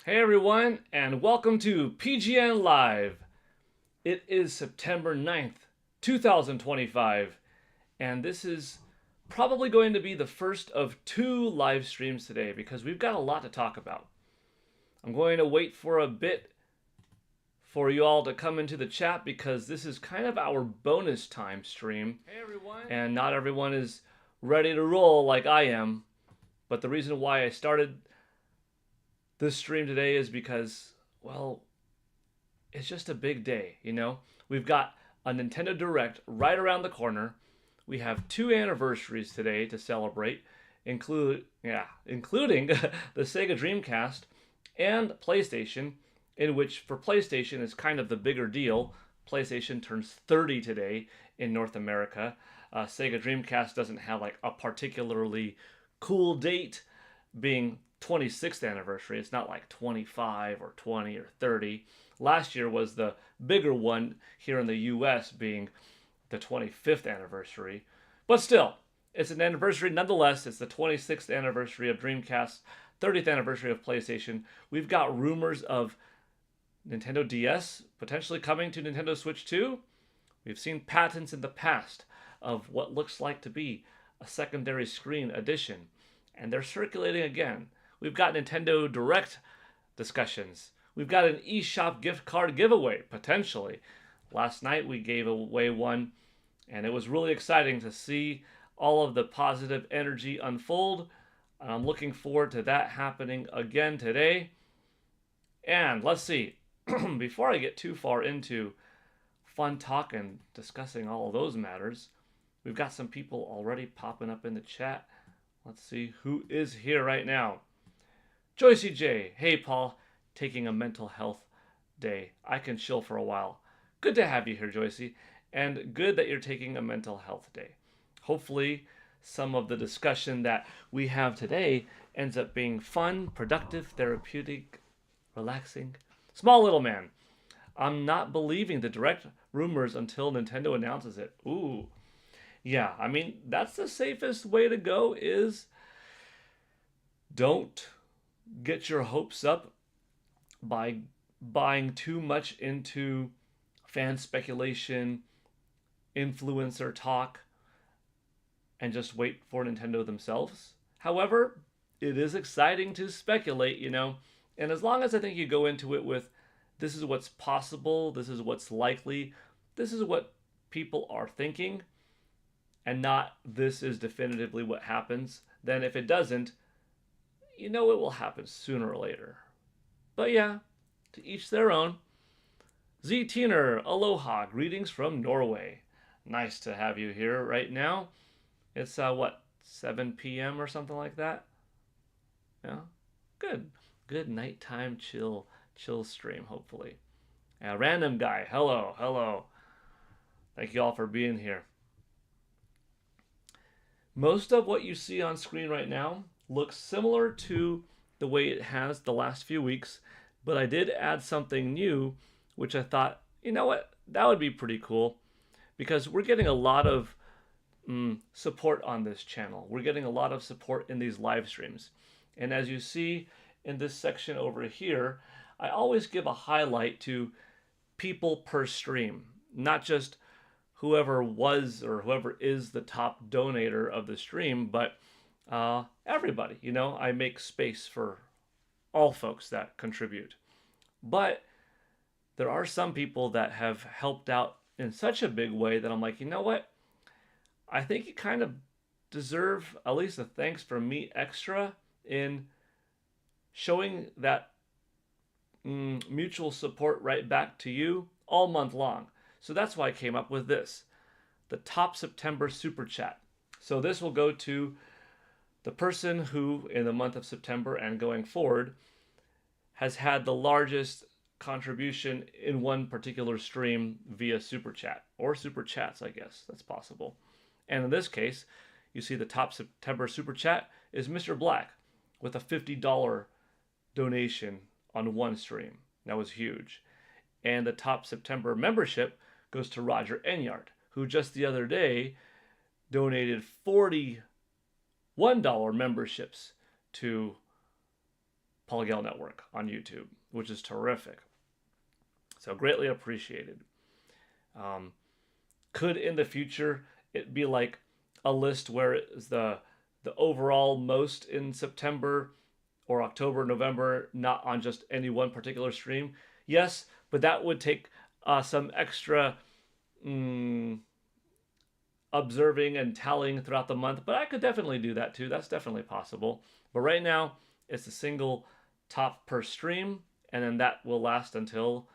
Hey everyone, and welcome to PGN Live. It is September 9th, 2025, and this is probably going to be the first of two live streams today because we've got a lot to talk about. I'm going to wait for a bit for you all to come into the chat because this is kind of our bonus time stream. Hey everyone. And not everyone is ready to roll like I am, but the reason why I started this stream today is because, well, it's just a big day, you know? We've got a Nintendo Direct right around the corner. We have two anniversaries today to celebrate, including the Sega Dreamcast and PlayStation, in which for PlayStation is kind of the bigger deal. PlayStation turns 30 today in North America. Sega Dreamcast doesn't have like a particularly cool date, being 26th anniversary. It's not like 25 or 20 or 30. Last year was the bigger one here in the US, being the 25th anniversary. But still, it's an anniversary nonetheless. It's the 26th anniversary of Dreamcast, 30th anniversary of PlayStation. We've got rumors of Nintendo DS potentially coming to Nintendo Switch 2. We've seen patents in the past of what looks like to be a secondary screen edition, and they're circulating again. We've got Nintendo Direct discussions. We've got an eShop gift card giveaway, potentially. Last night we gave away one, and it was really exciting to see all of the positive energy unfold. And I'm looking forward to that happening again today. And let's see, before I get too far into fun talk and discussing all of those matters, we've got some people already popping up in the chat. Let's see who is here right now. Joycey J. Hey, Paul. Taking a mental health day. I can chill for a while. Good to have you here, Joycey. And good that you're taking a mental health day. Hopefully, some of the discussion that we have today ends up being fun, productive, therapeutic, relaxing. Small Little Man. I'm not believing the direct rumors until Nintendo announces it. Ooh. Yeah, I mean, that's the safest way to go is don't get your hopes up by buying too much into fan speculation, influencer talk, and just wait for Nintendo themselves. However, it is exciting to speculate, you know, and as long as I think you go into it with this is what's possible, this is what's likely, this is what people are thinking, and not this is definitively what happens, then if it doesn't, you know it will happen sooner or later. But yeah, to each their own. Z Teener, aloha, greetings from Norway. Nice to have you here right now. It's what, 7 p.m. or something like that? Yeah, good. Good nighttime chill stream, hopefully. Random guy, hello. Thank you all for being here. Most of what you see on screen right now looks similar to the way it has the last few weeks, but I did add something new, which I thought, you know what, that would be pretty cool, because we're getting a lot of support on this channel. We're getting a lot of support in these live streams. And as you see in this section over here, I always give a highlight to people per stream, not just whoever was or whoever is the top donator of the stream, but everybody. You know, I make space for all folks that contribute. But there are some people that have helped out in such a big way that I'm like, you know what? I think you kind of deserve at least a thanks from me extra in showing that mutual support right back to you all month long. So that's why I came up with this, the top September Super Chat. So this will go to the person who, in the month of September and going forward, has had the largest contribution in one particular stream via Super Chat, or Super Chats, I guess, that's possible. And in this case, you see the top September Super Chat is Mr. Black with a $50 donation on one stream. That was huge. And the top September membership goes to Roger Enyart, who just the other day donated $41 memberships to Paul Gale Network on YouTube, which is terrific. So greatly appreciated. Could in the future it be like a list where it's the overall most in September or October, November, not on just any one particular stream? Yes, but that would take some extra observing and tallying throughout the month. But I could definitely do that too. That's definitely possible. But right now, it's a single top per stream, and then that will last until,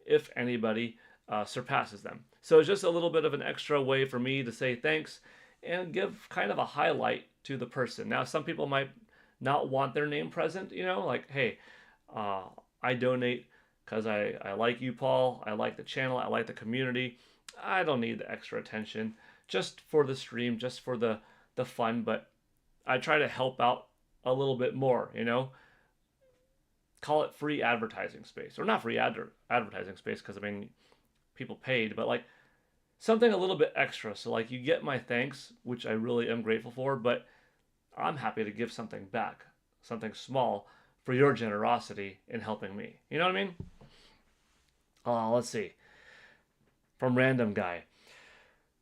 if anybody surpasses them. So it's just a little bit of an extra way for me to say thanks and give kind of a highlight to the person. Now, some people might not want their name present, like, hey, I donate because I like you, Paul. I like the channel. I like the community. I don't need the extra attention, just for the stream, just for the fun. But I try to help out a little bit more, Call it free advertising space, or not free advertising space, because I mean, people paid, but like something a little bit extra. So like you get my thanks, which I really am grateful for, but I'm happy to give something back, something small for your generosity in helping me. You know what I mean? Let's see. From Random Guy.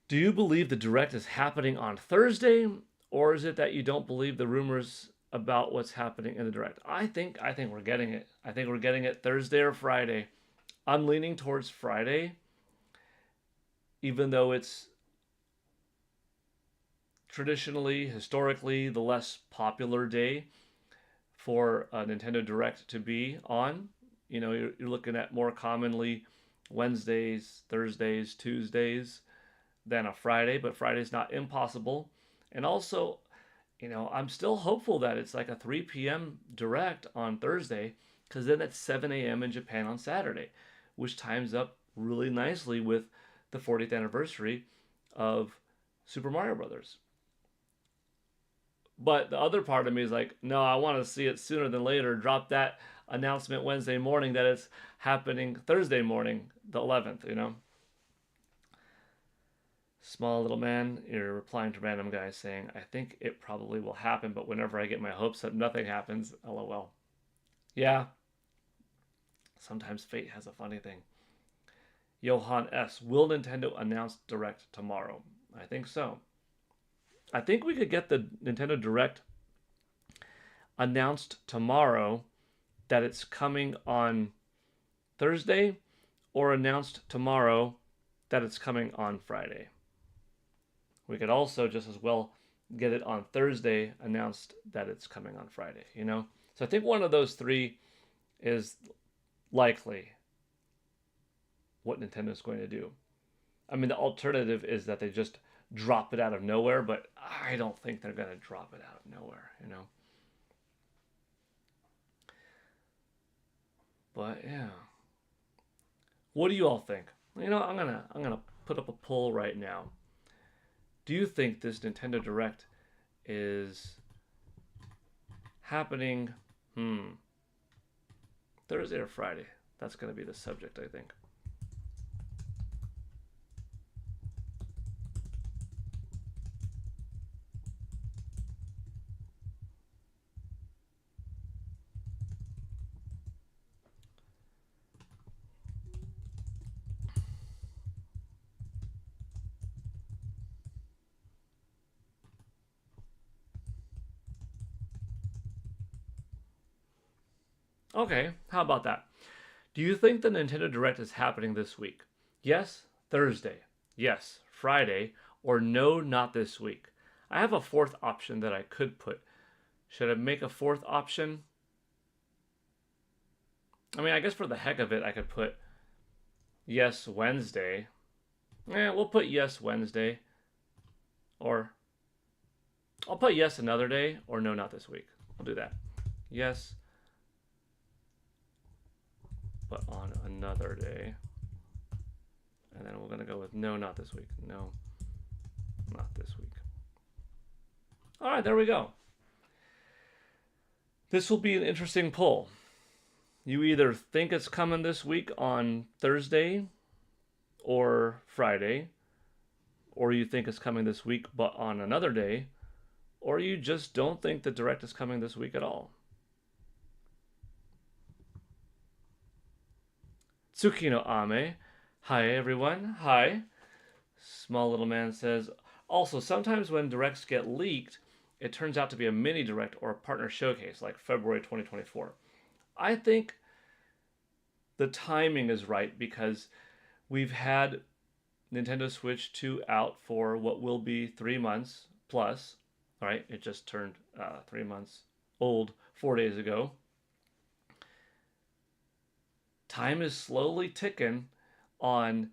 Do you believe the direct is happening on Thursday, or is it that you don't believe the rumors about what's happening in the direct? I think we're getting it. I think we're getting it Thursday or Friday. I'm leaning towards Friday, even though it's traditionally, historically, the less popular day for a Nintendo Direct to be on. You're looking at more commonly Wednesdays, Thursdays, Tuesdays than a Friday, but Friday's not impossible. And also, I'm still hopeful that it's like a 3 p.m. Direct on Thursday, because then it's 7 a.m. in Japan on Saturday, which times up really nicely with the 40th anniversary of Super Mario Brothers. But the other part of me is like, no, I want to see it sooner than later. Drop that announcement Wednesday morning that it's happening Thursday morning, the 11th, Small little man, you're replying to Random Guy saying, I think it probably will happen, but whenever I get my hopes up, nothing happens. LOL. Yeah. Sometimes fate has a funny thing. Johan S. Will Nintendo announce Direct tomorrow? I think so. I think we could get the Nintendo Direct announced tomorrow that it's coming on Thursday, or announced tomorrow that it's coming on Friday. We could also just as well get it on Thursday, announced that it's coming on Friday, So I think one of those three is likely what Nintendo's going to do. I mean, the alternative is that they just drop it out of nowhere, but I don't think they're going to drop it out of nowhere, But yeah. What do you all think? I'm gonna put up a poll right now. Do you think this Nintendo Direct is happening Thursday or Friday? That's going to be the subject, I think. Okay, how about that? Do you think the Nintendo Direct is happening this week? Yes, Thursday. Yes, Friday. Or no, not this week. I have a fourth option that I could put. Should I make a fourth option? I mean, I guess for the heck of it, I could put yes, Wednesday. We'll put yes, Wednesday. Or I'll put yes another day, or no, not this week. I'll do that. Yes, but on another day. And then we're going to go with no, not this week. No, not this week. All right, there we go. This will be an interesting poll. You either think it's coming this week on Thursday or Friday, or you think it's coming this week but on another day, or you just don't think the Direct is coming this week at all. Tsukino Ame. Hi, everyone. Hi. Small Little Man says, also, sometimes when directs get leaked, it turns out to be a mini direct or a partner showcase, like February 2024. I think the timing is right because we've had Nintendo Switch 2 out for what will be 3 months plus. All right, it just turned 3 months old 4 days ago. Time is slowly ticking on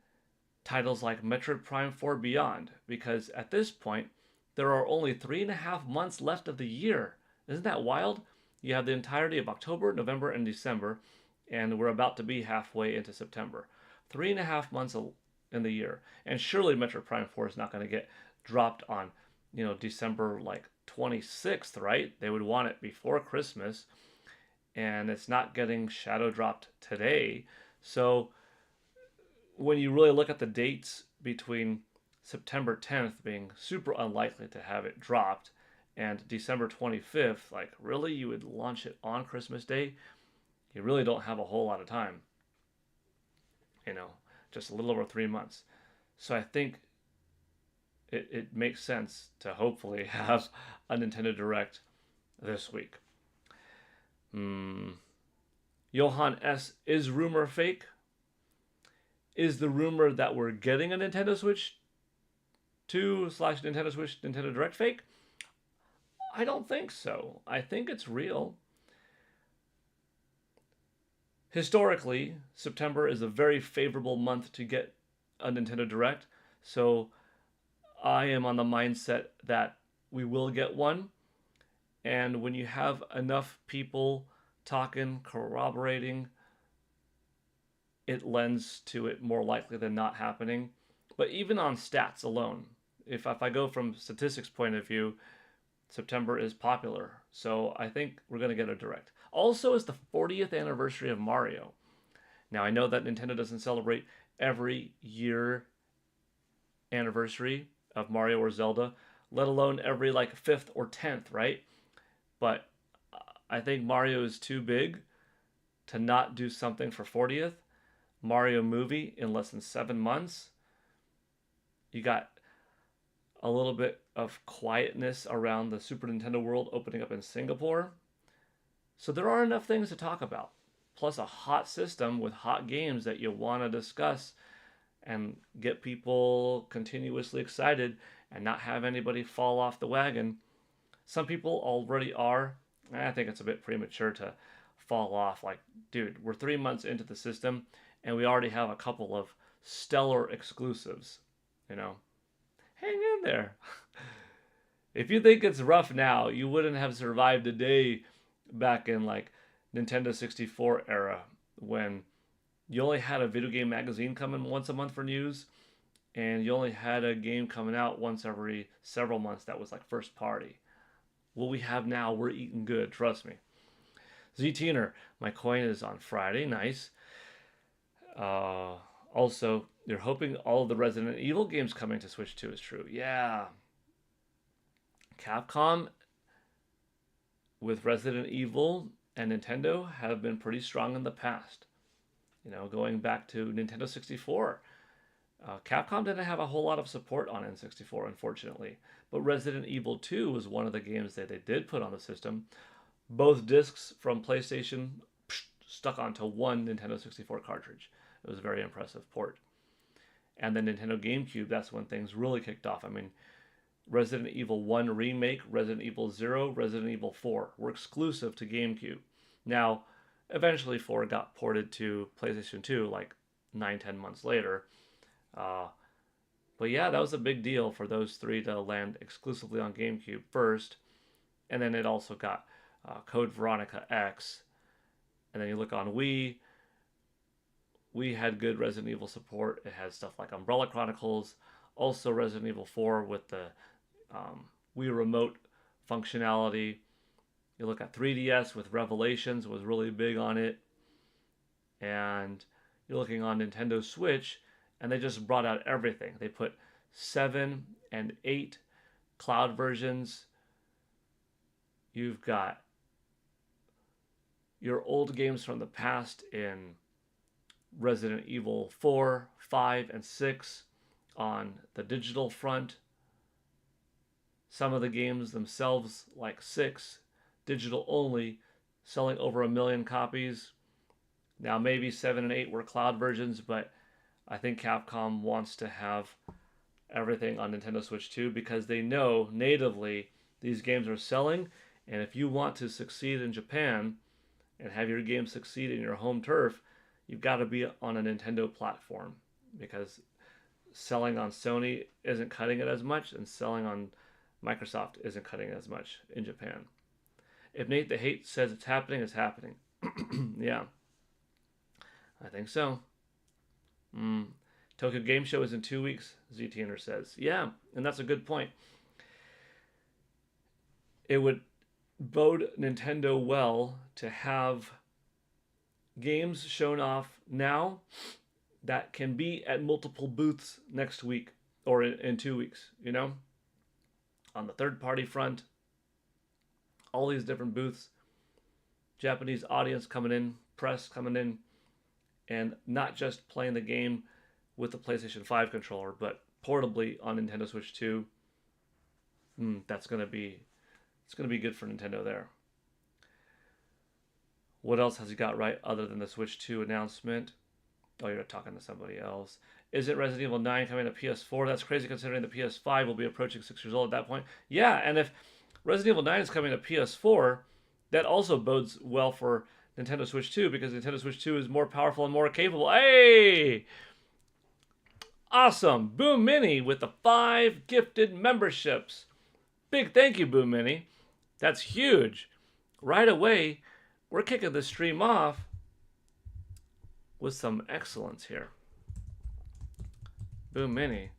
titles like Metroid Prime 4 Beyond because at this point, there are only 3.5 months left of the year. Isn't that wild? You have the entirety of October, November, and December, and we're about to be halfway into September. 3.5 months in the year. And surely Metroid Prime 4 is not going to get dropped on, December like 26th, right? They would want it before Christmas, and it's not getting shadow dropped today. So when you really look at the dates between September 10th being super unlikely to have it dropped and December 25th, like really you would launch it on Christmas Day? You really don't have a whole lot of time. Just a little over 3 months. So I think it makes sense to hopefully have a Nintendo Direct this week. Johan S. Is rumor fake? Is the rumor that we're getting a Nintendo Switch 2 / Nintendo Switch Nintendo Direct fake? I don't think so. I think it's real. Historically, September is a very favorable month to get a Nintendo Direct, so I am on the mindset that we will get one. And when you have enough people talking, corroborating, it lends to it more likely than not happening. But even on stats alone, if I go from statistics point of view, September is popular. So I think we're going to get a Direct. Also, it's the 40th anniversary of Mario. Now, I know that Nintendo doesn't celebrate every year anniversary of Mario or Zelda, let alone every like 5th or 10th, right? But I think Mario is too big to not do something for 40th. Mario movie in less than 7 months. You got a little bit of quietness around the Super Nintendo World opening up in Singapore. So there are enough things to talk about. Plus a hot system with hot games that you want to discuss and get people continuously excited and not have anybody fall off the wagon. Some people already are. I think it's a bit premature to fall off. Like, dude, we're 3 months into the system and we already have a couple of stellar exclusives. Hang in there. If you think it's rough now, you wouldn't have survived a day back in like Nintendo 64 era when you only had a video game magazine coming once a month for news and you only had a game coming out once every several months that was like first party. What we have now, we're eating good, trust me. Z-Teener, my coin is on Friday, nice. Also, you're hoping all of the Resident Evil games coming to Switch 2 is true. Yeah. Capcom with Resident Evil and Nintendo have been pretty strong in the past. Going back to Nintendo 64. Capcom didn't have a whole lot of support on N64, unfortunately. But Resident Evil 2 was one of the games that they did put on the system. Both discs from PlayStation stuck onto one Nintendo 64 cartridge. It was a very impressive port. And then Nintendo GameCube, that's when things really kicked off. I mean, Resident Evil 1 Remake, Resident Evil 0, Resident Evil 4 were exclusive to GameCube. Now, eventually 4 got ported to PlayStation 2 like 9-10 months later. But yeah, that was a big deal for those three to land exclusively on GameCube first. And then it also got Code Veronica X. And then you look on Wii. Wii had good Resident Evil support. It had stuff like Umbrella Chronicles. Also Resident Evil 4 with the Wii Remote functionality. You look at 3DS with Revelations, was really big on it. And you're looking on Nintendo Switch, and they just brought out everything. They put 7 and 8 cloud versions. You've got your old games from the past in Resident Evil 4, 5, and 6 on the digital front. Some of the games themselves, like 6, digital only, selling over 1 million copies. Now, maybe 7 and 8 were cloud versions, but I think Capcom wants to have everything on Nintendo Switch 2 because they know natively these games are selling. And if you want to succeed in Japan and have your game succeed in your home turf, you've got to be on a Nintendo platform because selling on Sony isn't cutting it as much and selling on Microsoft isn't cutting it as much in Japan. If Nate the Hate says it's happening, it's happening. Yeah, I think so. Tokyo Game Show is in 2 weeks, ZTNer says. Yeah, and that's a good point. It would bode Nintendo well to have games shown off now that can be at multiple booths next week or in 2 weeks, you know? On the third-party front, all these different booths, Japanese audience coming in, press coming in, and not just playing the game with the PlayStation 5 controller, but portably on Nintendo Switch 2. It's going to be good for Nintendo there. What else has he got right other than the Switch 2 announcement? Oh, you're talking to somebody else. Isn't Resident Evil 9 coming to PS4? That's crazy considering the PS5 will be approaching 6 years old at that point. Yeah, and if Resident Evil 9 is coming to PS4, that also bodes well for Nintendo Switch 2 because Nintendo Switch 2 is more powerful and more capable. Hey! Awesome! Boom Mini with the 5 gifted memberships. Big thank you, Boom Mini. That's huge. Right away, we're kicking the stream off with some excellence here. Boom Mini.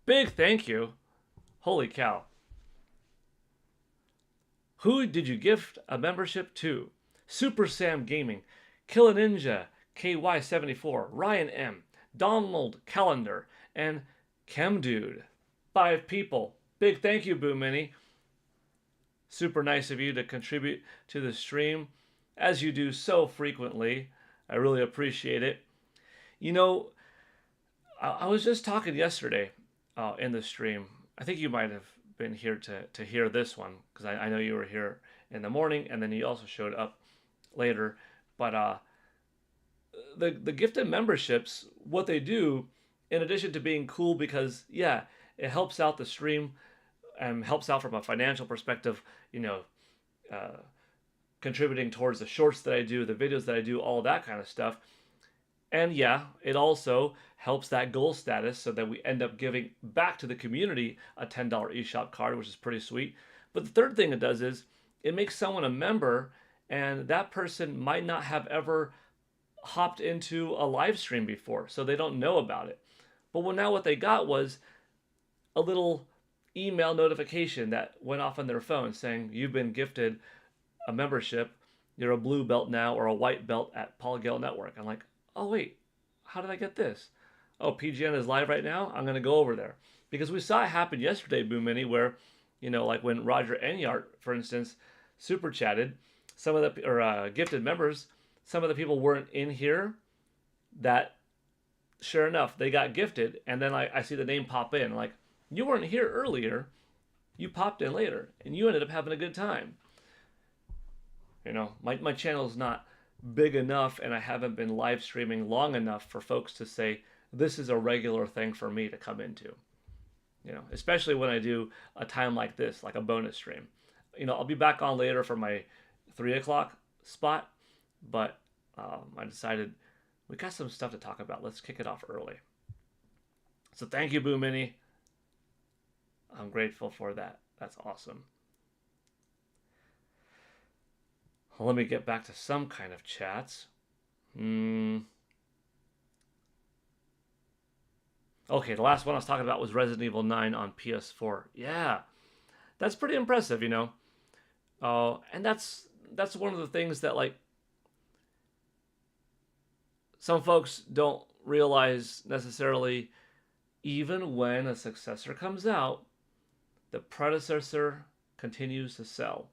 Big thank you. Holy cow. Who did you gift a membership to? Super Sam Gaming, Killa Ninja, KY74, Ryan M, Donald Calendar, and Chemdude. 5 people. Big thank you, Boom Mini. Super nice of you to contribute to the stream, as you do so frequently. I really appreciate it. You know, I was just talking yesterday in the stream. I think you might have been here to hear this one, because I know you were here in the morning, and then you also showed up later. But the gifted memberships, what they do, in addition to being cool, because, yeah, it helps out the stream and helps out from a financial perspective, you know, contributing towards the shorts that I do, the videos that I do, all that kind of stuff. And yeah, it also helps that goal status so that we end up giving back to the community a $10 eShop card, which is pretty sweet. But the third thing it does is it makes someone a member, and that person might not have ever hopped into a live stream before, so they don't know about it. But now what they got was a little email notification that went off on their phone saying, you've been gifted a membership. You're a blue belt now or a white belt at Gale Network. I'm like, oh, wait, how did I get this? Oh, PGN is live right now? I'm going to go over there. Because we saw it happen yesterday, Boom Mini, where, you know, like when Roger Enyart, for instance, super chatted, some of the gifted members, some of the people weren't in here that, sure enough, they got gifted. And then I see the name pop in. Like, you weren't here earlier. You popped in later. And you ended up having a good time. You know, my channel's not big enough, and I haven't been live streaming long enough for folks to say, this is a regular thing for me to come into. You know, especially when I do a time like this, like a bonus stream. You know, I'll be back on later for my 3 o'clock spot, but I decided we got some stuff to talk about. Let's kick it off early. So thank you, Boom Mini. I'm grateful for that. That's awesome. Let me get back to some kind of chats. Okay, the last one I was talking about was Resident Evil 9 on PS4. Yeah, that's pretty impressive, you know. And that's one of the things that, like, some folks don't realize necessarily. Even when a successor comes out, the predecessor continues to sell.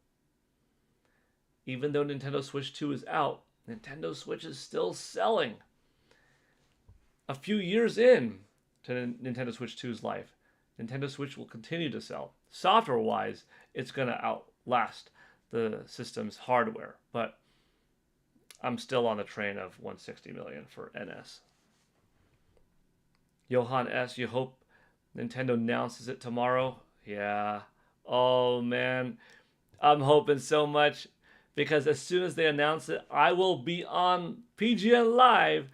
Even though Nintendo Switch 2 is out, Nintendo Switch is still selling. A few years in to Nintendo Switch 2's life, Nintendo Switch will continue to sell. Software-wise, it's going to outlast the system's hardware, but I'm still on the train of 160 million for NS. Johan S., you hope Nintendo announces it tomorrow? Yeah. Oh, man. I'm hoping so much because as soon as they announce it, I will be on PGN Live,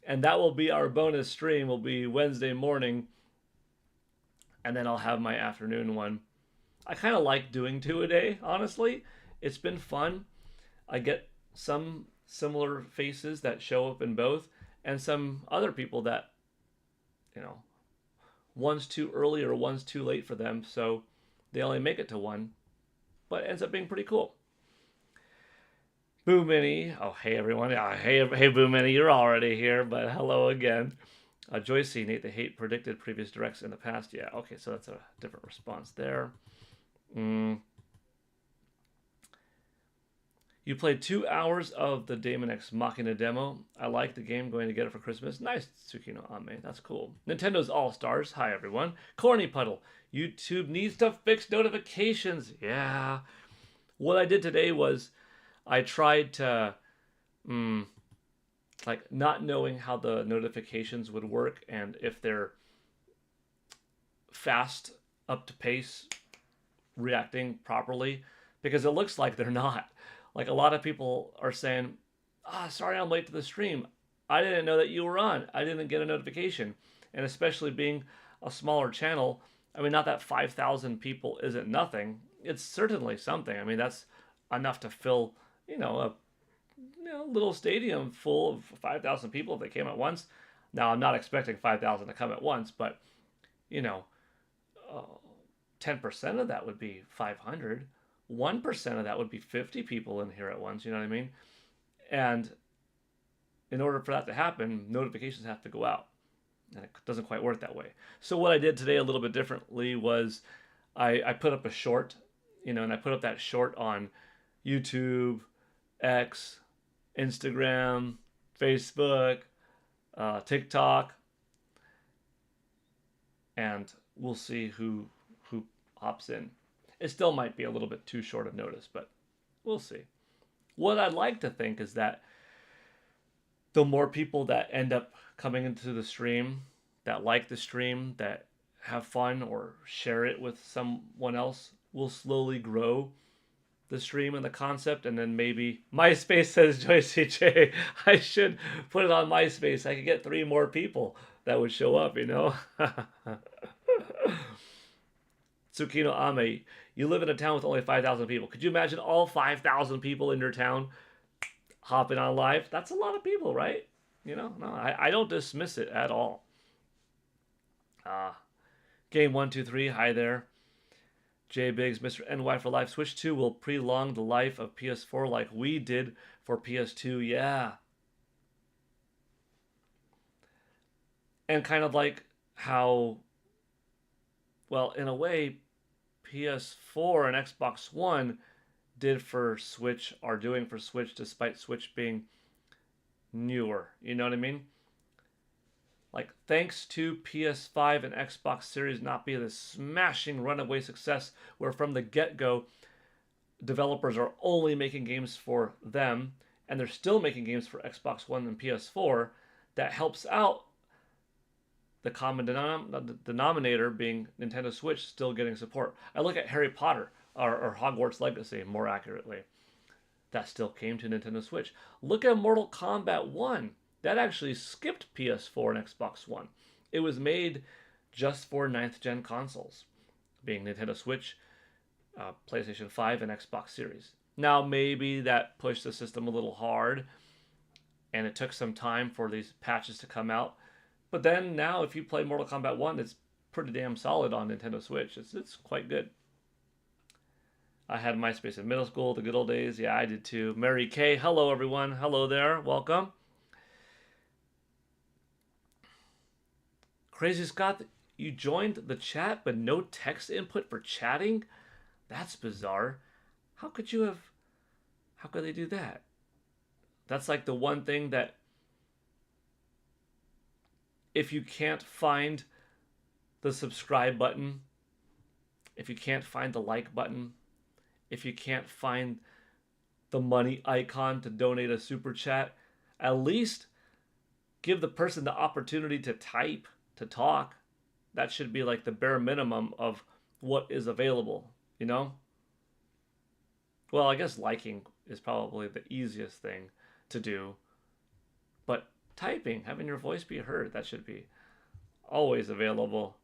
and that will be our bonus stream. Will be Wednesday morning, and then I'll have my afternoon one. I kind of like doing 2 a day, honestly. It's been fun. I get some similar faces that show up in both, and some other people that, one's too early or one's too late for them, so they only make it to one, but it ends up being pretty cool. Boo Mini. Oh, hey everyone. Hey Boo Mini, you're already here, but hello again. Joycey, Nate, they hate predicted previous directs in the past. Yeah, okay, so that's a different response there. You played 2 hours of the Daemon X Machina demo. I like the game, going to get it for Christmas. Nice, Tsukino Ame, that's cool. Nintendo's All-Stars. Hi, everyone. Corny Puddle. YouTube needs to fix notifications. Yeah. What I did today was I tried to, not knowing how the notifications would work and if they're fast, up to pace, reacting properly, because it looks like they're not. Like a lot of people are saying, sorry I'm late to the stream. I didn't know that you were on. I didn't get a notification. And especially being a smaller channel, I mean, not that 5,000 people isn't nothing. It's certainly something. I mean, that's enough to fill, a little stadium full of 5,000 people if they came at once. Now, I'm not expecting 5,000 to come at once, but, 10% of that would be 500. 1% of that would be 50 people in here at once, you know what I mean? And in order for that to happen, notifications have to go out. And it doesn't quite work that way. So what I did today a little bit differently was I put up a short, and I put up that short on YouTube, X, Instagram, Facebook, TikTok, and we'll see who hops in. It still might be a little bit too short of notice, but we'll see. What I'd like to think is that the more people that end up coming into the stream, that like the stream, that have fun or share it with someone else, will slowly grow the stream and the concept. And then maybe MySpace, says Joyce J. I should put it on MySpace. I could get 3 more people that would show up, Tsukino Ame, you live in a town with only 5,000 people. Could you imagine all 5,000 people in your town hopping on live? That's a lot of people, right? No, I don't dismiss it at all. Game 123, hi there. J Biggs, Mr. NY for Life. Switch 2 will prolong the life of PS4 like we did for PS2. Yeah. And kind of like how, well, in a way, PS4 and Xbox One did for Switch, are doing for Switch, despite Switch being newer. You know what I mean? Like, thanks to PS5 and Xbox Series not being this smashing runaway success, where from the get-go, developers are only making games for them, and they're still making games for Xbox One and PS4, that helps out the common denominator being Nintendo Switch still getting support. I look at Harry Potter, or Hogwarts Legacy, more accurately. That still came to Nintendo Switch. Look at Mortal Kombat 1. That actually skipped PS4 and Xbox One. It was made just for 9th gen consoles, being Nintendo Switch, PlayStation 5, and Xbox Series. Now, maybe that pushed the system a little hard, and it took some time for these patches to come out. But then now, if you play Mortal Kombat 1, it's pretty damn solid on Nintendo Switch. It's quite good. I had MySpace in middle school, the good old days. Yeah, I did too. Mary Kay, hello everyone. Hello there. Welcome. Crazy Scott, you joined the chat but no text input for chatting? That's bizarre. How could they do that? That's like the one thing that if you can't find the subscribe button, if you can't find the like button, if you can't find the money icon to donate a super chat, at least give the person the opportunity to type, to talk. That should be like the bare minimum of what is available, you know? Well, I guess liking is probably the easiest thing to do, but typing, having your voice be heard, that should be always available.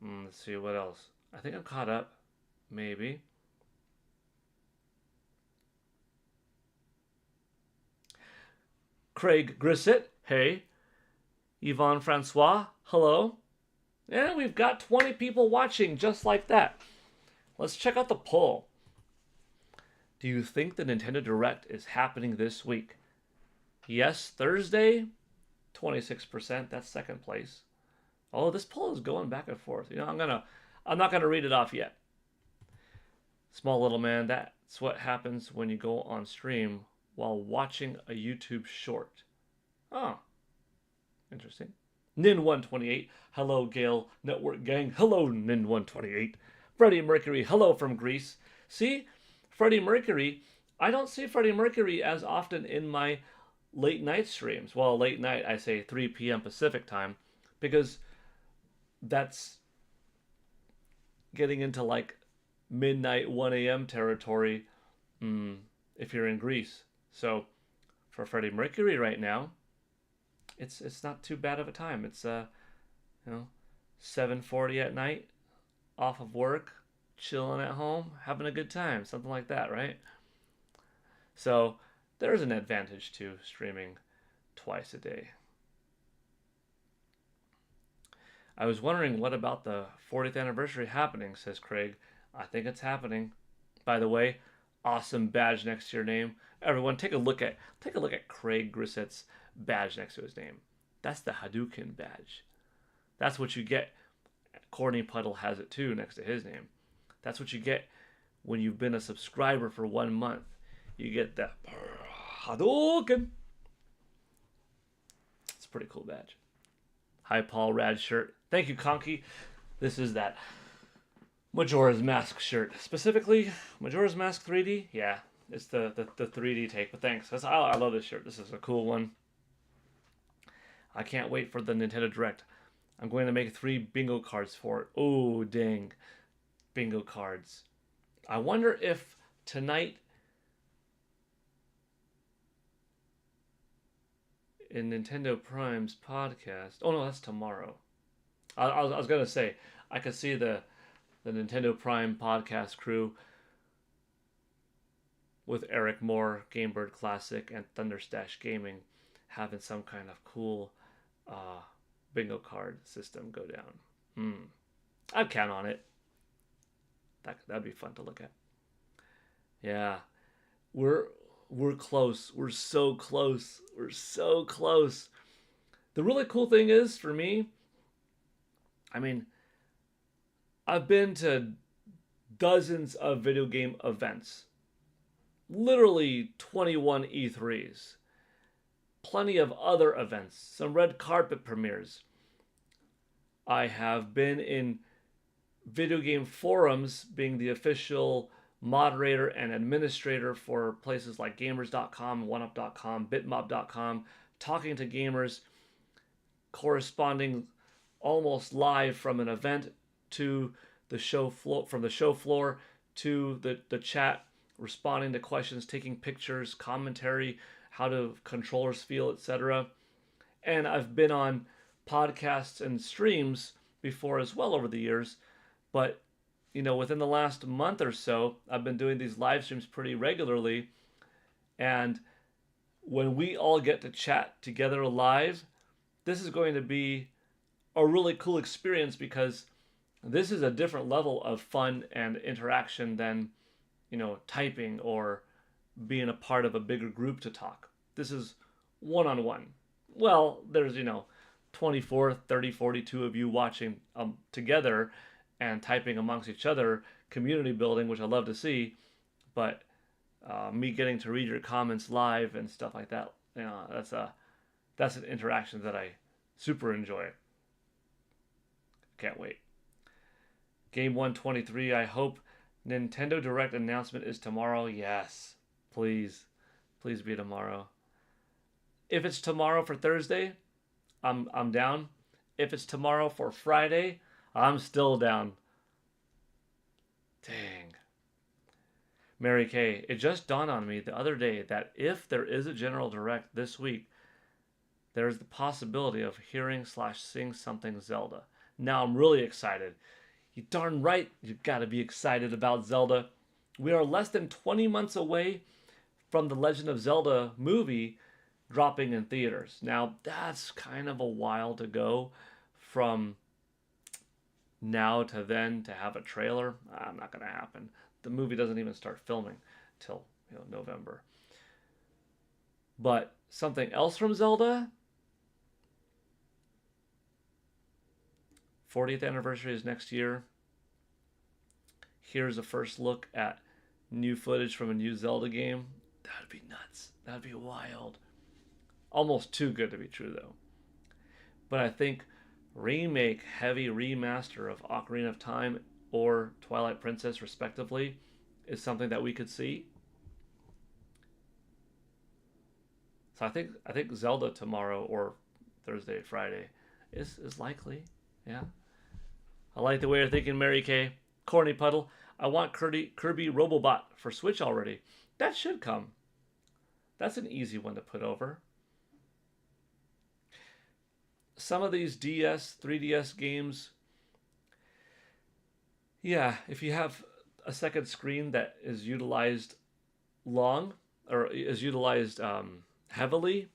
Let's see what else. I think I'm caught up, maybe. Craig Grissett, hey. Yvonne Francois, hello. Yeah, we've got 20 people watching just like that. Let's check out the poll. Do you think the Nintendo Direct is happening this week? Yes, Thursday, 26%. That's second place. Oh, this poll is going back and forth. You know, I'm not gonna read it off yet. Small little man, that's what happens when you go on stream while watching a YouTube short. Oh, interesting. Nin128, hello Gale Network Gang. Hello Nin128. Freddie Mercury, hello from Greece. See, Freddie Mercury, I don't see Freddie Mercury as often in my late night streams. Well, late night, I say 3 p.m. Pacific time, because that's getting into like midnight, 1 a.m. territory if you're in Greece. So for Freddie Mercury right now, it's not too bad of a time. It's 7:40 at night, off of work, chilling at home, having a good time, something like that, right? So there's an advantage to streaming twice a day. I was wondering, what about the 40th anniversary happening, says Craig. I think it's happening. By the way, awesome badge next to your name. Everyone, take a look at Craig Grissett's badge next to his name. That's the Hadouken badge. That's what you get. Courtney Puddle has it too next to his name. That's what you get when you've been a subscriber for 1 month. You get the Hadouken. It's a pretty cool badge. Hi, Paul. Rad shirt. Thank you, Conky. This is that Majora's Mask shirt. Specifically, Majora's Mask 3D. Yeah, it's the 3D take, but thanks. I love this shirt. This is a cool one. I can't wait for the Nintendo Direct. I'm going to make 3 bingo cards for it. Oh, dang. Bingo cards. I wonder if tonight in Nintendo Prime's podcast... Oh, no, that's tomorrow. I was going to say, I could see the Nintendo Prime podcast crew with Eric Moore, Gamebird Classic, and Thunderstash Gaming having some kind of cool bingo card system go down. I'd count on it. That'd be fun to look at. Yeah. We're close. We're so close. We're so close. The really cool thing is, for me, I mean, I've been to dozens of video game events. Literally 21 E3s. Plenty of other events. Some red carpet premieres. I have been in video game forums, being the official moderator and administrator for places like gamers.com, 1up.com, bitmob.com, talking to gamers, corresponding almost live from an event to the show floor, from the show floor to the chat, responding to questions, taking pictures, commentary, how do controllers feel, etc. And I've been on podcasts and streams before as well over the years, but within the last month or so, I've been doing these live streams pretty regularly, and when we all get to chat together live, this is going to be a really cool experience, because this is a different level of fun and interaction than, typing or being a part of a bigger group to talk. This is one-on-one. Well, there's, 24, 30, 42 of you watching together and typing amongst each other, community building, which I love to see. But, me getting to read your comments live and stuff like that. That's an interaction that I super enjoy. Can't wait. Game 123. I hope Nintendo Direct announcement is tomorrow. Yes, please, please be tomorrow. If it's tomorrow for Thursday, I'm down. If it's tomorrow for Friday, I'm still down. Dang. Mary Kay, it just dawned on me the other day that if there is a General Direct this week, there's the possibility of hearing/seeing something Zelda. Now I'm really excited. You darn right you've got to be excited about Zelda. We are less than 20 months away from the Legend of Zelda movie dropping in theaters. Now, that's kind of a while to go from now to then to have a trailer. Not going to happen. The movie doesn't even start filming till November. But something else from Zelda? 40th anniversary is next year. Here's a first look at new footage from a new Zelda game. That would be nuts. That would be wild. Almost too good to be true, though. But I think remake, heavy remaster of Ocarina of Time or Twilight Princess, respectively, is something that we could see. So I think Zelda tomorrow or Thursday, Friday is likely. Yeah. I like the way you're thinking, Mary Kay. Corny Puddle. I want Kirby Robobot for Switch already. That should come. That's an easy one to put over. Some of these DS, 3DS games, yeah, if you have a second screen that is utilized long or is utilized heavily,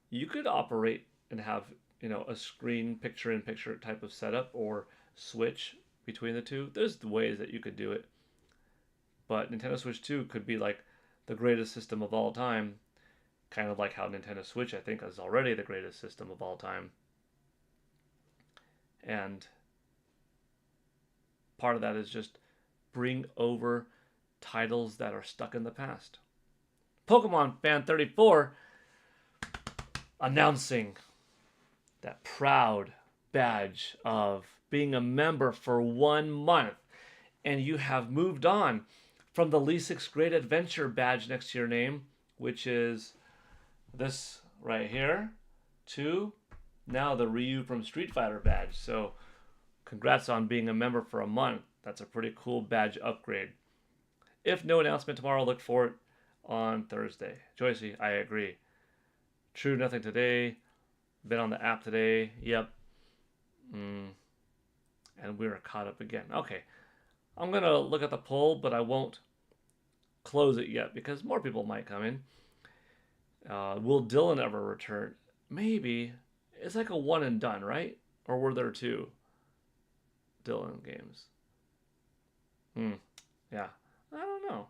you could operate and have a screen picture-in-picture type of setup or switch between the two. There's ways that you could do it, but Nintendo Switch 2 could be like the greatest system of all time, kind of like how Nintendo Switch I think is already the greatest system of all time. And part of that is just bring over titles that are stuck in the past. Pokemon Fan 34 announcing that proud badge of being a member for 1 month. And you have moved on from the Leesix Great Adventure badge next to your name, which is this right here, to now the Ryu from Street Fighter badge. So congrats on being a member for a month. That's a pretty cool badge upgrade. If no announcement tomorrow, look for it on Thursday. Joycey, I agree. True, nothing today. Been on the app today. Yep. And we're caught up again. Okay. I'm going to look at the poll, but I won't close it yet because more people might come in. Will Dylan ever return? Maybe. It's like a one and done, right? Or were there 2 Dylan games? Yeah. I don't know.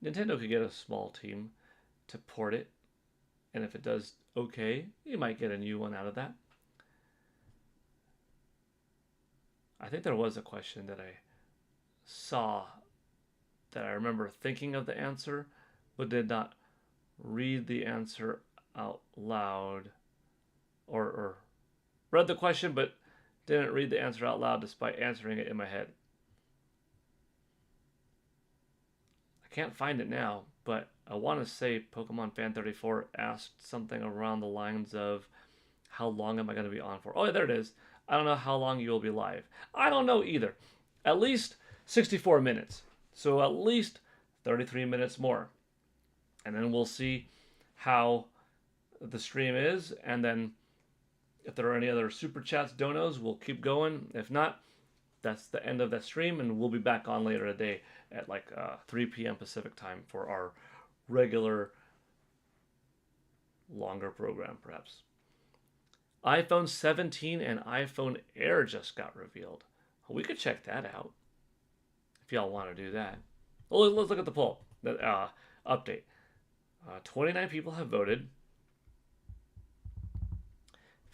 Nintendo could get a small team to port it. And if it does okay, you might get a new one out of that. I think there was a question that I saw that I remember thinking of the answer, but did not read the answer out loud. Or read the question, but didn't read the answer out loud despite answering it in my head. I can't find it now, but I want to say Pokemon Fan 34 asked something around the lines of, how long am I going to be on for? Oh, yeah, there it is. I don't know how long you will be live. I don't know either. At least 64 minutes. So at least 33 minutes more. And then we'll see how the stream is. And then if there are any other super chats, donos, we'll keep going. If not, that's the end of that stream. And we'll be back on later today at like 3 p.m. Pacific time for our regular longer program, perhaps. iPhone 17 and iPhone Air just got revealed. We could check that out if y'all want to do that. Well, let's look at the poll, the update. 29 people have voted.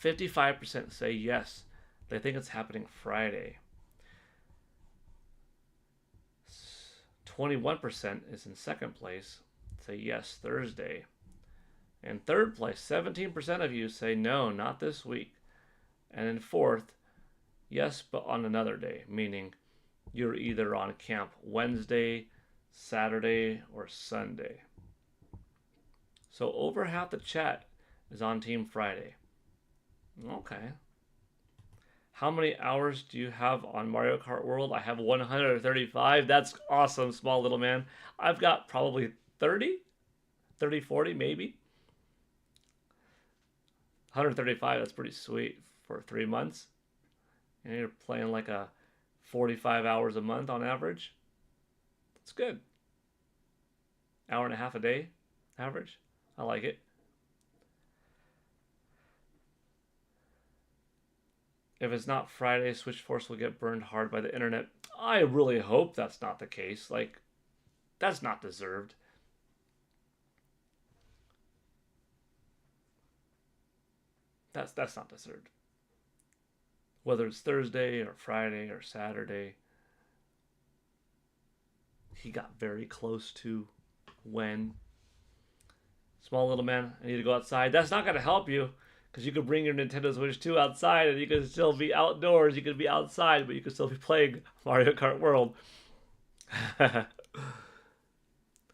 55% say yes, they think it's happening Friday. 21% is in second place. Say yes, Thursday. In third place, 17% of you say no, not this week. And in fourth, yes, but on another day, meaning you're either on camp Wednesday, Saturday, or Sunday. So over half the chat is on Team Friday. Okay. How many hours do you have on Mario Kart World? I have 135. That's awesome, small little man. I've got probably 30, 40 maybe. 135, that's pretty sweet for 3 months. And you're playing like a 45 hours a month on average. That's good. Hour and a half a day average. I like it. If it's not Friday, Switch Force will get burned hard by the internet. I really hope that's not the case. Like, that's not deserved. That's not deserved. Whether it's Thursday or Friday or Saturday, he got very close to when. Small little man, I need to go outside. That's not going to help you, because you could bring your Nintendo Switch 2 outside and you could still be outdoors. You could be outside, but you could still be playing Mario Kart World.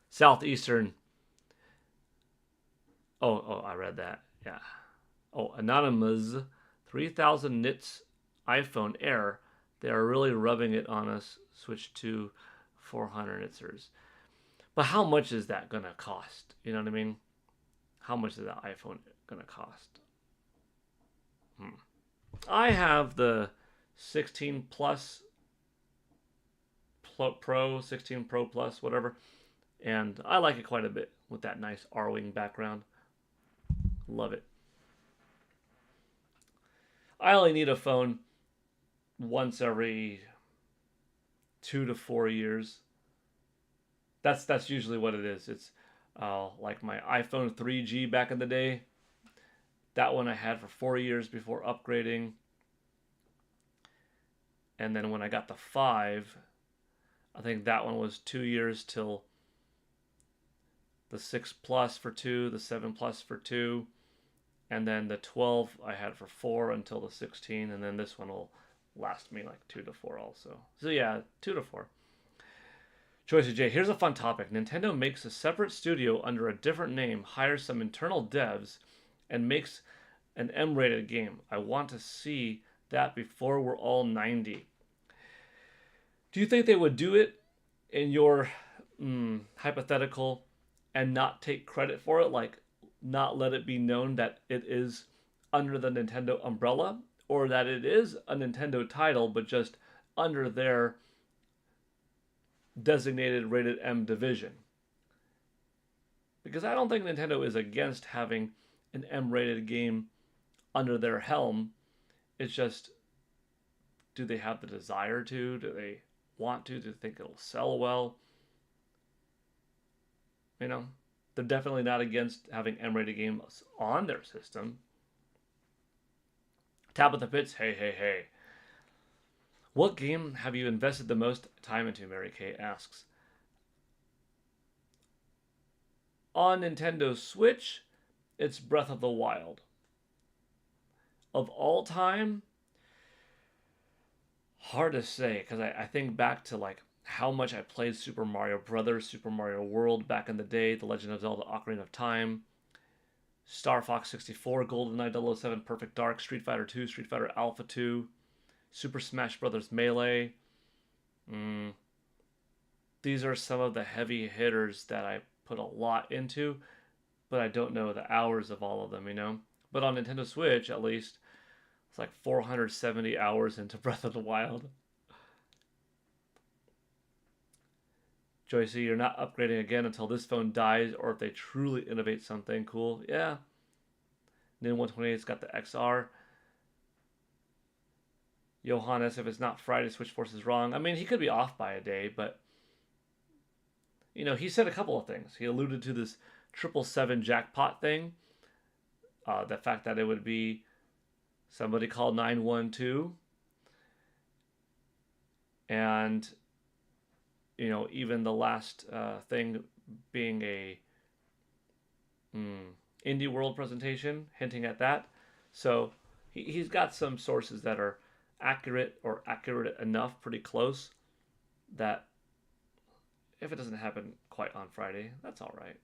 Southeastern. Oh, I read that. Yeah. Oh, Anonymous. 3,000 nits iPhone Air. They are really rubbing it on us. Switch to 400 nitsers. But how much is that going to cost? You know what I mean? How much is that iPhone going to cost? I have the 16 Plus Pro, 16 Pro Plus, whatever. And I like it quite a bit with that nice R-Wing background. Love it. I only need a phone once every 2 to 4 years. That's usually what it is. It's like my iPhone 3G back in the day. That one I had for 4 years before upgrading. And then when I got the 5, I think that one was 2 years till the 6 Plus for 2, the 7 Plus for 2. And then the 12 I had for 4 until the 16. And then this one will last me like 2 to 4 also. So yeah, 2 to 4. Choice of J. Here's a fun topic. Nintendo makes a separate studio under a different name, hires some internal devs, and makes an M-rated game. I want to see that before we're all 90. Do you think they would do it in your hypothetical and not take credit for it? Like, not let it be known that it is under the Nintendo umbrella? Or that it is a Nintendo title, but just under their designated rated M division? Because I don't think Nintendo is against having an M-rated game under their helm. It's just, do they have the desire to? Do they want to? Do they think it'll sell well? You know, they're definitely not against having M-rated games on their system. Tabitha Pitts, hey. What game have you invested the most time into, Mary Kay asks. On Nintendo Switch, it's Breath of the Wild. Of all time, hard to say, because I think back to like how much I played Super Mario Brothers, Super Mario World back in the day, The Legend of Zelda Ocarina of Time, Star Fox 64, GoldenEye 007, Perfect Dark, Street Fighter 2, Street Fighter Alpha 2, Super Smash Bros. Melee. These are some of the heavy hitters that I put a lot into, but I don't know the hours of all of them, you know? But on Nintendo Switch, at least, it's like 470 hours into Breath of the Wild. Joycey, you're not upgrading again until this phone dies or if they truly innovate something cool. Yeah. Nin 128's got the XR. Johannes, if it's not Friday, Switch Force is wrong. I mean, he could be off by a day, but you know, he said a couple of things. He alluded to this 777 jackpot thing. The fact that it would be somebody called 912. And even the last thing being a Indie World presentation, hinting at that. So he's got some sources that are accurate or accurate enough, pretty close, that if it doesn't happen quite on Friday, that's all right.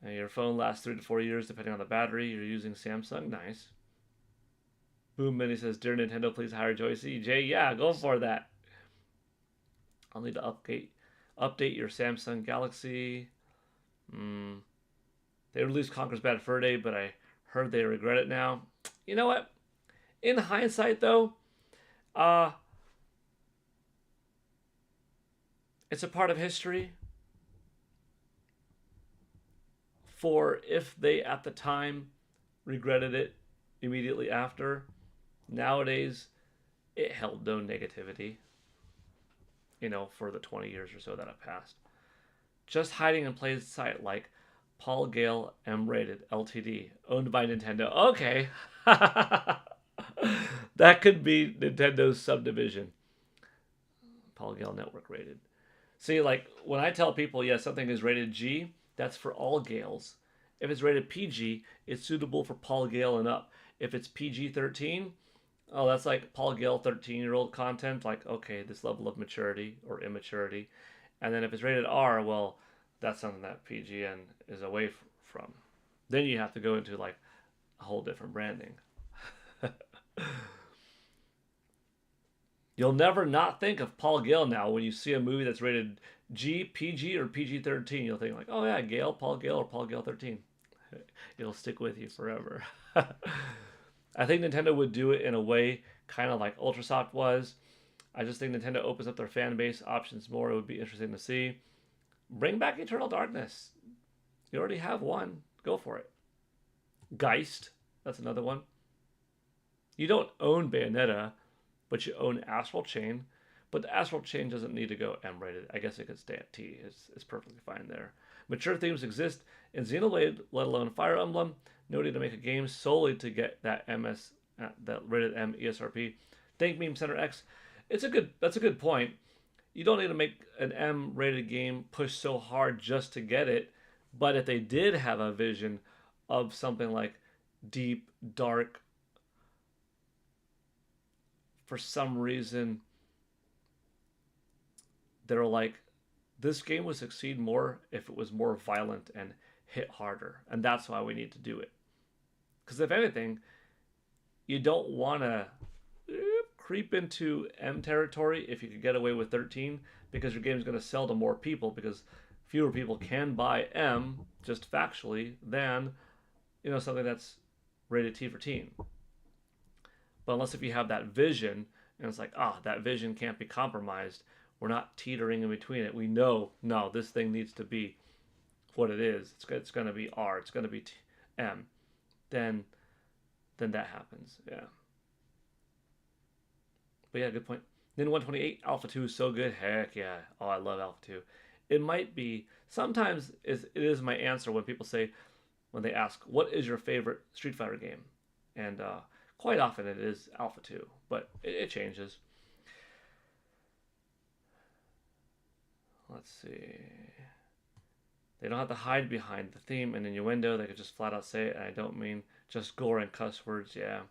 And your phone lasts 3 to 4 years depending on the battery. You're using Samsung. Nice. Boom Mini says, "Dear Nintendo, please hire Joycey." Jay, yeah, go for that. I'll need to update your Samsung Galaxy. They released Conker's Bad Fur Day, but I heard they regret it now. You know what? In hindsight, though, it's a part of history. For if they at the time regretted it immediately after, nowadays it held no negativity, for the 20 years or so that have passed. Just hiding in plain sight, like Paul Gale M-rated Ltd, owned by Nintendo. Okay. That could be Nintendo's subdivision. Paul Gale Network rated. See, like when I tell people, yes, something is rated G, that's for all Gales. If it's rated PG, it's suitable for Paul Gale and up. If it's PG-13, oh, that's like Paul Gale 13-year-old content. Like, okay, this level of maturity or immaturity. And then if it's rated R, well, that's something that PGN is away from. Then you have to go into like a whole different branding. You'll never not think of Paul Gale now when you see a movie that's rated G, PG, or PG-13. You'll think like, oh yeah, Gale, Paul Gale, or Paul Gale 13. It'll stick with you forever. I think Nintendo would do it in a way kind of like Ultrasoft was. I just think Nintendo opens up their fan base options more. It would be interesting to see. Bring back Eternal Darkness. You already have one. Go for it. Geist. That's another one. You don't own Bayonetta, but you own Astral Chain. But the Astral Chain doesn't need to go M-rated. I guess it could stay at T. It's perfectly fine there. Mature themes exist in Xenoblade, let alone Fire Emblem. No need to make a game solely to get that that rated M ESRP. Think Meme Center X. That's a good point. You don't need to make an M-rated game push so hard just to get it. But if they did have a vision of something like deep, dark, for some reason, they're like, this game would succeed more if it was more violent and hit harder. And that's why we need to do it. Because if anything, you don't want to creep into M territory if you could get away with 13, because your game is going to sell to more people, because fewer people can buy M, just factually, than something that's rated T for teen. But unless if you have that vision, and it's like, that vision can't be compromised, we're not teetering in between it. We know, no, this thing needs to be what it is. It's going to be R. It's going to be M. Then that happens. Yeah. But yeah, good point. Then 128, Alpha 2 is so good. Heck yeah. Oh, I love Alpha 2. It might be, sometimes it is my answer when they ask, what is your favorite Street Fighter game? And quite often it is Alpha 2, but it changes. Let's see. They don't have to hide behind the theme and innuendo. They could just flat out say it. And I don't mean just gore and cuss words. Yeah.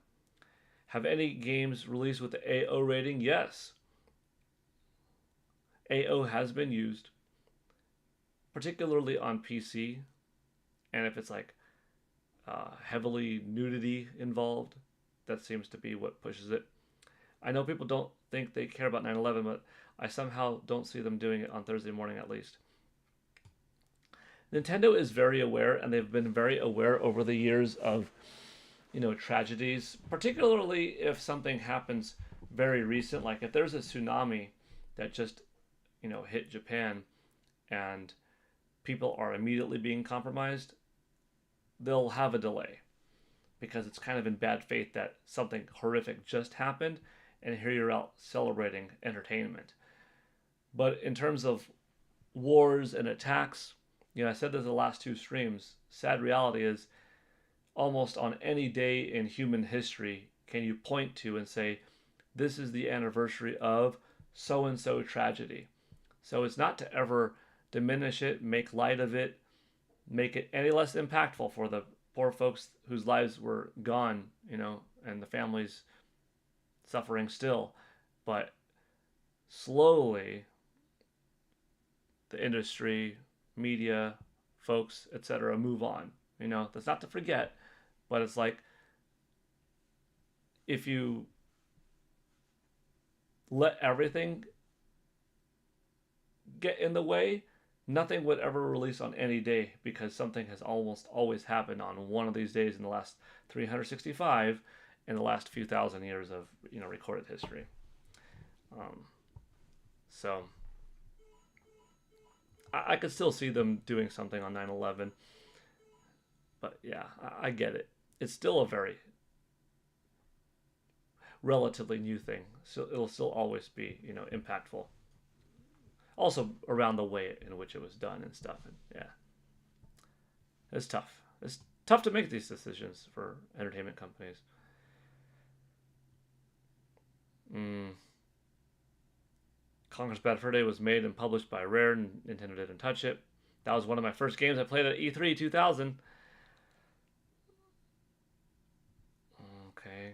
Have any games released with the AO rating? Yes. AO has been used, particularly on PC. And if it's like heavily nudity involved, that seems to be what pushes it. I know people don't think they care about 9/11, but I somehow don't see them doing it on Thursday morning at least. Nintendo is very aware, and they've been very aware over the years of, tragedies, particularly if something happens very recent, like if there's a tsunami that just, hit Japan and people are immediately being compromised, they'll have a delay because it's kind of in bad faith that something horrific just happened and here you're out celebrating entertainment. But in terms of wars and attacks, I said this in the last two streams, sad reality is almost on any day in human history can you point to and say this is the anniversary of so-and-so tragedy. So it's not to ever diminish it, make light of it, make it any less impactful for the poor folks whose lives were gone, and the families suffering still. But slowly, the industry, media, folks, etc., move on. That's not to forget, but it's like if you let everything get in the way, nothing would ever release on any day because something has almost always happened on one of these days in the last 365 in the last few thousand years of recorded history. So I could still see them doing something on 9/11, but yeah, I get it. It's still a very relatively new thing, so it'll still always be impactful. Also around the way in which it was done and stuff, and yeah, it's tough. It's tough to make these decisions for entertainment companies. Conker's Bad Fur Day was made and published by Rare, and Nintendo didn't touch it. That was one of my first games I played at E3 2000. Okay.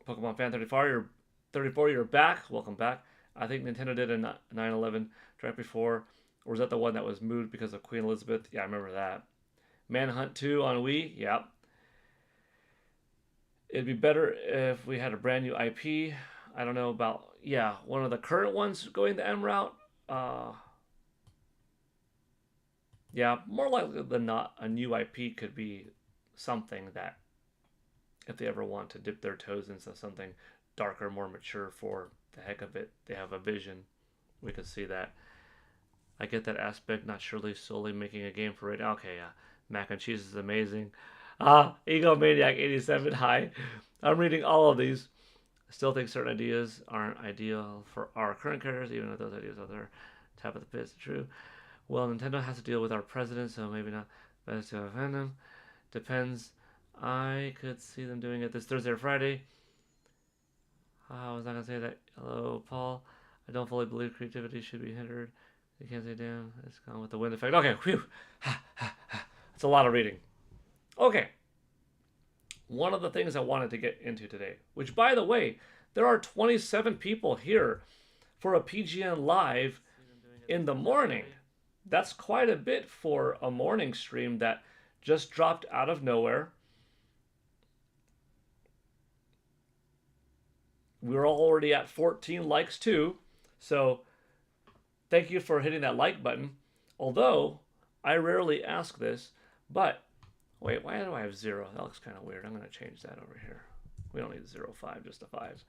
Pokemon Fan 34, you're back. Welcome back. I think Nintendo did a 9/11 direct before. Or was that the one that was moved because of Queen Elizabeth? Yeah, I remember that. Manhunt 2 on Wii? Yeah. It'd be better if we had a brand new IP. I don't know about, one of the current ones going the M route. More likely than not, a new IP could be something that, if they ever want to dip their toes into something darker, more mature for the heck of it, they have a vision. We could see that. I get that aspect, not surely solely making a game for right now. Okay, Mac and Cheese is amazing. Egomaniac87, hi. I'm reading all of these. I still think certain ideas aren't ideal for our current characters, even if those ideas are there. Tap of the pits, true. Well, Nintendo has to deal with our president, so maybe not best to offend them. Depends. I could see them doing it this Thursday or Friday. I was not going to say that. Hello, Paul. I don't fully believe creativity should be hindered. You can't say damn. It's gone with the wind effect. Okay, whew. It's a lot of reading. Okay. One of the things I wanted to get into today, which, by the way, there are 27 people here for a PGN Live in the morning. That's quite a bit for a morning stream that just dropped out of nowhere. We're already at 14 likes too. So thank you for hitting that like button. Although I rarely ask this, but wait, why do I have 0? That looks kind of weird. I'm going to change that over here. We don't need 0, 5, just a 5.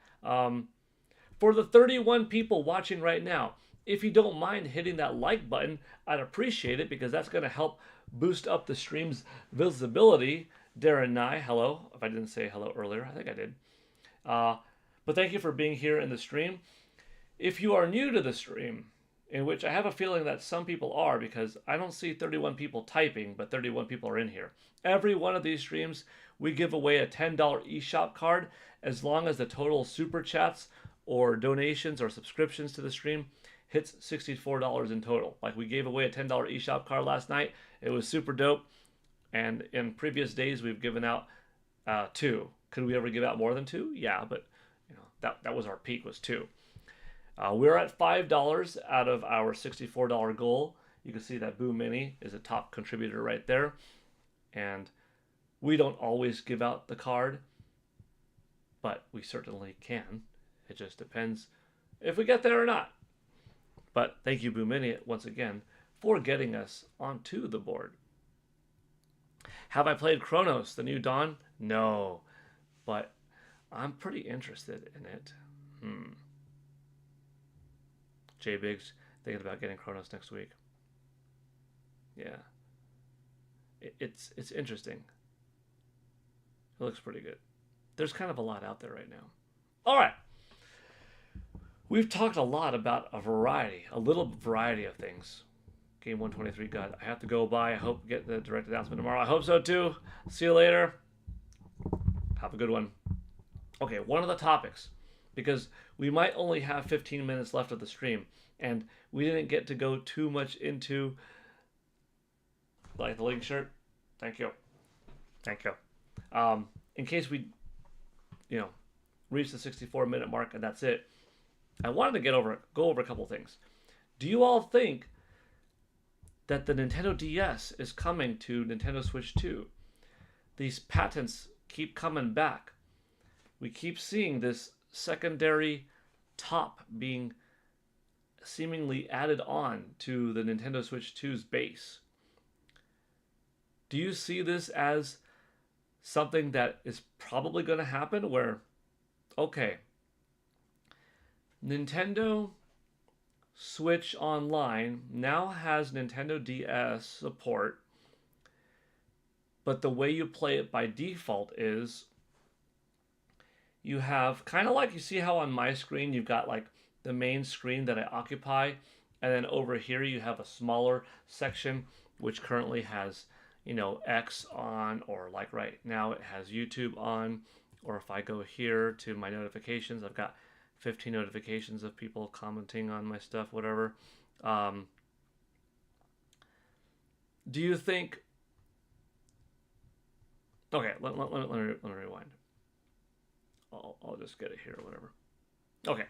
For the 31 people watching right now, if you don't mind hitting that like button, I'd appreciate it because that's going to help boost up the stream's visibility. Darren Nye, hello. If I didn't say hello earlier, I think I did. But thank you for being here in the stream. If you are new to the stream, in which I have a feeling that some people are because I don't see 31 people typing, but 31 people are in here. Every one of these streams, we give away a $10 eShop card as long as the total super chats or donations or subscriptions to the stream hits $64 in total. Like we gave away a $10 eShop card last night. It was super dope. And in previous days, we've given out 2. Could we ever give out more than 2? Yeah, but that was our peak, was 2. We're at $5 out of our $64 goal. You can see that Boo Mini is a top contributor right there. And we don't always give out the card, but we certainly can. It just depends if we get there or not. But thank you, Boo Mini, once again, for getting us onto the board. Have I played Chronos, the new Dawn? No, but I'm pretty interested in it. J Biggs thinking about getting Chronos next week. Yeah, it's interesting. It looks pretty good. There's kind of a lot out there right now. All right. We've talked a lot about a little variety of things. Game 123 got. I have to go by. I hope to get the direct announcement tomorrow. I hope so too. See you later. Have a good one. Okay, one of the topics, because we might only have 15 minutes left of the stream, and we didn't get to go too much into, like, the link shirt. Thank you. Thank you. In case we, reach the 64-minute mark and that's it, I wanted to go over a couple things. Do you all think that the Nintendo DS is coming to Nintendo Switch 2? These patents keep coming back. We keep seeing this secondary top being seemingly added on to the Nintendo Switch 2's base. Do you see this as something that is probably going to happen where, okay, Nintendo Switch Online now has Nintendo DS support, but the way you play it by default is you have kind of like, you see how on my screen you've got like the main screen that I occupy, and then over here you have a smaller section which currently has, X on, or like right now it has YouTube on, or if I go here to my notifications, I've got 15 notifications of people commenting on my stuff, whatever. Do you think... Okay, let me rewind. I'll just get it here or whatever. Okay.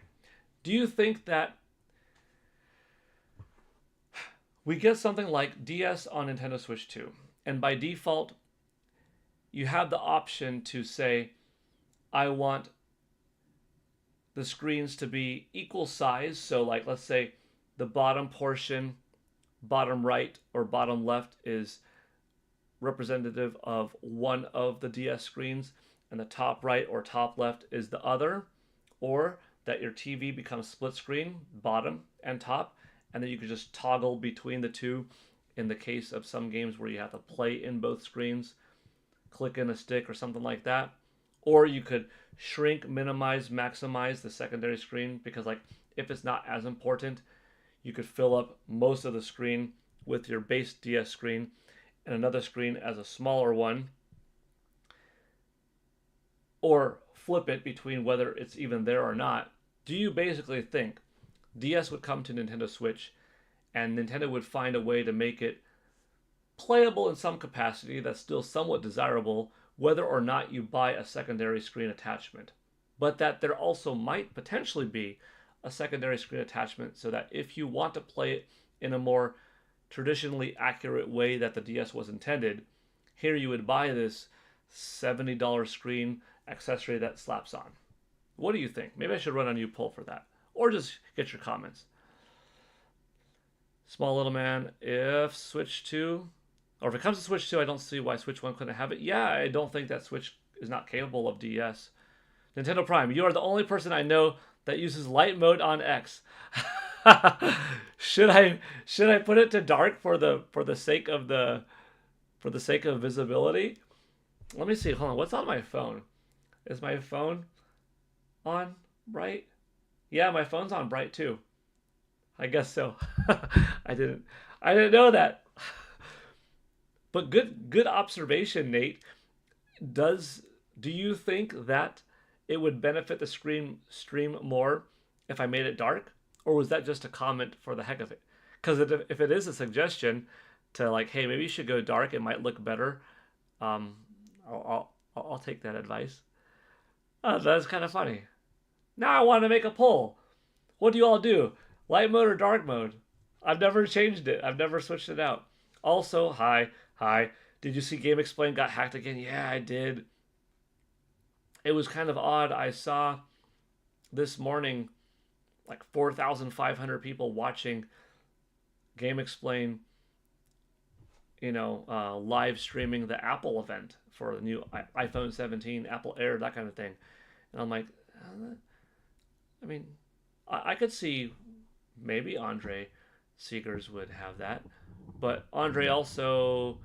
Do you think that we get something like DS on Nintendo Switch 2, and by default, you have the option to say, I want the screens to be equal size. So like, let's say the bottom portion, bottom right or bottom left, is representative of one of the DS screens, and the top right or top left is the other, or that your TV becomes split screen, bottom and top, and then you can just toggle between the two in the case of some games where you have to play in both screens, click in a stick or something like that. Or you could shrink, minimize, maximize the secondary screen, because like if it's not as important, you could fill up most of the screen with your base DS screen and another screen as a smaller one, or flip it between whether it's even there or not. Do you basically think DS would come to Nintendo Switch and Nintendo would find a way to make it playable in some capacity that's still somewhat desirable, whether or not you buy a secondary screen attachment, but that there also might potentially be a secondary screen attachment so that if you want to play it in a more traditionally accurate way that the DS was intended, here you would buy this $70 screen accessory that slaps on? What do you think? Maybe I should run a new poll for that, or just get your comments. Small Little Man, if Switch 2, or if it comes to Switch 2, I don't see why Switch 1 couldn't have it. Yeah, I don't think that Switch is not capable of DS. Nintendo Prime, you are the only person I know that uses light mode on X. Should I put it to dark for the sake of visibility? Let me see. Hold on. What's on my phone? Is my phone on bright? Yeah, my phone's on bright too. I guess so. I didn't know that. But good observation, Nate. Do you think that it would benefit the stream more if I made it dark, or was that just a comment for the heck of it? Because if it is a suggestion to like, hey, maybe you should go dark, it might look better. I'll take that advice. That's kind of funny. Now I want to make a poll. What do you all do? Light mode or dark mode? I've never changed it. I've never switched it out. Also, hi. Did you see Game Explain got hacked again? Yeah, I did. It was kind of odd. I saw this morning like 4,500 people watching Game Explain, live streaming the Apple event for the new iPhone 17, Apple Air, that kind of thing. And I'm like, I could see maybe Andre Seegers would have that. But Andre also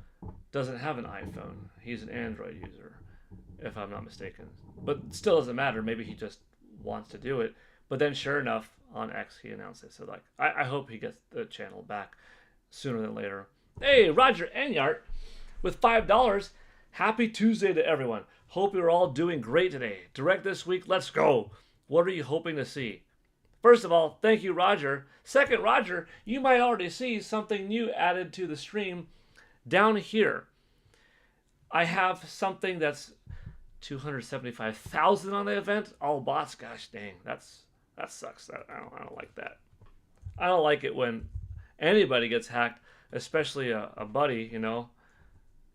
doesn't have an iPhone. He's an Android user, if I'm not mistaken. But still doesn't matter. Maybe he just wants to do it. But then sure enough, on X, he announced it. So like, I hope he gets the channel back sooner than later. Hey, Roger Enyart with $5. Happy Tuesday to everyone. Hope you're all doing great today. Direct this week, let's go. What are you hoping to see? First of all, thank you, Roger. Second, Roger, you might already see something new added to the stream down here. I have something that's 275,000 on the event. All bots. Gosh dang, that sucks. I don't like that. I don't like it when anybody gets hacked, especially a buddy. You know,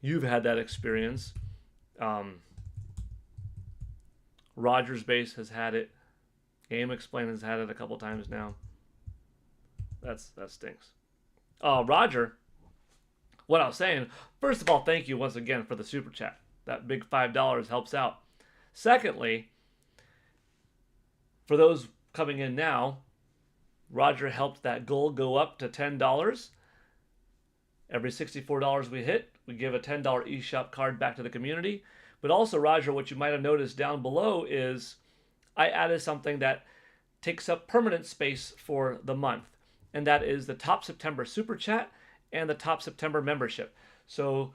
you've had that experience. Roger's base has had it. Game Explain has had it a couple times now. That stinks. Roger, what I was saying, first of all, thank you once again for the super chat. That big $5 helps out. Secondly, for those coming in now, Roger helped that goal go up to $10. Every $64 we hit, we give a $10 eShop card back to the community. But also, Roger, what you might have noticed down below is I added something that takes up permanent space for the month, and that is the top September Super Chat and the top September membership. So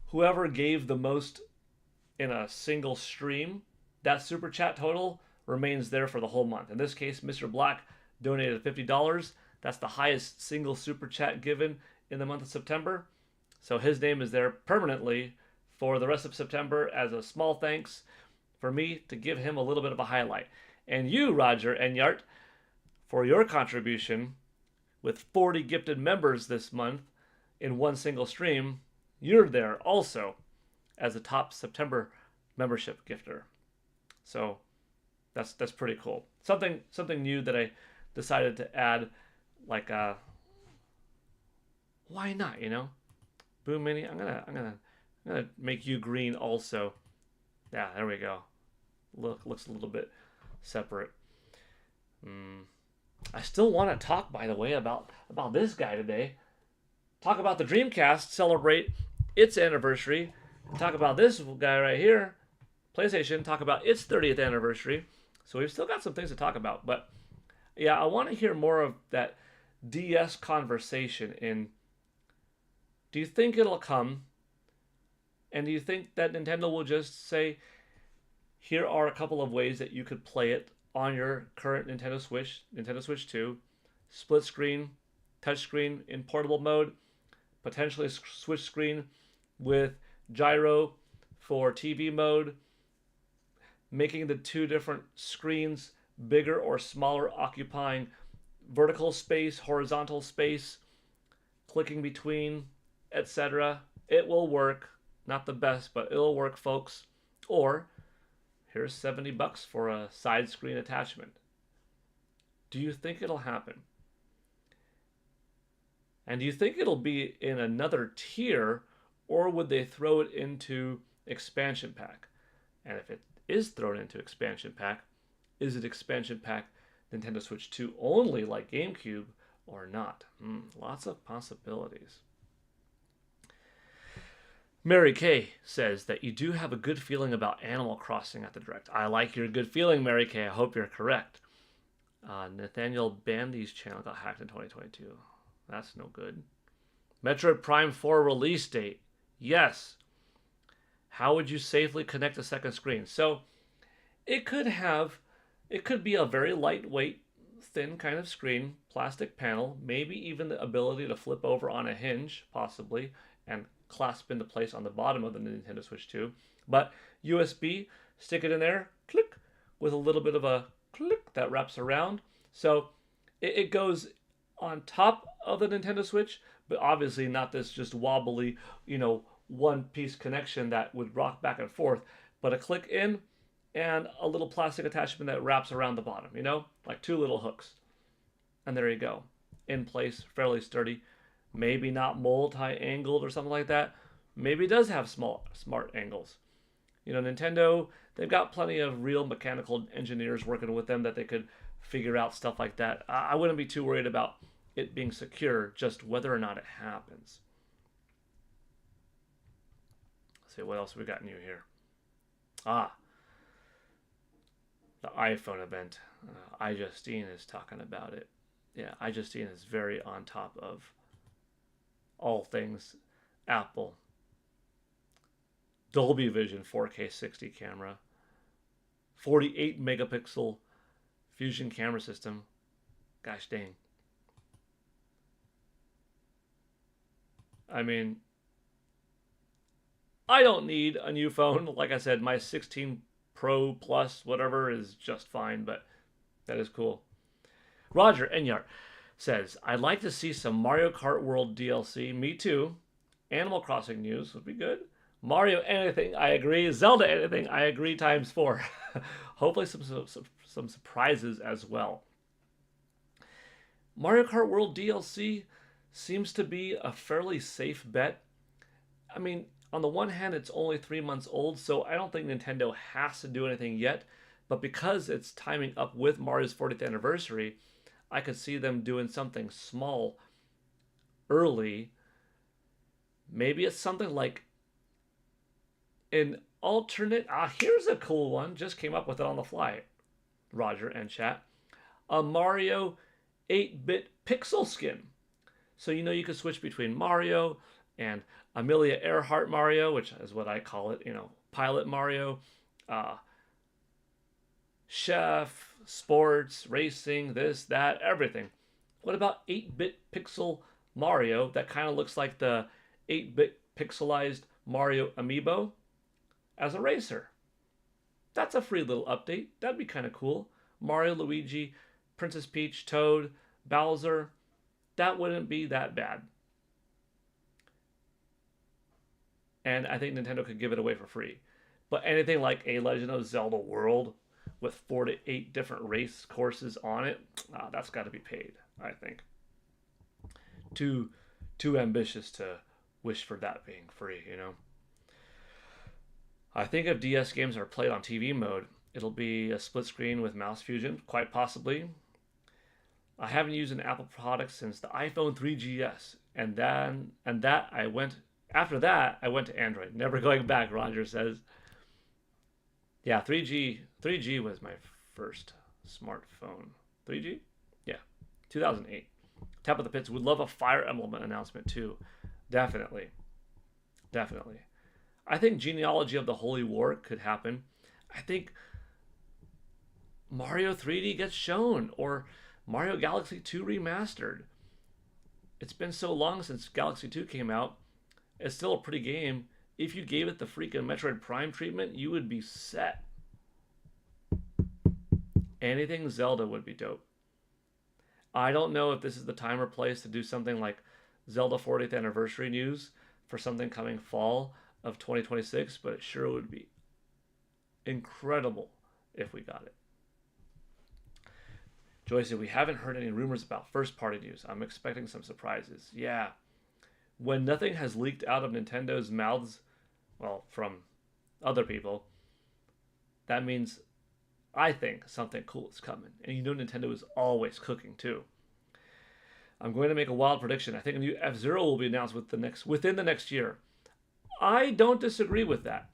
whoever gave the most in a single stream, that Super Chat total remains there for the whole month. In this case, Mr. Black donated $50. That's the highest single Super Chat given in the month of September. So his name is there permanently for the rest of September as a small thanks for me to give him a little bit of a highlight. And you, Roger Enyart, for your contribution with 40 gifted members this month in one single stream, you're there also as a top September membership gifter. So that's pretty cool. Something new that I decided to add, like why not, you know? Boom Mini, I'm gonna make you green also. Yeah, there we go. Looks a little bit separate. I still want to talk, by the way, about this guy today. Talk about the Dreamcast, celebrate its anniversary. Talk about this guy right here, PlayStation, talk about its 30th anniversary. So we've still got some things to talk about. But yeah, I want to hear more of that DS conversation. Do you think it'll come? And do you think that Nintendo will just say, here are a couple of ways that you could play it on your current Nintendo Switch 2, split screen, touch screen in portable mode, potentially switch screen with gyro for TV mode, making the two different screens bigger or smaller, occupying vertical space, horizontal space, clicking between, etc. It will work. Not the best, but it'll work, folks. Or here's $70 for a side screen attachment. Do you think it'll happen? And do you think it'll be in another tier, or would they throw it into expansion pack? And if it is thrown into expansion pack, is it expansion pack Nintendo Switch 2 only like GameCube or not? Lots of possibilities. Mary Kay says that you do have a good feeling about Animal Crossing at the Direct. I like your good feeling, Mary Kay. I hope you're correct. Nathaniel Bandy's channel got hacked in 2022. That's no good. Metroid Prime 4 release date. Yes. How would you safely connect a second screen? So it could be a very lightweight, thin kind of screen, plastic panel, maybe even the ability to flip over on a hinge, possibly, and clasp into place on the bottom of the Nintendo Switch 2. But USB, stick it in there, click, with a little bit of a click that wraps around. So it goes on top of the Nintendo Switch, but obviously not this just wobbly, one-piece connection that would rock back and forth, but a click in and a little plastic attachment that wraps around the bottom, like two little hooks. And there you go. In place, fairly sturdy. Maybe not multi-angled or something like that. Maybe it does have smart angles. Nintendo, they've got plenty of real mechanical engineers working with them that they could figure out stuff like that. I wouldn't be too worried about it being secure, just whether or not it happens. Let's see, what else we got new here? The iPhone event. iJustine is talking about it. Yeah, iJustine is very on top of all things Apple. Dolby Vision 4K 60 camera, 48 megapixel fusion camera system. Gosh dang. I mean, I don't need a new phone. Like I said, my 16 Pro Plus, whatever, is just fine, but that is cool. Roger Enyart says, I'd like to see some Mario Kart World DLC. Me too. Animal Crossing news would be good. Mario anything, I agree. Zelda anything, I agree times 4. Hopefully some surprises as well. Mario Kart World DLC seems to be a fairly safe bet. I mean, on the one hand, it's only 3 months old, so I don't think Nintendo has to do anything yet. But because it's timing up with Mario's 40th anniversary, I could see them doing something small early. Maybe it's something like an alternate. Here's a cool one. Just came up with it on the fly. Roger and chat. A Mario 8-bit pixel skin. So you could switch between Mario and Amelia Earhart Mario, which is what I call it, Pilot Mario, Chef, Sports, Racing, this, that, everything. What about 8-bit pixel Mario that kind of looks like the 8-bit pixelized Mario amiibo as a racer? That's a free little update. That'd be kind of cool. Mario, Luigi, Princess Peach, Toad, Bowser. That wouldn't be that bad. And I think Nintendo could give it away for free. But anything like a Legend of Zelda World with 4 to 8 different race courses on it, that's got to be paid, I think. Too ambitious to wish for that being free, I think if DS games are played on TV mode, it'll be a split screen with mouse fusion, quite possibly. I haven't used an Apple product since the iPhone 3GS, after that I went to Android. Never going back, Roger says. Yeah, 3G was my first smartphone. 3G? Yeah, 2008. Tap of the Pits would love a Fire Emblem announcement too. Definitely. I think Genealogy of the Holy War could happen. I think Mario 3D gets shown, or Mario Galaxy 2 remastered. It's been so long since Galaxy 2 came out. It's still a pretty game. If you gave it the freaking Metroid Prime treatment, you would be set. Anything Zelda would be dope. I don't know if this is the time or place to do something like Zelda 40th anniversary news for something coming fall of 2026, but it sure would be incredible if we got it. Joy said, we haven't heard any rumors about first-party news. I'm expecting some surprises. Yeah. When nothing has leaked out of Nintendo's mouths, well, from other people, that means I think something cool is coming. And Nintendo is always cooking, too. I'm going to make a wild prediction. I think a new F-Zero will be announced within the next year. I don't disagree with that.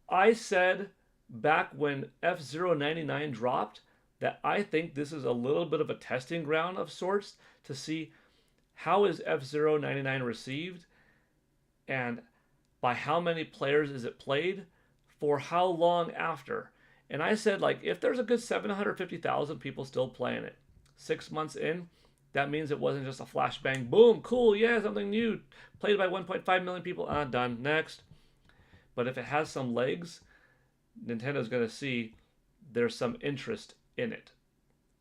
I said back when F-Zero 99 dropped that I think this is a little bit of a testing ground of sorts to see how is F-Zero 99 received and by how many players is it played for how long after. And I said, if there's a good 750,000 people still playing it 6 months in, that means it wasn't just a flashbang, boom, cool, yeah, something new, played by 1.5 million people, done, next. But if it has some legs, Nintendo's going to see there's some interest in it.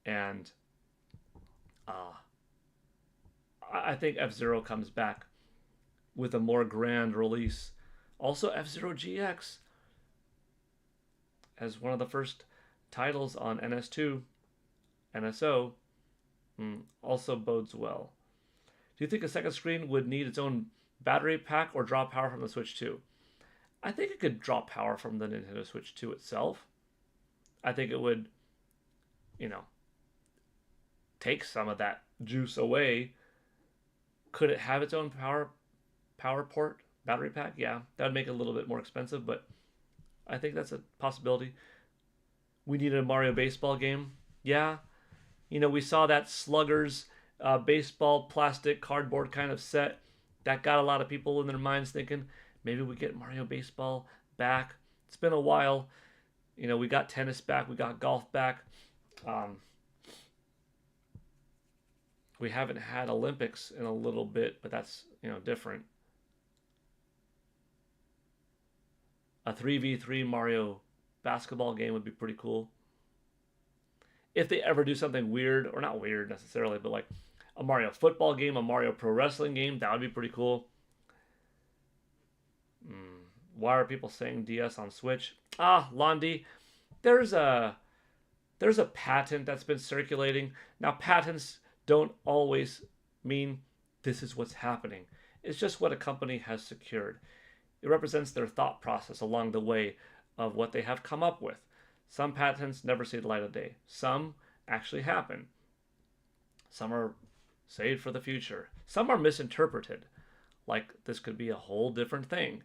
And I think F-Zero comes back with a more grand release. Also, F-Zero GX as one of the first titles on NS2, NSO, also bodes well. Do you think a second screen would need its own battery pack or draw power from the Switch 2? I think it could draw power from the Nintendo Switch 2 itself. I think it would, take some of that juice away. Could it have its own power port, battery pack? Yeah, that would make it a little bit more expensive, but I think that's a possibility. We needed a Mario baseball game. Yeah. We saw that Sluggers baseball plastic cardboard kind of set that got a lot of people in their minds thinking Maybe we get Mario Baseball back. It's been a while. We got tennis back. We got golf back. Um, we haven't had Olympics in a little bit, but that's, different. A 3v3 Mario basketball game would be pretty cool. If they ever do something weird, or not weird necessarily, but like a Mario football game, a Mario pro wrestling game, that would be pretty cool. Why are people saying DS on Switch? Londi, there's a patent that's been circulating. Now, patents don't always mean this is what's happening. It's just what a company has secured. It represents their thought process along the way of what they have come up with. Some patents never see the light of day. Some actually happen. Some are saved for the future. Some are misinterpreted. Like this could be a whole different thing,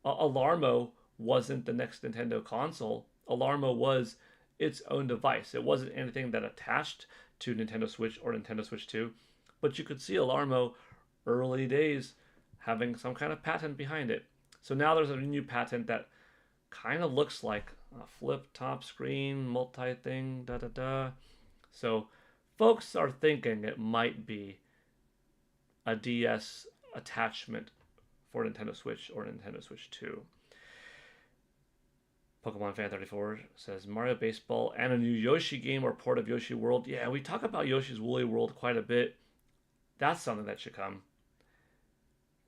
Alarmo wasn't the next Nintendo console. Alarmo was its own device. It wasn't anything that attached to Nintendo Switch or Nintendo Switch 2, but you could see Alarmo early days having some kind of patent behind it. So now there's a new patent that kind of looks like a flip top screen, multi-thing, da-da-da. So folks are thinking it might be a DS attachment for Nintendo Switch or Nintendo Switch 2. Pokemon Fan 34 says Mario Baseball and a new Yoshi game or port of Yoshi World. Yeah, we talk about Yoshi's Woolly World quite a bit. That's something that should come.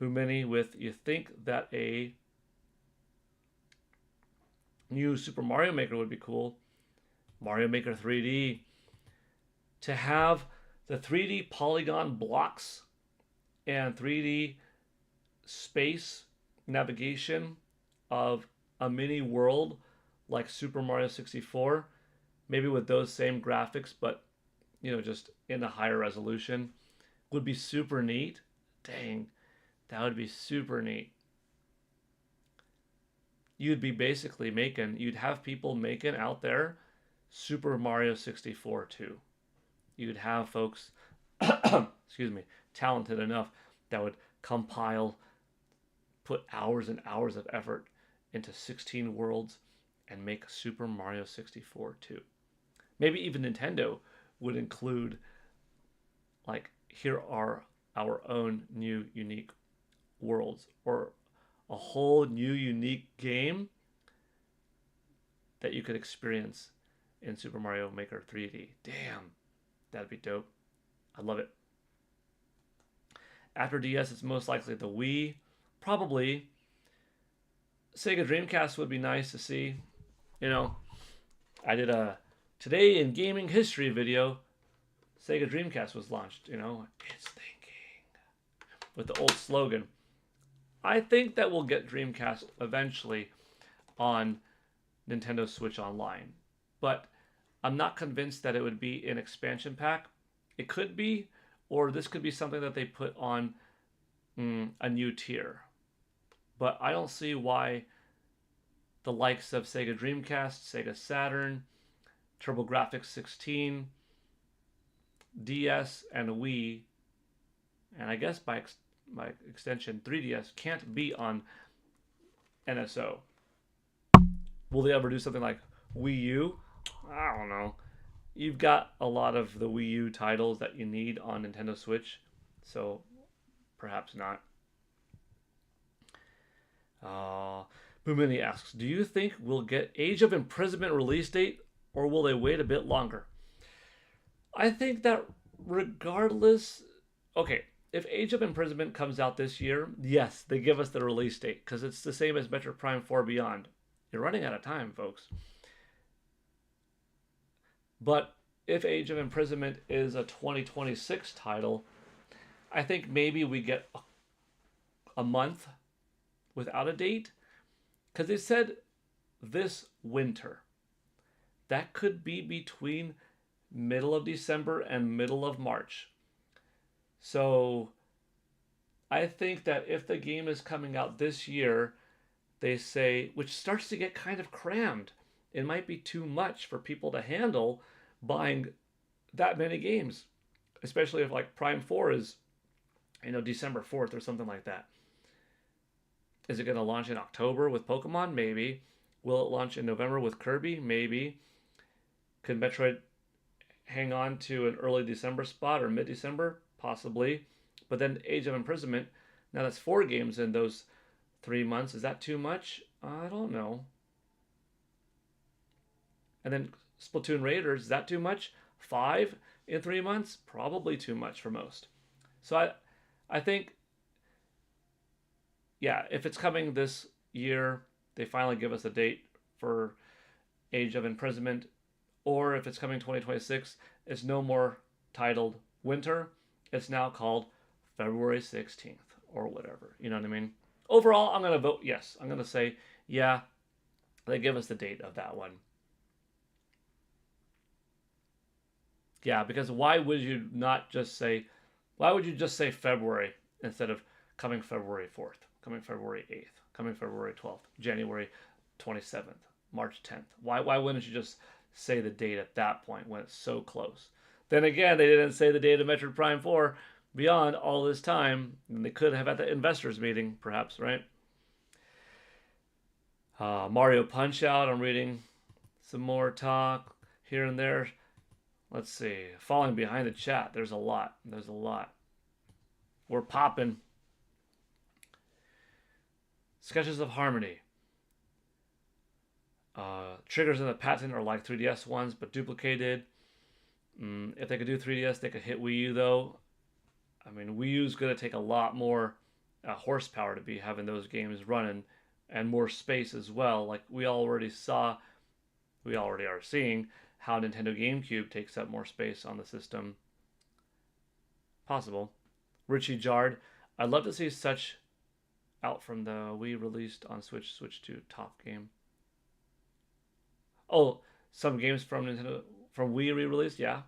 Boomini with, you think that a new Super Mario Maker would be cool? Mario Maker 3D. To have the 3D polygon blocks and 3D space navigation of a mini world like Super Mario 64, maybe with those same graphics, but just in a higher resolution, would be super neat. Dang, that would be super neat. You'd have people making out there Super Mario 64 too. You'd have folks, excuse me, talented enough that would compile, put hours and hours of effort into 16 worlds and make Super Mario 64 too. Maybe even Nintendo would include, like, here are our own new unique worlds, or a whole new unique game that you could experience in Super Mario Maker 3D. Damn, that'd be dope. I love it. After DS, it's most likely the Wii. Probably Sega Dreamcast would be nice to see. I did a Today in Gaming History video. Sega Dreamcast was launched, it's thinking, with the old slogan. I think that we'll get Dreamcast eventually on Nintendo Switch Online, but I'm not convinced that it would be an expansion pack. It could be, or this could be something that they put on a new tier. But I don't see why the likes of Sega Dreamcast, Sega Saturn, TurboGrafx 16, DS, and Wii, and I guess by extension 3DS, can't be on NSO. Will they ever do something like Wii U? I don't know. You've got a lot of the Wii U titles that you need on Nintendo Switch, so perhaps not. Boomini asks, do you think we'll get Age of Imprisonment release date, or will they wait a bit longer? I think that regardless... Okay, if Age of Imprisonment comes out this year, yes, they give us the release date, because it's the same as Metroid Prime 4 Beyond. You're running out of time, folks. But if Age of Imprisonment is a 2026 title, I think maybe we get a month without a date, because they said this winter. That could be between middle of December and middle of March. So I think that if the game is coming out this year, they say, which starts to get kind of crammed. It might be too much for people to handle buying that many games, especially if like Prime 4 is, December 4th or something like that. Is it going to launch in October with Pokemon? Maybe. Will it launch in November with Kirby? Maybe. Could Metroid hang on to an early December spot or mid-December? Possibly. But then Age of Imprisonment, now that's 4 games in those 3 months. Is that too much? I don't know. And then Splatoon Raiders, is that too much? 5 in 3 months? Probably too much for most. So I think, yeah, if it's coming this year, they finally give us a date for Age of Imprisonment, or if it's coming 2026, it's no more titled Winter. It's now called February 16th or whatever. You know what I mean? Overall, I'm going to vote yes. I'm going to say, yeah, they give us the date of that one. Yeah, because why would you just say February instead of coming February 4th, coming February 8th, coming February 12th, January 27th, March 10th? Why wouldn't you just say the date at that point when it's so close? Then again, they didn't say the date of Metroid Prime 4 beyond all this time, and they could have at the investors meeting, perhaps, right? Mario Punch-Out, I'm reading some more talk here and there. Let's see. Falling behind the chat. There's a lot. We're popping. Sketches of Harmony. Triggers in the patent are like 3DS ones, but duplicated. If they could do 3DS, they could hit Wii U, though. I mean, Wii U's going to take a lot more horsepower to be having those games running, and more space as well. Like we already are seeing how Nintendo GameCube takes up more space on the system. Possible. Richie Jard, I'd love to see such out from the Wii released on Switch 2 top game. Oh, some games from Wii re-released, yeah.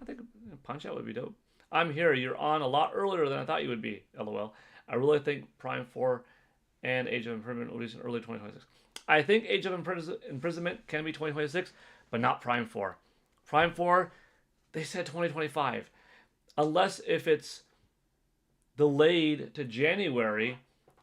I think Punch-Out would be dope. I'm here. You're on a lot earlier than I thought you would be. LOL. I really think Prime 4 and Age of Imprisonment will release in early 2026. I think Age of Imprisonment can be 2026, but not Prime 4. Prime 4, they said 2025. Unless if it's delayed to January.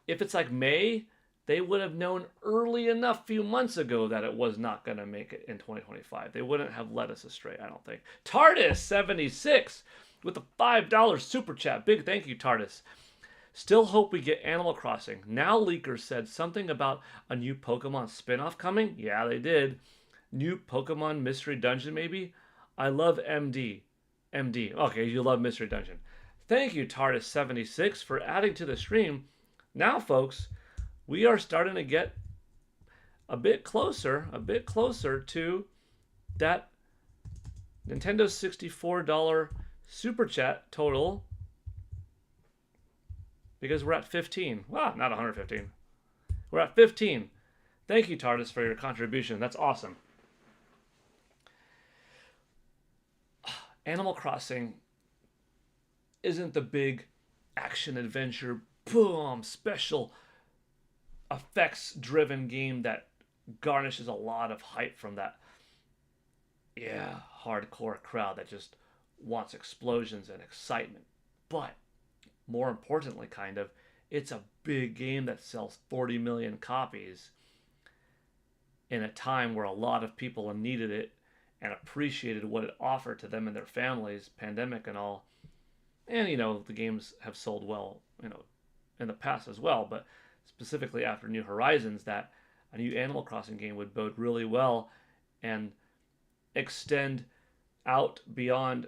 If it's like May, they would have known early enough a few months ago that it was not going to make it in 2025. They wouldn't have led us astray, I don't think. TARDIS76 with a $5 super chat. Big thank you, TARDIS. Still hope we get Animal Crossing. Now leakers said something about a new Pokemon spin-off coming. Yeah, they did. New Pokemon Mystery Dungeon, maybe? I love MD. Okay, you love Mystery Dungeon. Thank you, TARDIS76, for adding to the stream. Now, folks, we are starting to get a bit closer to that Nintendo $64 super chat total, because we're at 15. Well, not 115. We're at 15. Thank you, TARDIS, for your contribution. That's awesome. Animal Crossing isn't the big action adventure, boom, special effects driven game that garnishes a lot of hype from that hardcore crowd that just wants explosions and excitement. But more importantly, it's a big game that sells 40 million copies in a time where a lot of people needed it and appreciated what it offered to them and their families, pandemic and all. And, the games have sold well, in the past as well, but specifically after New Horizons, that a new Animal Crossing game would bode really well and extend out beyond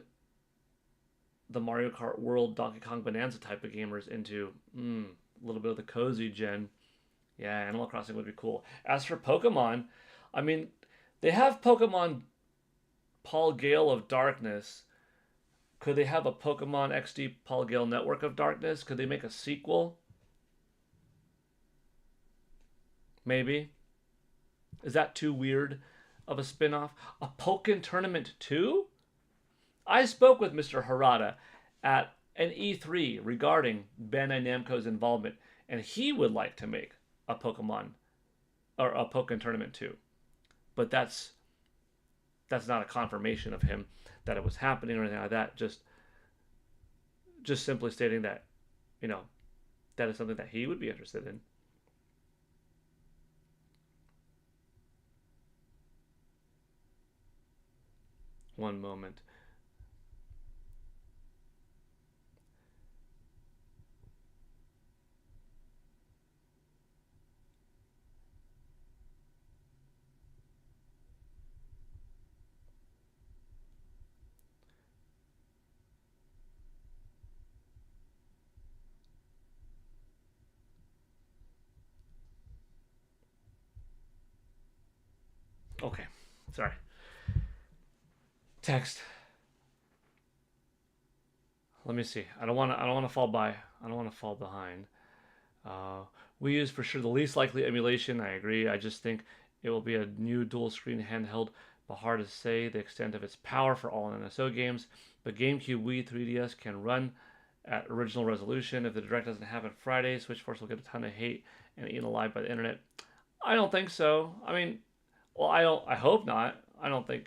the Mario Kart World, Donkey Kong Bonanza type of gamers into a little bit of the cozy gen. Yeah, Animal Crossing would be cool. As for Pokemon, I mean, they have Pokemon Paul Gale of Darkness. Could they have a Pokemon XD Paul Gale Network of Darkness? Could they make a sequel? Maybe. Is that too weird of a spin-off? A Pokken Tournament 2? I spoke with Mr. Harada at an E3 regarding Bandai Namco's involvement, and he would like to make a Pokemon or a Pokken Tournament 2. But that's not a confirmation of him that it was happening or anything like that. Just simply stating that, that is something that he would be interested in. One moment. Okay, sorry. Text. Let me see. I don't want to. I don't want to fall by. I don't want to fall behind. Uh, we use for sure the least likely emulation. I agree. I just think it will be a new dual screen handheld, but hard to say the extent of its power for all NSO games. But GameCube, Wii, 3DS can run at original resolution. If the direct doesn't happen Friday, Switchforce will get a ton of hate and eaten alive by the internet. I don't think so. I mean, well, I don't. I hope not. I don't think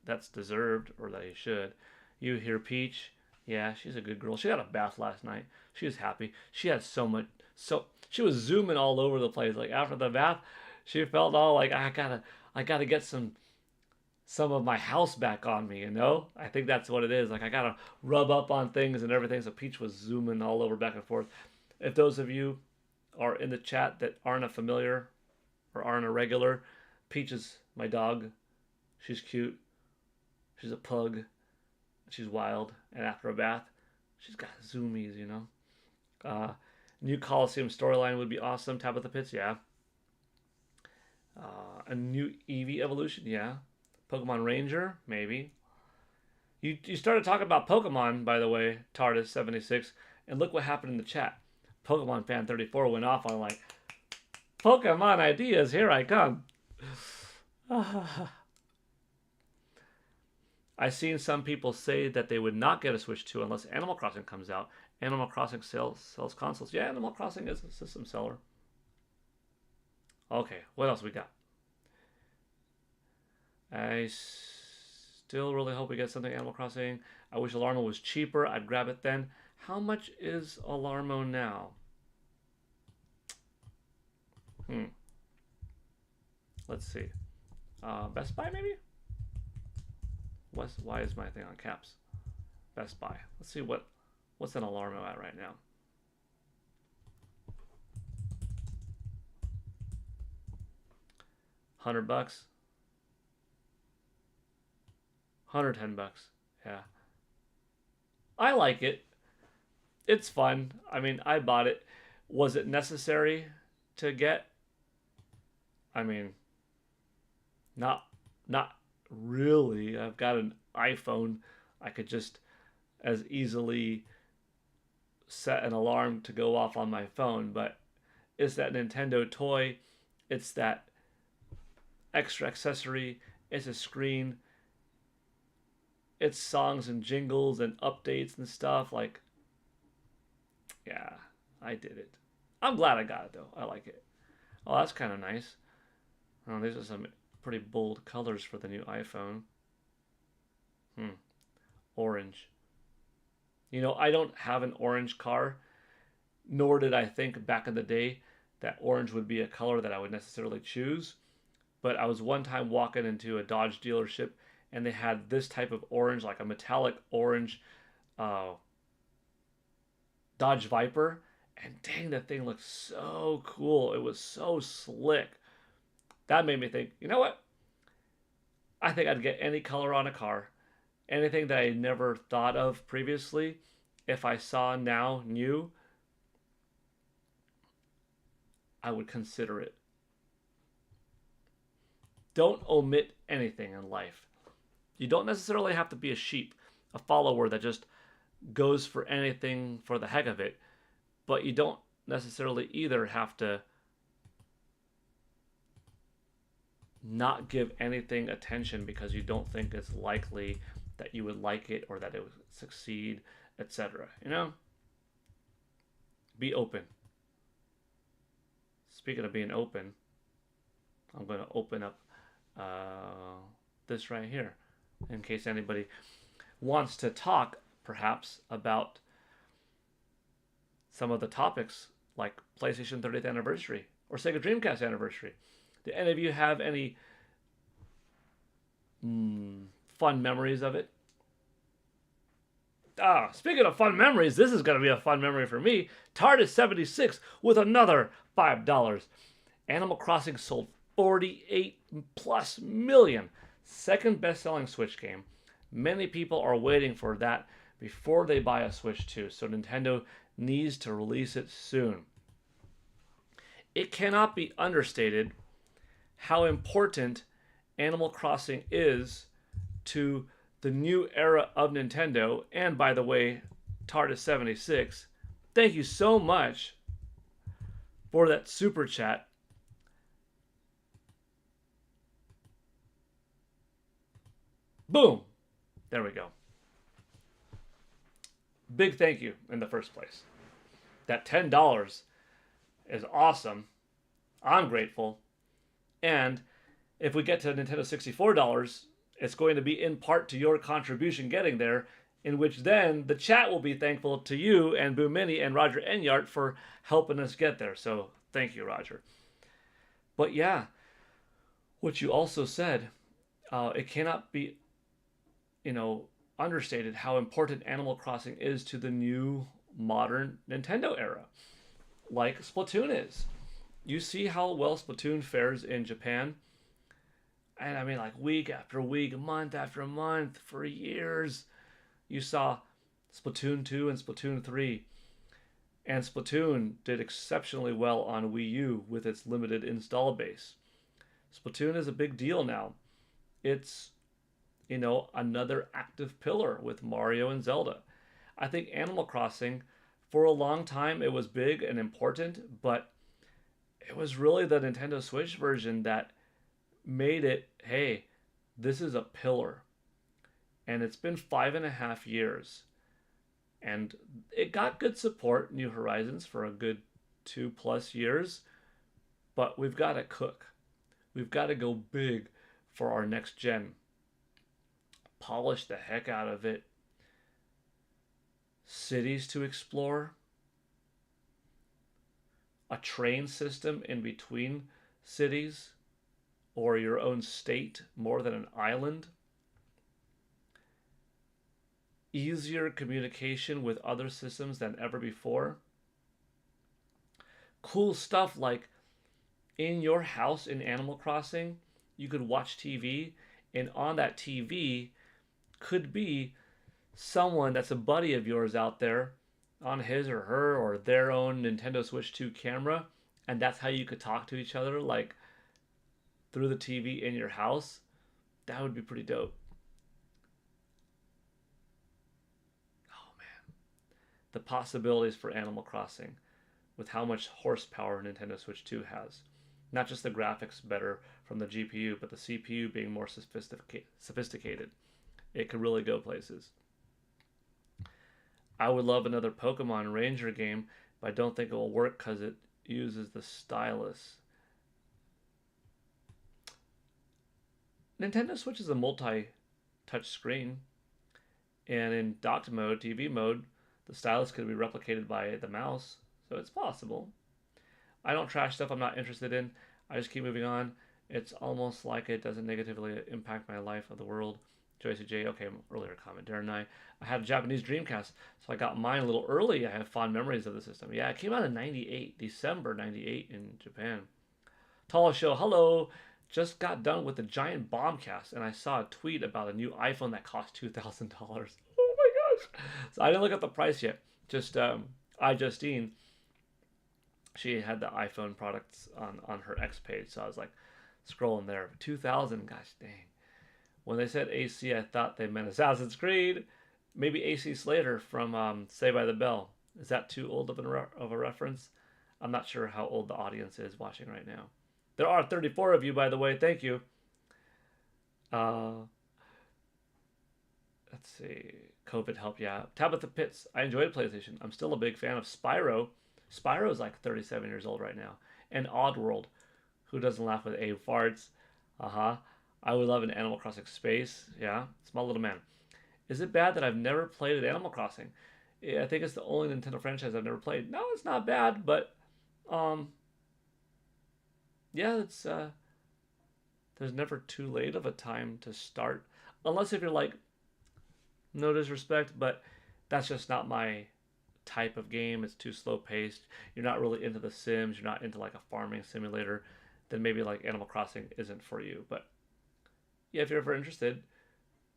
that's deserved or that he should. You hear Peach? Yeah, she's a good girl. She got a bath last night. She was happy. She had so much. So she was zooming all over the place. Like after the bath, she felt all like I gotta get some of my house back on me. You know, I think that's what it is. Like I gotta rub up on things and everything. So Peach was zooming all over back and forth. If those of you are in the chat that aren't a familiar or aren't a regular, Peach is my dog. She's cute. She's a pug. She's wild. And after a bath, she's got zoomies, you know. New Coliseum storyline would be awesome. Tabitha Pits, yeah. A new Eevee evolution, yeah. Pokemon Ranger, maybe. You started talking about Pokemon, by the way, TARDIS76, and look what happened in the chat. Pokemon Fan 34 went off on like, Pokemon ideas, here I come. I've seen some people say that they would not get a Switch 2 unless Animal Crossing comes out. Animal Crossing sells consoles. Yeah, Animal Crossing is a system seller. Okay, what else we got? I still really hope we get something Animal Crossing. I wish Alarmo was cheaper. I'd grab it then. How much is Alarmo now? Let's see. Best Buy maybe? Why is my thing on caps? Best Buy. Let's see what's an Alarmo at right now. $100, $110. Yeah, I like it. It's fun. I mean, I bought it. Was it necessary to get? I mean, not really. I've got an iPhone. I could just as easily set an alarm to go off on my phone, but it's that Nintendo toy. It's that extra accessory. It's a screen. It's songs and jingles and updates and stuff. Like, yeah, I did it. I'm glad I got it though. I like it. Oh, that's kind of nice. Oh, these are some pretty bold colors for the new iPhone. Orange. You know, I don't have an orange car, nor did I think back in the day that orange would be a color that I would necessarily choose. But I was one time walking into a Dodge dealership and they had this type of orange, like a metallic orange Dodge Viper. And dang, that thing looked so cool. It was so slick. That made me think, you know what? I think I'd get any color on a car. Anything that I never thought of previously, if I saw now new, I would consider it. Don't omit anything in life. You don't necessarily have to be a sheep, a follower that just goes for anything for the heck of it, but you don't necessarily either have to not give anything attention because you don't think it's likely that you would like it or that it would succeed, etc. You know? Be open. Speaking of being open, I'm going to open up this right here in case anybody wants to talk perhaps about some of the topics like PlayStation 30th anniversary or Sega Dreamcast anniversary? Do any of you have any fun memories of it? Speaking of fun memories, this is going to be a fun memory for me. TARDIS76 with another $5. Animal Crossing sold 48 plus million. Second best-selling Switch game. Many people are waiting for that before they buy a Switch 2, so Nintendo needs to release it soon. It cannot be understated how important Animal Crossing is to the new era of Nintendo. And by the way, TARDIS76, thank you so much for that super chat. Boom! There we go. Big thank you in the first place. That $10 is awesome. I'm grateful. And if we get to Nintendo $64, it's going to be in part to your contribution getting there, in which then the chat will be thankful to you and Boo Mini and Roger Enyart for helping us get there. So thank you, Roger. But yeah, what you also said, it cannot be, understated how important Animal Crossing is to the new modern Nintendo era, like Splatoon is. You see how well Splatoon fares in Japan? And I mean, like week after week, month after month, for years, you saw Splatoon 2 and Splatoon 3. And Splatoon did exceptionally well on Wii U with its limited install base. Splatoon is a big deal now. It's, another active pillar with Mario and Zelda. I think Animal Crossing, for a long time, it was big and important, but it was really the Nintendo Switch version that made it, hey, this is a pillar. And it's been 5.5 years. And it got good support, New Horizons, for a good 2+ years. But we've got to cook. We've got to go big for our next gen. Polish the heck out of it. Cities to explore. A train system in between cities. Or your own state more than an island. Easier communication with other systems than ever before. Cool stuff like in your house in Animal Crossing, you could watch TV, and on that TV could be someone that's a buddy of yours out there on his or her or their own Nintendo Switch 2 camera, and that's how you could talk to each other, like through the TV in your house. That would be pretty dope. Oh man. The possibilities for Animal Crossing with how much horsepower Nintendo Switch 2 has. Not just the graphics better from the GPU, but the CPU being more sophisticated. It could really go places. I would love another Pokemon Ranger game, but I don't think it will work because it uses the stylus. Nintendo Switch is a multi-touch screen, and in docked mode, TV mode, the stylus could be replicated by the mouse, so it's possible. I don't trash stuff I'm not interested in. I just keep moving on. It's almost like it doesn't negatively impact my life or the world. Joyce J. Okay, earlier comment. Darren and I had a Japanese Dreamcast, so I got mine a little early. I have fond memories of the system. Yeah, it came out in '98, December '98 in Japan. Tall Show, hello. Just got done with the giant bombcast, and I saw a tweet about a new iPhone that cost $2,000. Oh my gosh! So I didn't look at the price yet. Justine, she had the iPhone products on her X page, so I was like scrolling there. 2,000, gosh dang. When they said AC, I thought they meant Assassin's Creed. Maybe AC Slater from Saved by the Bell. Is that too old of a reference? I'm not sure how old the audience is watching right now. There are 34 of you, by the way. Thank you. Let's see. COVID helped you out. Tabitha Pitts. I enjoyed PlayStation. I'm still a big fan of Spyro. Spyro's like 37 years old right now. And Oddworld. Who doesn't laugh with A farts? I would love an Animal Crossing space. Yeah. Small little man. Is it bad that I've never played an Animal Crossing? Yeah, I think it's the only Nintendo franchise I've never played. No, it's not bad, but Um, yeah, it's there's never too late of a time to start, unless if you're like, no disrespect, but that's just not my type of game. It's too slow paced. You're not really into the Sims. You're not into like a farming simulator. Then maybe like Animal Crossing isn't for you. But yeah, if you're ever interested,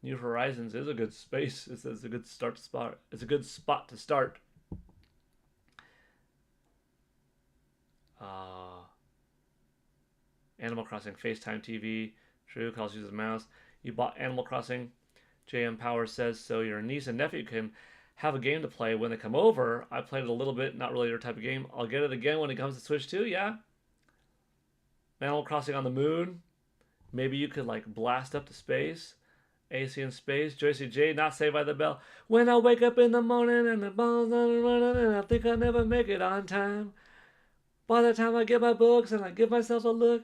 New Horizons is a good space. It's a good start spot. It's a good spot to start. Uh, Animal Crossing FaceTime TV. True, calls uses mouse. You bought Animal Crossing. JM Power says so. Your niece and nephew can have a game to play when they come over. I played it a little bit, not really your type of game. I'll get it again when it comes to Switch 2. Yeah. Animal Crossing on the Moon. Maybe you could like blast up to space. AC in space. Joycey J, not Saved by the Bell. When I wake up in the morning and the ball's on running and I think I'll never make it on time. By the time I get my books and I give myself a look,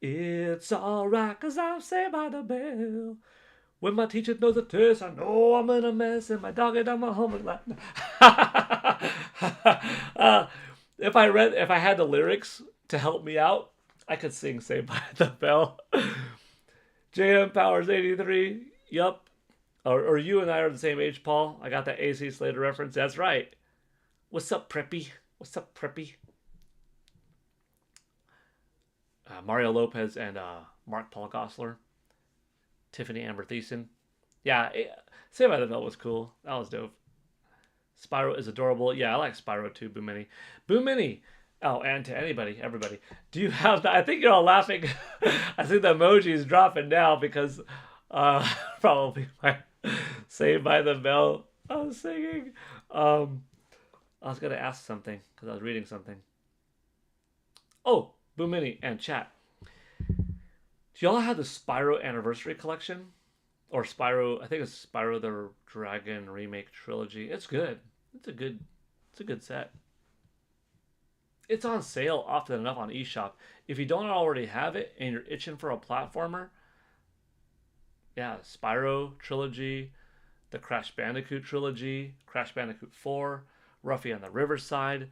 it's alright cause I'm saved by the bell. When my teacher knows the test, I know I'm in a mess and my dog ate on my homework. If I had the lyrics to help me out, I could sing Saved by the Bell. JM Powers 83. Yup. Or you and I are the same age, Paul. I got that AC Slater reference. That's right. What's up, Preppy? What's up, Preppy? Mario Lopez and Mark Paul Gosselaar. Tiffany Amber Thiessen. Yeah, Saved by the Bell was cool. That was dope. Spyro is adorable. Yeah, I like Spyro too, Boo Mini. Boo Mini! Oh, and to everybody. Do you have that? I think you're all laughing. I think the emoji is dropping now because probably my Saved by the Bell I was singing. I was going to ask something because I was reading something. Oh, Boo Mini and chat. Do y'all have the Spyro Anniversary Collection? Or Spyro, I think it's Spyro the Dragon Remake Trilogy. It's good. It's a good set. It's on sale often enough on eShop. If you don't already have it and you're itching for a platformer, yeah, Spyro Trilogy, the Crash Bandicoot Trilogy, Crash Bandicoot 4, Ruffy on the Riverside,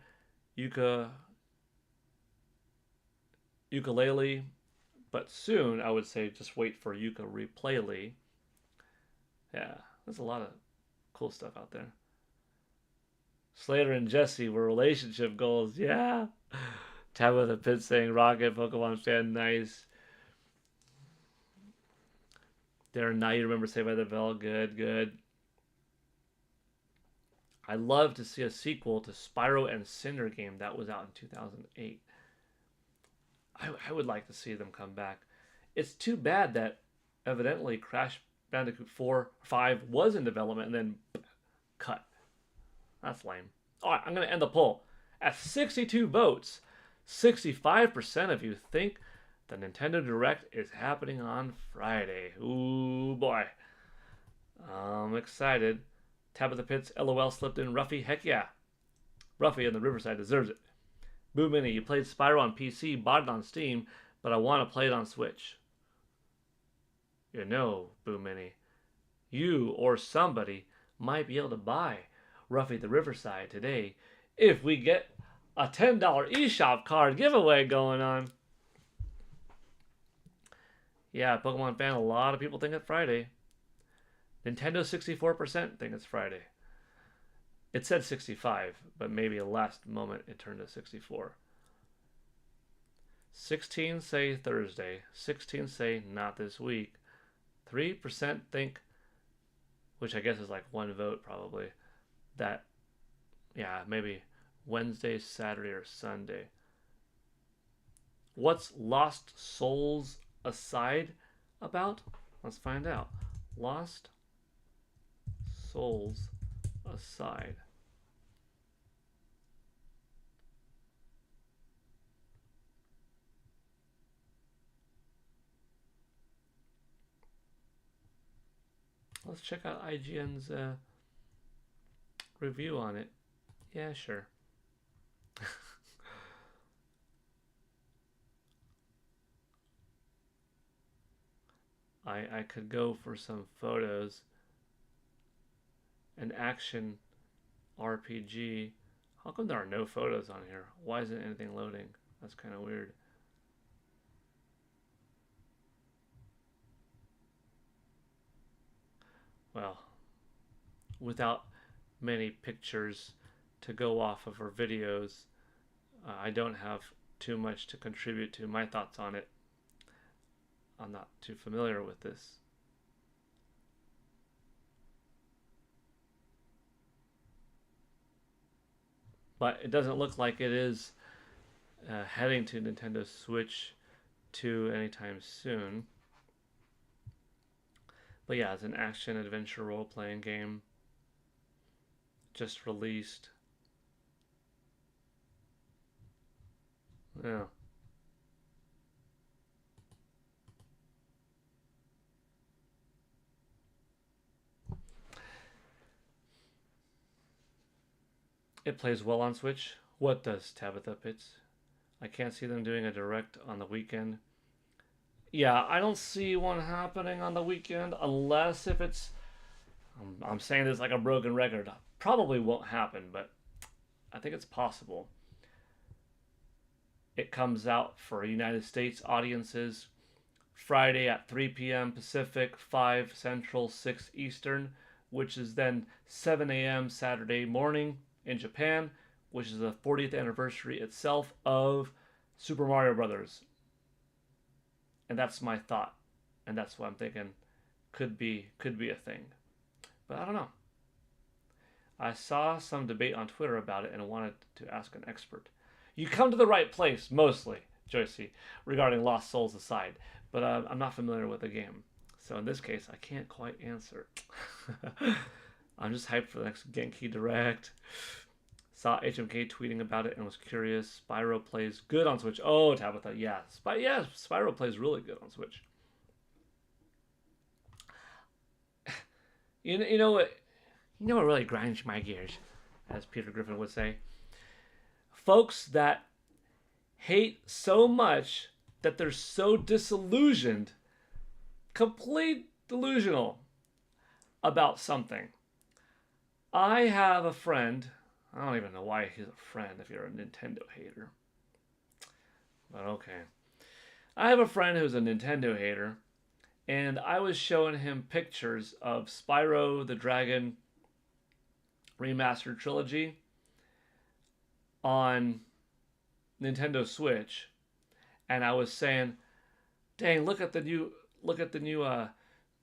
Ukulele, but soon I would say just wait for Ukulele. Yeah, there's a lot of cool stuff out there. Slater and Jesse were relationship goals. Yeah. Tabitha Pitt saying Rocket, Pokemon fan, nice. Darren, now you remember Saved by the Bell. Good, good. I'd love to see a sequel to Spyro and Cinder game that was out in 2008. I would like to see them come back. It's too bad that evidently Crash Bandicoot 5 was in development and then cut. That's lame. All right, I'm going to end the poll. At 62 votes, 65% of you think the Nintendo Direct is happening on Friday. Ooh, boy. I'm excited. Tabitha Pitts, LOL slipped in. Ruffy, heck yeah. Ruffy in the Riverside deserves it. Boo Mini, you played Spyro on PC, bought it on Steam, but I want to play it on Switch. You know, Boo Mini, you or somebody might be able to buy Ruffy the Riverside today if we get a $10 eShop card giveaway going on. Yeah, Pokemon fan, a lot of people think it's Friday. Nintendo 64% think it's Friday. It said 65, but maybe at the last moment it turned to 64. 16 say Thursday. 16 say not this week. 3% think, which I guess is like one vote probably, that, yeah, maybe Wednesday, Saturday, or Sunday. What's Lost Souls Aside about? Let's find out. Lost Souls Aside. Let's check out IGN's review on it. Yeah, sure. I could go for some photos. An action RPG. How come there are no photos on here? Why isn't anything loading? That's kind of weird. Well, without many pictures to go off of her videos, I don't have too much to contribute to my thoughts on it. I'm not too familiar with this. But it doesn't look like it is heading to Nintendo Switch 2 anytime soon. But yeah, it's an action adventure role playing game just released. Yeah. It plays well on Switch. What does, Tabitha Pitts? I can't see them doing a direct on the weekend. Yeah, I don't see one happening on the weekend unless if it's. I'm saying this like a broken record. Probably won't happen, but I think it's possible. It comes out for United States audiences Friday at 3 p.m. Pacific, 5 Central, 6 Eastern, which is then 7 a.m. Saturday morning in Japan, which is the 40th anniversary itself of Super Mario Brothers. And that's my thought, and that's what I'm thinking could be a thing. But I don't know. I saw some debate on Twitter about it and wanted to ask an expert. You come to the right place, mostly, Joycey, regarding Lost Souls aside, but I'm not familiar with the game. So in this case, I can't quite answer. I'm just hyped for the next Genki Direct. Saw HMK tweeting about it and was curious. Spyro plays good on Switch. Oh, Tabitha, yeah. Spyro plays really good on Switch. You know what? You know what really grinds my gears, as Peter Griffin would say? Folks that hate so much that they're so disillusioned, complete delusional about something. I have a friend. I don't even know why he's a friend if you're a Nintendo hater. But okay. I have a friend who's a Nintendo hater, and I was showing him pictures of Spyro the Dragon Remastered Trilogy on Nintendo Switch, and I was saying, "Dang, look at the new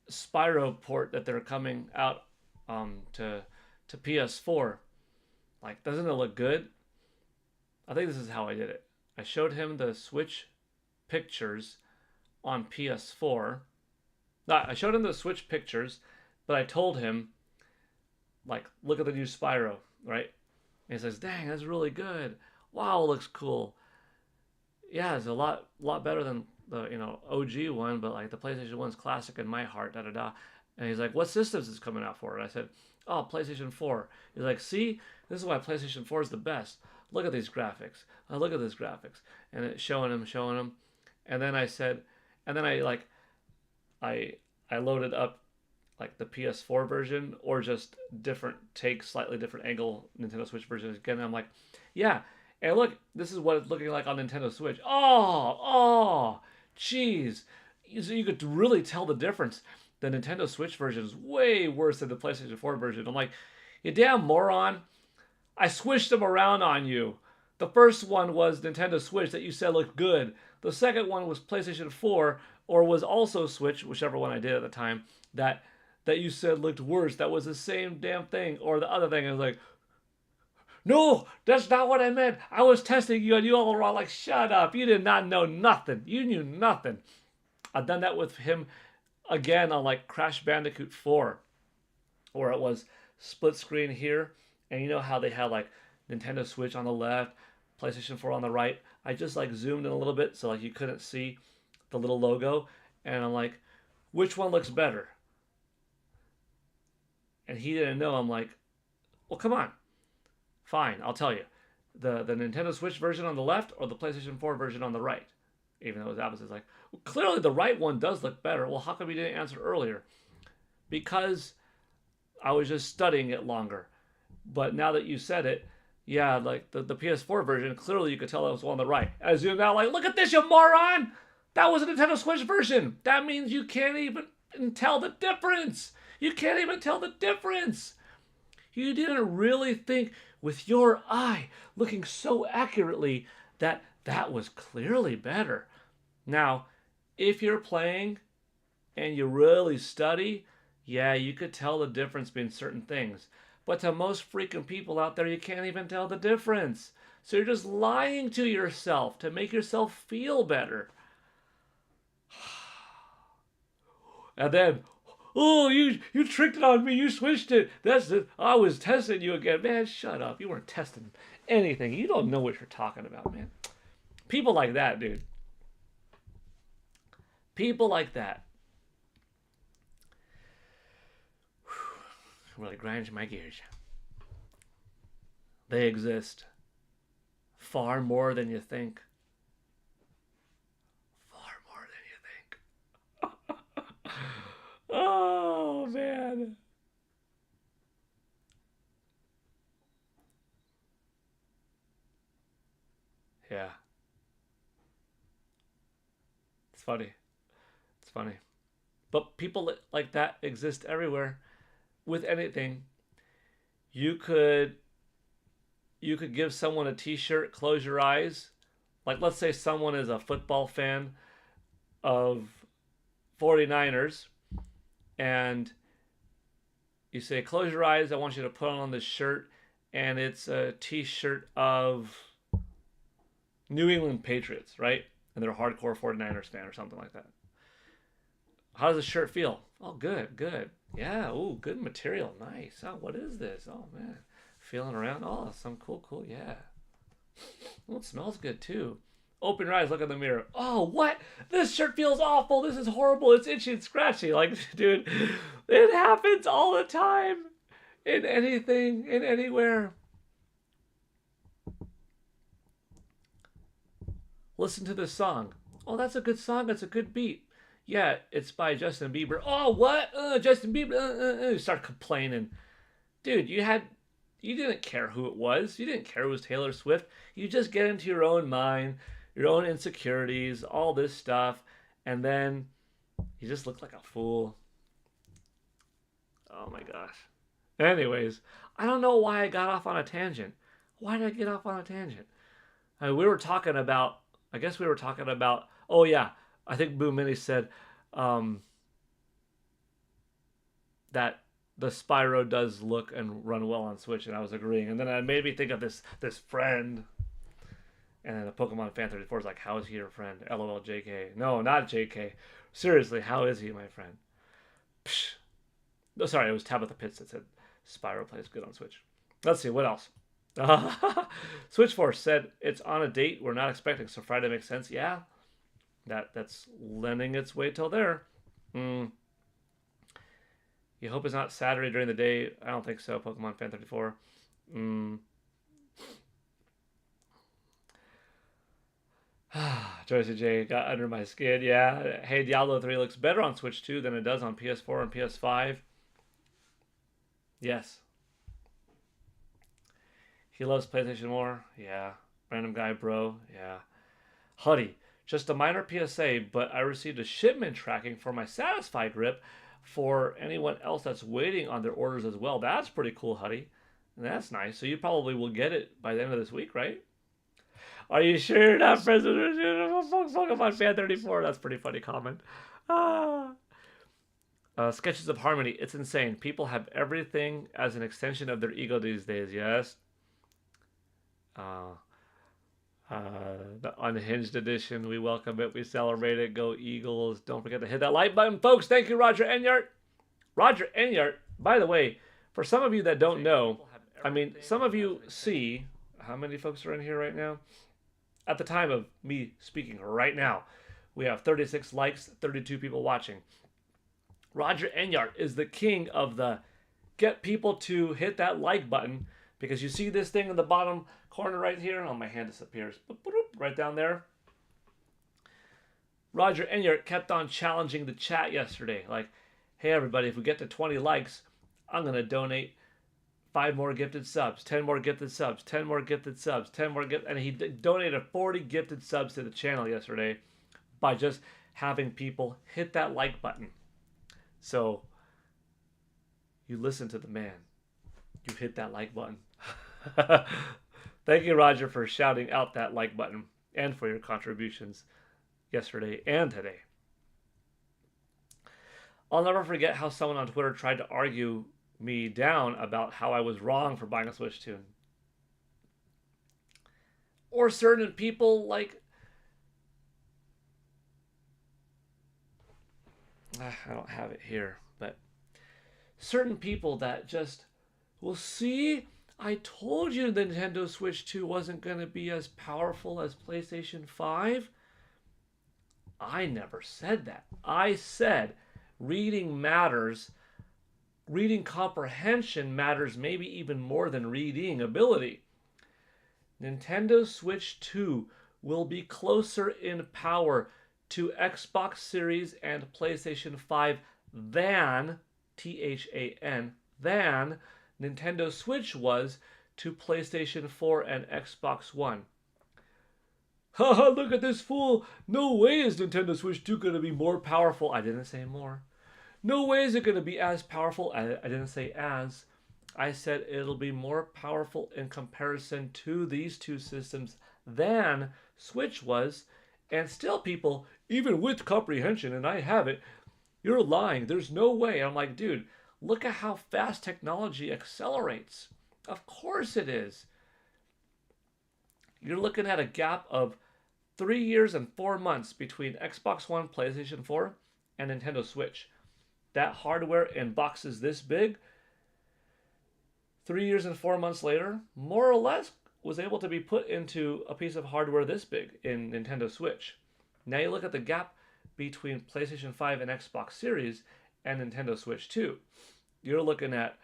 Spyro port that they're coming out to PS4. Like, doesn't it look good?" I think this is how I did it. I showed him the Switch pictures on PS4. No, I showed him the Switch pictures, but I told him, like, look at the new Spyro, right? And he says, "Dang, that's really good. Wow, it looks cool. Yeah, it's a lot better than the OG one, but like the PlayStation 1's classic in my heart, da da da." And he's like, "What systems is coming out for?" And I said, "Oh, PlayStation 4. He's like, "See, this is why PlayStation 4 is the best. Look at these graphics. Look at this graphics." And it's showing him. And then I said, and then I loaded up like the PS4 version or just slightly different angle Nintendo Switch version again. And I'm like, yeah, and look, this is what it's looking like on Nintendo Switch. Oh, jeez. So you could really tell the difference. The Nintendo Switch version is way worse than the PlayStation 4 version. I'm like, you damn moron. I switched them around on you. The first one was Nintendo Switch that you said looked good. The second one was PlayStation 4, or was also Switch, whichever one I did at the time, that you said looked worse. That was the same damn thing. Or the other thing, I was like, "No, that's not what I meant. I was testing you and you all were all like, shut up. You did not know nothing. You knew nothing." I've done that with him again on like Crash Bandicoot 4, where it was split screen here. And you know how they had like Nintendo Switch on the left, PlayStation 4 on the right. I just like zoomed in a little bit so like you couldn't see the little logo. And I'm like, which one looks better? And he didn't know. I'm like, well, come on. Fine, I'll tell you. The Nintendo Switch version on the left or the PlayStation 4 version on the right? Even though it was opposite. Like, well, clearly the right one does look better. Well, how come you didn't answer earlier? Because I was just studying it longer. But now that you said it, Yeah, like the PS4 version, clearly you could tell that was one on the right. I zoomed out, like, look at this, you moron! That was a Nintendo Switch version. That means you can't even tell the difference. You can't even tell the difference. You didn't really think with your eye, looking so accurately, that that was clearly better. Now, if you're playing and you really study, yeah, you could tell the difference between certain things. But to most freaking people out there, you can't even tell the difference. So you're just lying to yourself to make yourself feel better. And then, oh, you tricked it on me. You switched it. That's it. I was testing you again. Man, shut up. You weren't testing anything. You don't know what you're talking about, man. People like that, dude. People like that. Really grinds my gears. They exist. Far more than you think. Far more than you think. Oh, man. Yeah. It's funny. It's funny. But people like that exist everywhere. With anything, you could give someone a t-shirt, close your eyes. Like, let's say someone is a football fan of 49ers, and you say, close your eyes, I want you to put on this shirt, and it's a t-shirt of New England Patriots, right? And they're a hardcore 49ers fan or something like that. How does the shirt feel? Oh, good, good. Yeah, ooh, good material. Nice. Oh, what is this? Oh, man. Feeling around. Oh, some cool. Yeah. Oh, it smells good, too. Open your eyes, look in the mirror. Oh, what? This shirt feels awful. This is horrible. It's itchy and scratchy. Like, dude, it happens all the time. In anything, in anywhere. Listen to this song. Oh, that's a good song. That's a good beat. Yeah, it's by Justin Bieber. Oh, what? Justin Bieber. Start complaining. Dude, you didn't care who it was. You didn't care it was Taylor Swift. You just get into your own mind, your own insecurities, all this stuff, and then you just look like a fool. Oh my gosh. Anyways, I don't know why I got off on a tangent. Why did I get off on a tangent? We were talking about, I guess we were talking about, oh yeah, I think Boo Mini said that the Spyro does look and run well on Switch, and I was agreeing. And then it made me think of this friend. And then the Pokemon Fan 34 is like, how is he your friend? LOL JK. No, not JK. Seriously, how is he my friend? Psh. Oh, sorry, it was Tabitha Pitts that said Spyro plays good on Switch. Let's see, what else? Switch Force said it's on a date we're not expecting, so Friday makes sense. Yeah, that's lending its way till there. You hope it's not Saturday during the day. I don't think so. Pokemon Fan 34. Joyce J got under my skin. Yeah. Hey, Diablo 3 looks better on Switch 2 than it does on PS4 and PS5. Yes. He loves PlayStation more. Yeah. Random guy, bro. Yeah. Huddy. Just a minor PSA, but I received a shipment tracking for my Satisfy grip for anyone else that's waiting on their orders as well. That's pretty cool, Huddy. And that's nice. So you probably will get it by the end of this week, right? Are you sure you're not friends with Pokemon Fan 34? That's a pretty funny comment. Sketches of Harmony. It's insane. People have everything as an extension of their ego these days, yes? The Unhinged edition. We welcome it. We celebrate it. Go Eagles. Don't forget to hit that like button, folks. Thank you, Roger Enyart. Roger Enyart, by the way, for some of you that don't know, I mean, some of you see, how many folks are in here right now? At the time of me speaking right now, we have 36 likes, 32 people watching. Roger Enyart is the king of the get people to hit that like button, because you see this thing in the bottom corner right here. Oh, my hand disappears. Right down there. Roger Enyart kept on challenging the chat yesterday. Like, hey, everybody, if we get to 20 likes, I'm going to donate 5 more gifted subs, 10 more gifted subs, 10 more gifted subs, 10 more and he donated 40 gifted subs to the channel yesterday by just having people hit that like button. So you listen to the man. You hit that like button. Thank you, Roger, for shouting out that like button and for your contributions yesterday and today. I'll never forget how someone on Twitter tried to argue me down about how I was wrong for buying a Switch 2. Or certain people like... I don't have it here, but certain people that just... Well, see, I told you the Nintendo Switch 2 wasn't going to be as powerful as PlayStation 5. I never said that. I said reading matters. Reading comprehension matters maybe even more than reading ability. Nintendo Switch 2 will be closer in power to Xbox Series and PlayStation 5 than, THAN, than Nintendo Switch was to PlayStation 4 and Xbox One. Haha, look at this fool. No way is Nintendo Switch 2 going to be more powerful. I didn't say more. No way is it going to be as powerful. I didn't say as. I said it'll be more powerful in comparison to these two systems than Switch was. And still people, even with comprehension, and I have it, you're lying. There's no way. I'm like, dude, look at how fast technology accelerates. Of course it is. You're looking at a gap of 3 years and 4 months between Xbox One, PlayStation 4, and Nintendo Switch. That hardware in boxes this big, 3 years and 4 months later, more or less was able to be put into a piece of hardware this big in Nintendo Switch. Now you look at the gap between PlayStation 5 and Xbox Series and Nintendo Switch 2. You're looking at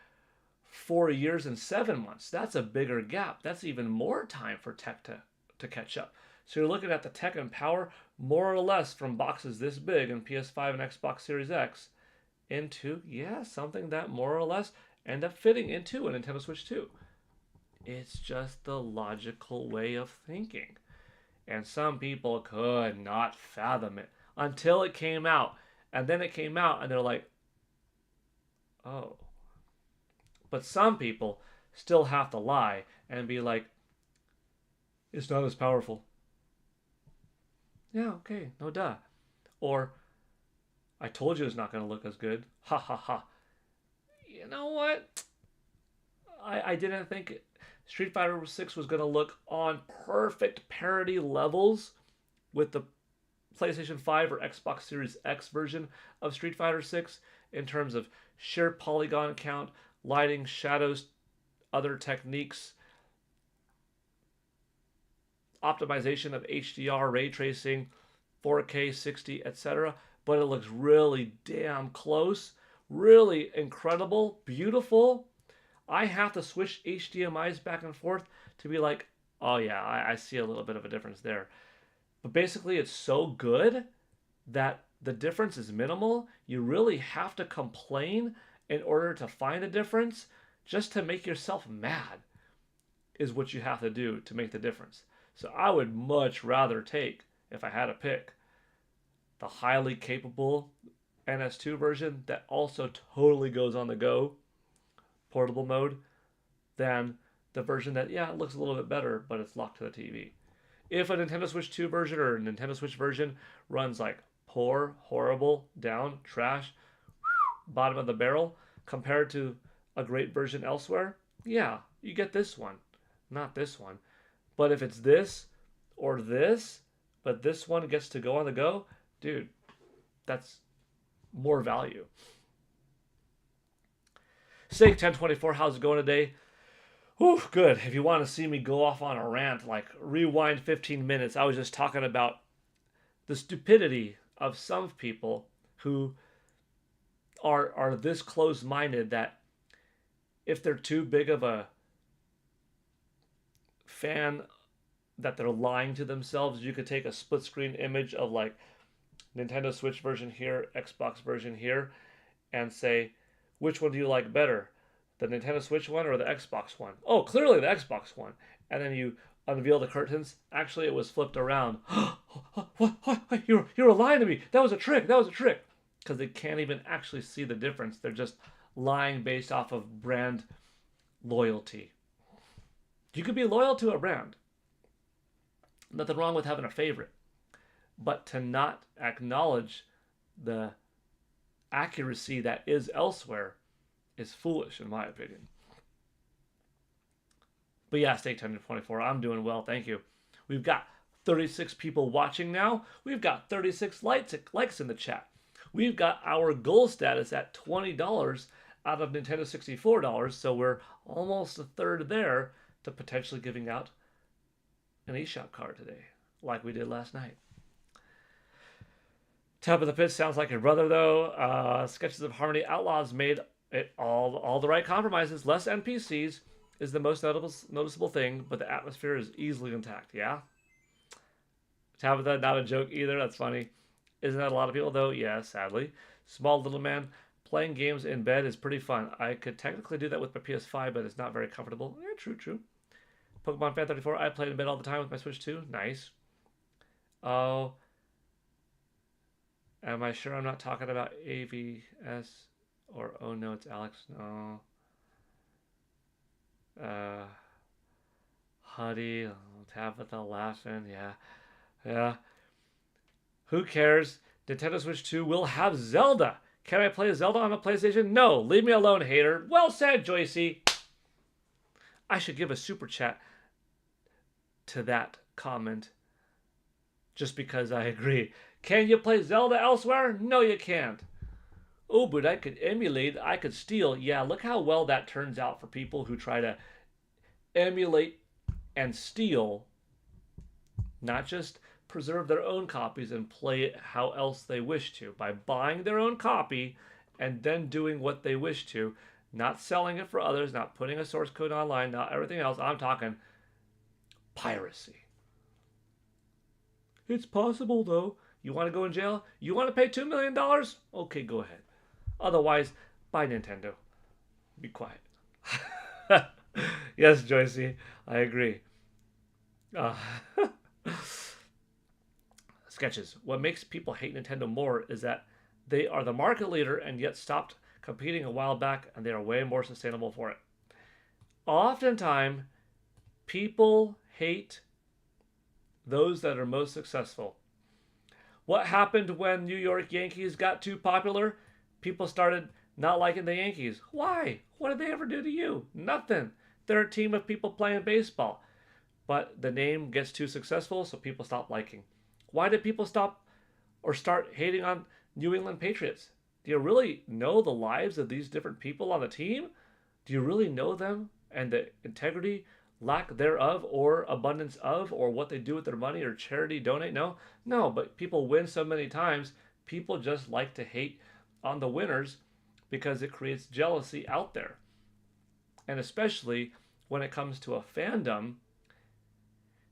4 years and 7 months. That's a bigger gap. That's even more time for tech to catch up. So you're looking at the tech and power more or less from boxes this big in PS5 and Xbox Series X into, something that more or less end up fitting into a Nintendo Switch 2. It's just the logical way of thinking. And some people could not fathom it until it came out. And then it came out and they're like, oh. But some people still have to lie and be like, it's not as powerful. Yeah, okay, no duh. Or, I told you it's not going to look as good. Ha ha ha. You know what? I didn't think Street Fighter 6 was going to look on perfect parity levels with the PlayStation 5 or Xbox Series X version of Street Fighter 6 in terms of sheer polygon count, lighting, shadows, other techniques, optimization of HDR, ray tracing, 4K, 60, etc. But it looks really damn close, really incredible, beautiful. I have to switch HDMIs back and forth to be like, oh yeah, I see a little bit of a difference there. But basically it's so good that the difference is minimal. You really have to complain in order to find a difference. Just to make yourself mad is what you have to do to make the difference. So I would much rather take, if I had to pick, the highly capable NS2 version that also totally goes on the go, portable mode, than the version that, it looks a little bit better, but it's locked to the TV. If a Nintendo Switch 2 version or a Nintendo Switch version runs like poor, horrible, down, trash, bottom of the barrel, compared to a great version elsewhere, you get this one, not this one. But if it's this or this, but this one gets to go on the go, dude, that's more value. Sake 1024, how's it going today? Whew, good. If you want to see me go off on a rant, like rewind 15 minutes, I was just talking about the stupidity of some people who are this close-minded that if they're too big of a fan that they're lying to themselves. You could take a split screen image of like Nintendo Switch version here, Xbox version here, and say, which one do you like better? The Nintendo Switch one or the Xbox one? Oh, clearly the Xbox one. And then you unveil the curtains. Actually, it was flipped around. What? You were lying to me. That was a trick. That was a trick. Because they can't even actually see the difference. They're just lying based off of brand loyalty. You could be loyal to a brand. Nothing wrong with having a favorite. But to not acknowledge the accuracy that is elsewhere is foolish, in my opinion. But yeah, stay tuned to 24. I'm doing well, thank you. We've got 36 people watching now. We've got 36 likes in the chat. We've got our goal status at $20 out of Nintendo $64, so we're almost a third there to potentially giving out an eShop card today, like we did last night. Top of the Pit sounds like your brother, though. Sketches of Harmony Outlaws made it all the right compromises. Less NPCs is the most noticeable thing, but the atmosphere is easily intact. Yeah? Tabitha, not a joke either. That's funny. Isn't that a lot of people, though? Yeah, sadly. Small Little Man, playing games in bed is pretty fun. I could technically do that with my PS5, but it's not very comfortable. Yeah, true. Pokemon Fan 34, I played in bed all the time with my Switch 2. Nice. Oh. Am I sure I'm not talking about AVS? Or, oh no, it's Alex. No. Huddy, Tabitha laughing. Yeah. Who cares? Nintendo Switch 2 will have Zelda. Can I play Zelda on a PlayStation? No. Leave me alone, hater. Well said, Joycey. I should give a super chat to that comment just because I agree. Can you play Zelda elsewhere? No, you can't. Oh, but I could emulate, I could steal. Yeah, look how well that turns out for people who try to emulate and steal, not just preserve their own copies and play it how else they wish to, by buying their own copy and then doing what they wish to, not selling it for others, not putting a source code online, not everything else. I'm talking piracy. It's possible, though. You want to go in jail? You want to pay $2 million? Okay, go ahead. Otherwise, buy Nintendo. Be quiet. Yes, Joycey, I agree. Sketches. What makes people hate Nintendo more is that they are the market leader and yet stopped competing a while back, and they are way more sustainable for it. Oftentimes, people hate those that are most successful. What happened when New York Yankees got too popular? People started not liking the Yankees. Why? What did they ever do to you? Nothing. They're a team of people playing baseball. But the name gets too successful, so people stop liking. Why did people stop or start hating on New England Patriots? Do you really know the lives of these different people on the team? Do you really know them and the integrity, lack thereof, or abundance of, or what they do with their money or charity donate? No, but people win so many times, people just like to hate on the winners because it creates jealousy out there. And especially when it comes to a fandom,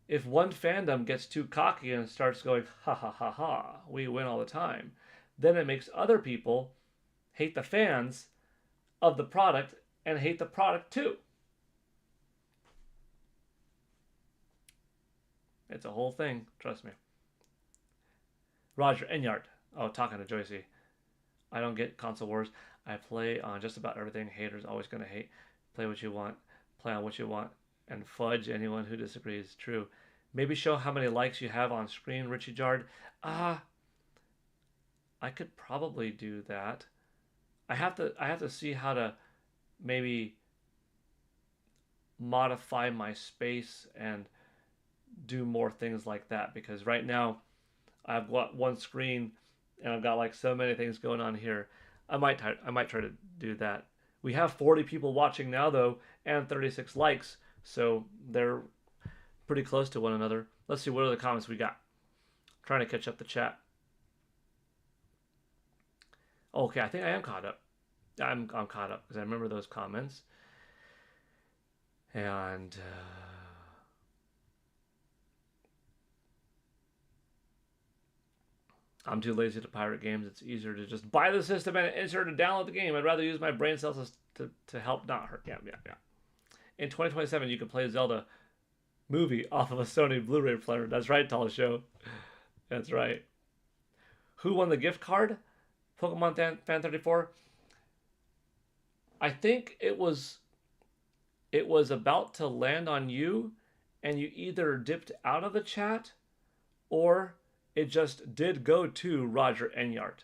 if one fandom gets too cocky and starts going, ha, we win all the time, then it makes other people hate the fans of the product and hate the product too. It's a whole thing, trust me. Roger Enyart. Oh, talking to Joycey. I don't get console wars. I play on just about everything. Haters always going to hate. Play what you want. Play on what you want. And fudge anyone who disagrees. True. Maybe show how many likes you have on screen, Richie Jard. I could probably do that. I have to see how to maybe modify my space and do more things like that, because right now I've got one screen and I've got like so many things going on here. I might try to do that. We have 40 people watching now though, and 36 likes, so they're pretty close to one another. Let's see what are the comments we got. I'm trying to catch up the chat. Okay, I think I am caught up. I'm caught up because I remember those comments. And I'm too lazy to pirate games. It's easier to just buy the system and insert and download the game. I'd rather use my brain cells to help not hurt. Yeah, yeah, yeah. In 2027, you can play Zelda movie off of a Sony Blu-ray player. That's right, Tall Show. That's right. Who won the gift card? Pokemon Fan 34. I think it was about to land on you, and you either dipped out of the chat, or it just did go to Roger Enyart.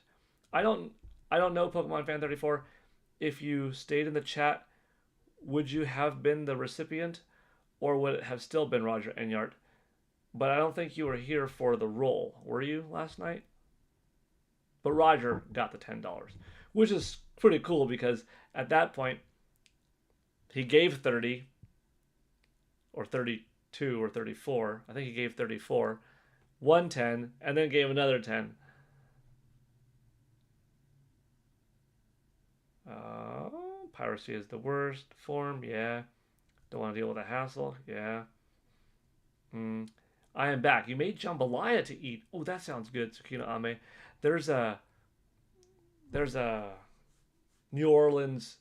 I don't know, Pokemon Fan 34. If you stayed in the chat, would you have been the recipient, or would it have still been Roger Enyart? But I don't think you were here for the roll. Were you last night? But Roger got the $10, which is pretty cool because at that point, he gave 30 or 32 or 34. I think he gave 34, won 10, and then gave another 10. Piracy is the worst form. Yeah. Don't want to deal with the hassle. Yeah. I am back. You made jambalaya to eat. Oh, that sounds good, Tsukino Ame. There's a New Orleans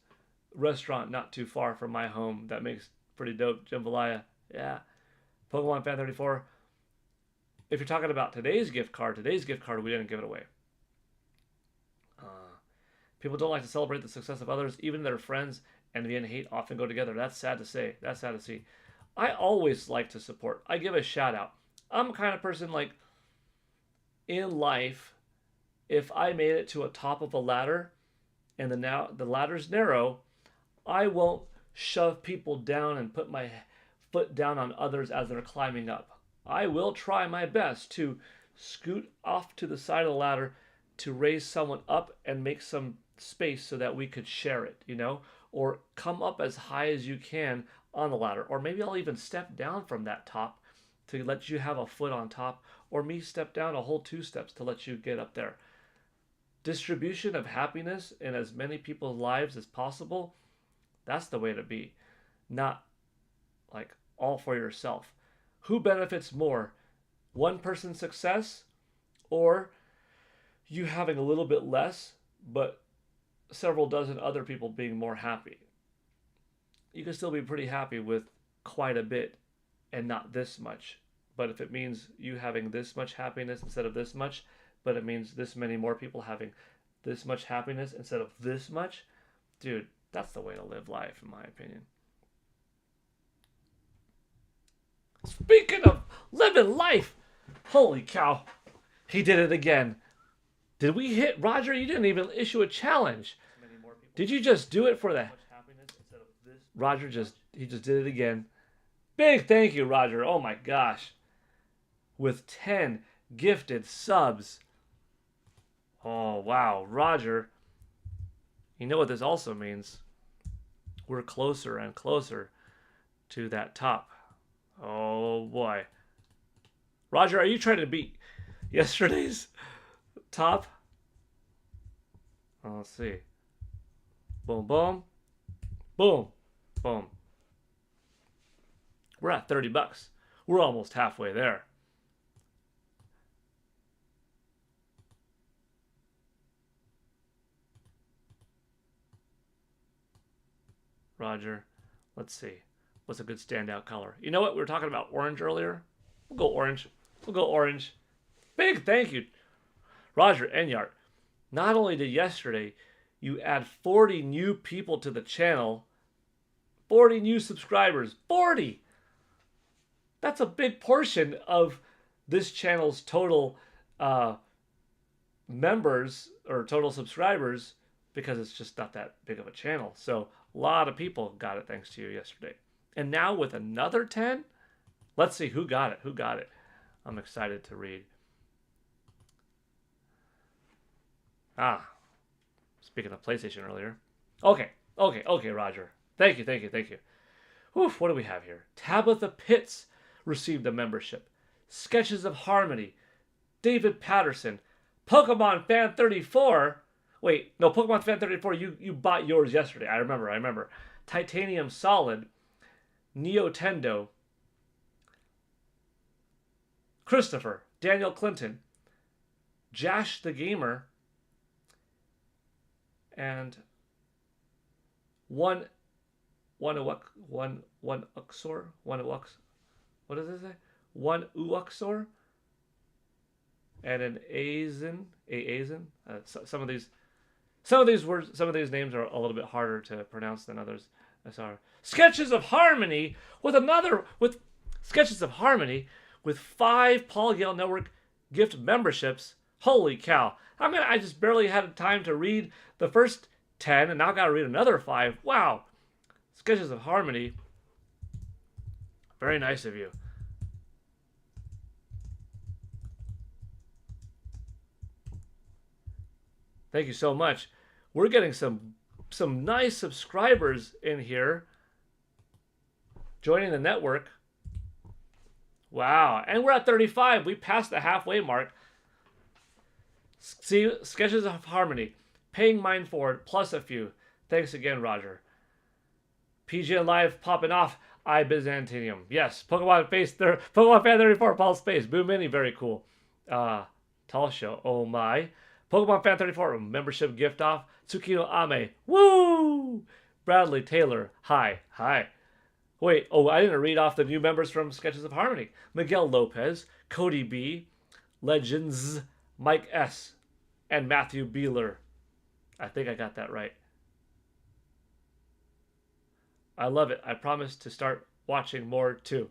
restaurant not too far from my home that makes pretty dope jambalaya. Yeah. Pokemon Fan 34. If you're talking about today's gift card, we didn't give it away. People don't like to celebrate the success of others, even their friends. Envy and hate often go together. That's sad to say. That's sad to see. I always like to support. I give a shout out. I'm the kind of person, like, in life, if I made it to a top of a ladder and the ladder's narrow, I won't shove people down and put my foot down on others as they're climbing up. I will try my best to scoot off to the side of the ladder to raise someone up and make some space so that we could share it, or come up as high as you can on the ladder. Or maybe I'll even step down from that top to let you have a foot on top, or me step down a whole 2 steps to let you get up there. Distribution of happiness in as many people's lives as possible, that's the way to be. Not like all for yourself. Who benefits more? One person's success, or you having a little bit less, but several dozen other people being more happy? You can still be pretty happy with quite a bit and not this much. But if it means you having this much happiness instead of this much, but it means this many more people having this much happiness instead of this much, dude, that's the way to live life, in my opinion. Speaking of living life, holy cow, he did it again. Did we hit Roger? You didn't even issue a challenge. Did you just do it for the Roger? He just did it again. Big thank you, Roger. Oh my gosh. With 10 gifted subs. Oh wow, Roger. You know what this also means? We're closer and closer to that top. Oh boy. Roger, are you trying to beat yesterday's top? Oh, let's see. Boom, boom. Boom, boom. We're at $30. We're almost halfway there. Roger, let's see. What's a good standout color? You know what? We were talking about orange earlier. We'll go orange. We'll go orange. Big thank you, Roger Enyart. Not only did yesterday you add 40 new people to the channel, 40 new subscribers, 40! That's a big portion of this channel's total members or total subscribers, because it's just not that big of a channel. So a lot of people got it thanks to you yesterday. And now with another 10, let's see who got it. Who got it? I'm excited to read. Speaking of PlayStation earlier. Okay, Roger. Thank you. Oof, what do we have here? Tabitha Pitts received a membership. Sketches of Harmony. David Patterson. Pokemon Fan 34. Wait, no, Pokemon Fan 34, you bought yours yesterday. I remember. Titanium Solid. Neo Tendo. Christopher. Daniel Clinton. Jash the Gamer, and one Uxor, what does it say? One Uxor, and an Azen. Some of these words, some of these names are a little bit harder to pronounce than others. Sketches of Harmony with Sketches of Harmony with 5 Paul Gale Network gift memberships. Holy cow! I just barely had time to read the first 10, and now I got to read another 5. Wow! Sketches of Harmony. Very nice of you. Thank you so much. We're getting some nice subscribers in here joining the network. Wow. And we're at 35. We passed the halfway mark. See, Sketches of Harmony. Paying mine forward, plus a few. Thanks again, Roger. PGN Live popping off. Byzantium. Yes. Pokemon Fan 34, Paul Space. Boom Mini, very cool. Tall Show. Oh my. Pokemon Fan 34, membership gift off. Tsukino Ame. Woo! Bradley Taylor. Hi. Wait, I didn't read off the new members from Sketches of Harmony. Miguel Lopez, Cody B, Legends, Mike S, and Matthew Beeler. I think I got that right. I love it. I promise to start watching more too.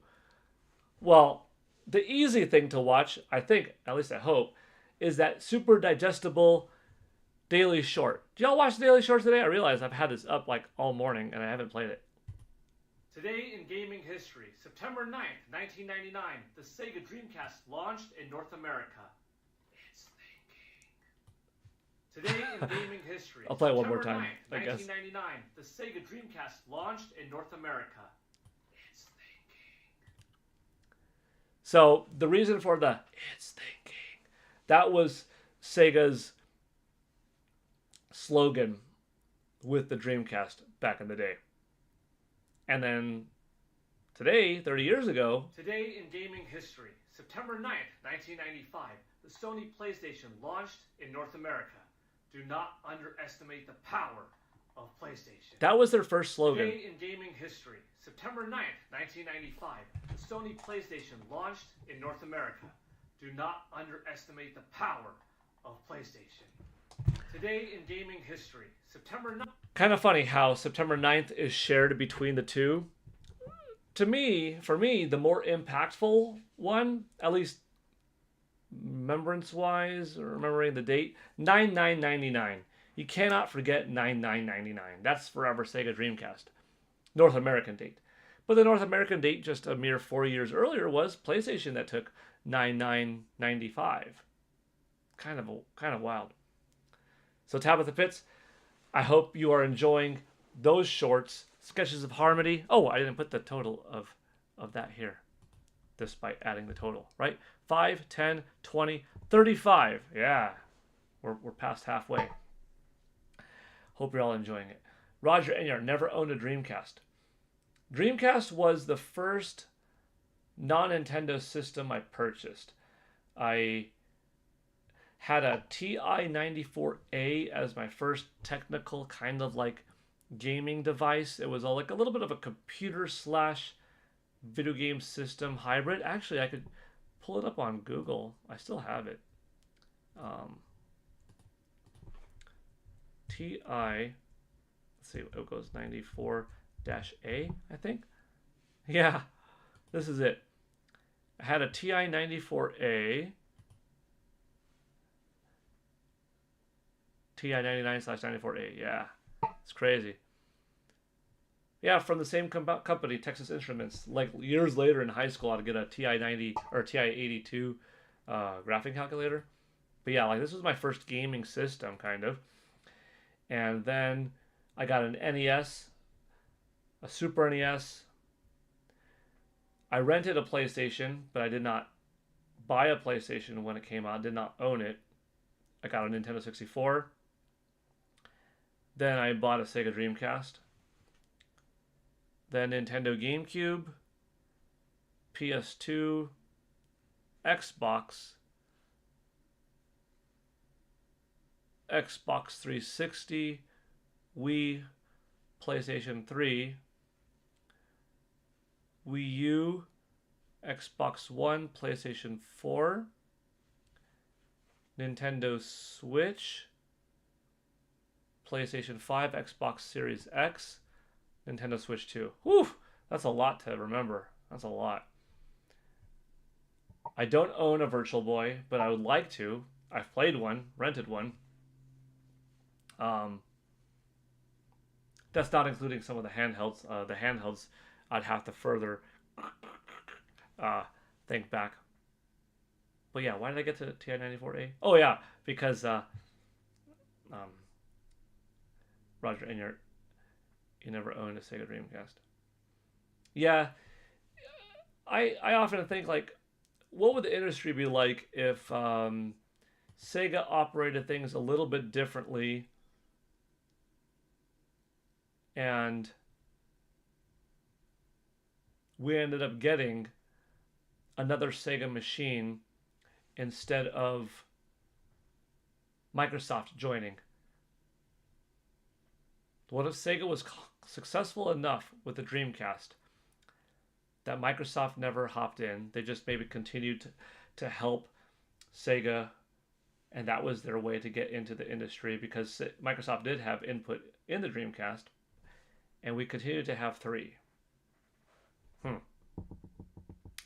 Well, the easy thing to watch, I think, at least I hope, is that super digestible Daily Short. Do y'all watch the Daily Short today? I realize I've had this up like all morning and I haven't played it. Today in gaming history, September 9th, 1999, the Sega Dreamcast launched in North America. It's thinking. Today in gaming history, I'll play it one more time. 9th, 1999, the Sega Dreamcast launched in North America. It's thinking. So the reason for the "it's thinking," that was Sega's slogan with the Dreamcast back in the day. And then today, 30 years ago... Today in gaming history, September 9th, 1995, the Sony PlayStation launched in North America. Do not underestimate the power of PlayStation. That was their first slogan. Today in gaming history, September 9th, 1995, the Sony PlayStation launched in North America. Do not underestimate the power of PlayStation. Today in gaming history, September 9th... Kind of funny how September 9th is shared between the two. For me, the more impactful one, at least remembrance-wise, or remembering the date, 9/9/99. You cannot forget 9/9/99. That's forever Sega Dreamcast. North American date. But the North American date just a mere 4 years earlier was PlayStation that took 9/9/95. Kind of wild. So Tabitha Pitts, I hope you are enjoying those shorts, Sketches of Harmony. Oh, I didn't put the total of that here, despite adding the total, right? 5, 10, 20, 35. Yeah, we're past halfway. Hope you're all enjoying it. Roger Enyart never owned a Dreamcast. Dreamcast was the first non-Nintendo system I purchased. I had a TI-94A as my first technical kind of like gaming device. It was like a little bit of a computer / video game system hybrid. Actually, I could pull it up on Google. I still have it. TI, let's see, it goes 94-A, I think. Yeah, this is it. I had a TI-94A. TI-99/94A, yeah. It's crazy. Yeah, from the same company, Texas Instruments. Like years later in high school, I'd get a TI-90 or TI-82 graphing calculator. But yeah, like this was my first gaming system, kind of. And then I got an NES, a Super NES. I rented a PlayStation, but I did not buy a PlayStation when it came out. Did not own it. I got a Nintendo 64. Then I bought a Sega Dreamcast. Then Nintendo GameCube, PS2, Xbox, Xbox 360, Wii, PlayStation 3, Wii U, Xbox One, PlayStation 4, Nintendo Switch, PlayStation 5, Xbox Series X, Nintendo Switch 2. Whew! That's a lot to remember. That's a lot. I don't own a Virtual Boy, but I would like to. I've played one, rented one. That's not including some of the handhelds. The handhelds, I'd have to further think back. But yeah, why did I get to TI-94A? Oh yeah, because Roger, and you never owned a Sega Dreamcast. Yeah, I often think like, what would the industry be like if Sega operated things a little bit differently, and we ended up getting another Sega machine instead of Microsoft joining? What if Sega was successful enough with the Dreamcast that Microsoft never hopped in? They just maybe continued to help Sega, and that was their way to get into the industry, because Microsoft did have input in the Dreamcast, and we continued to have three. A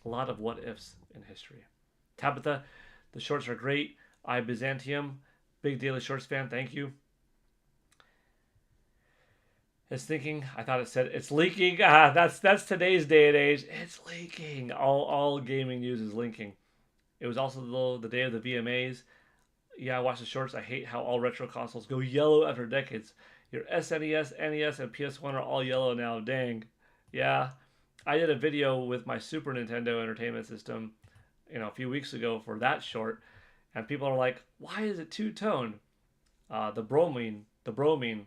lot of what ifs in history. Tabitha, the shorts are great. I Byzantium, big Daily Shorts fan. Thank you. It's thinking. I thought it said it's leaking. That's today's day and age. It's leaking. All gaming news is leaking. It was also the day of the VMAs. Yeah, I watched the shorts. I hate how all retro consoles go yellow after decades. Your SNES, NES, and PS1 are all yellow now. Dang. Yeah. I did a video with my Super Nintendo Entertainment System, a few weeks ago for that short, and people are like, "Why is it two-tone?" The bromine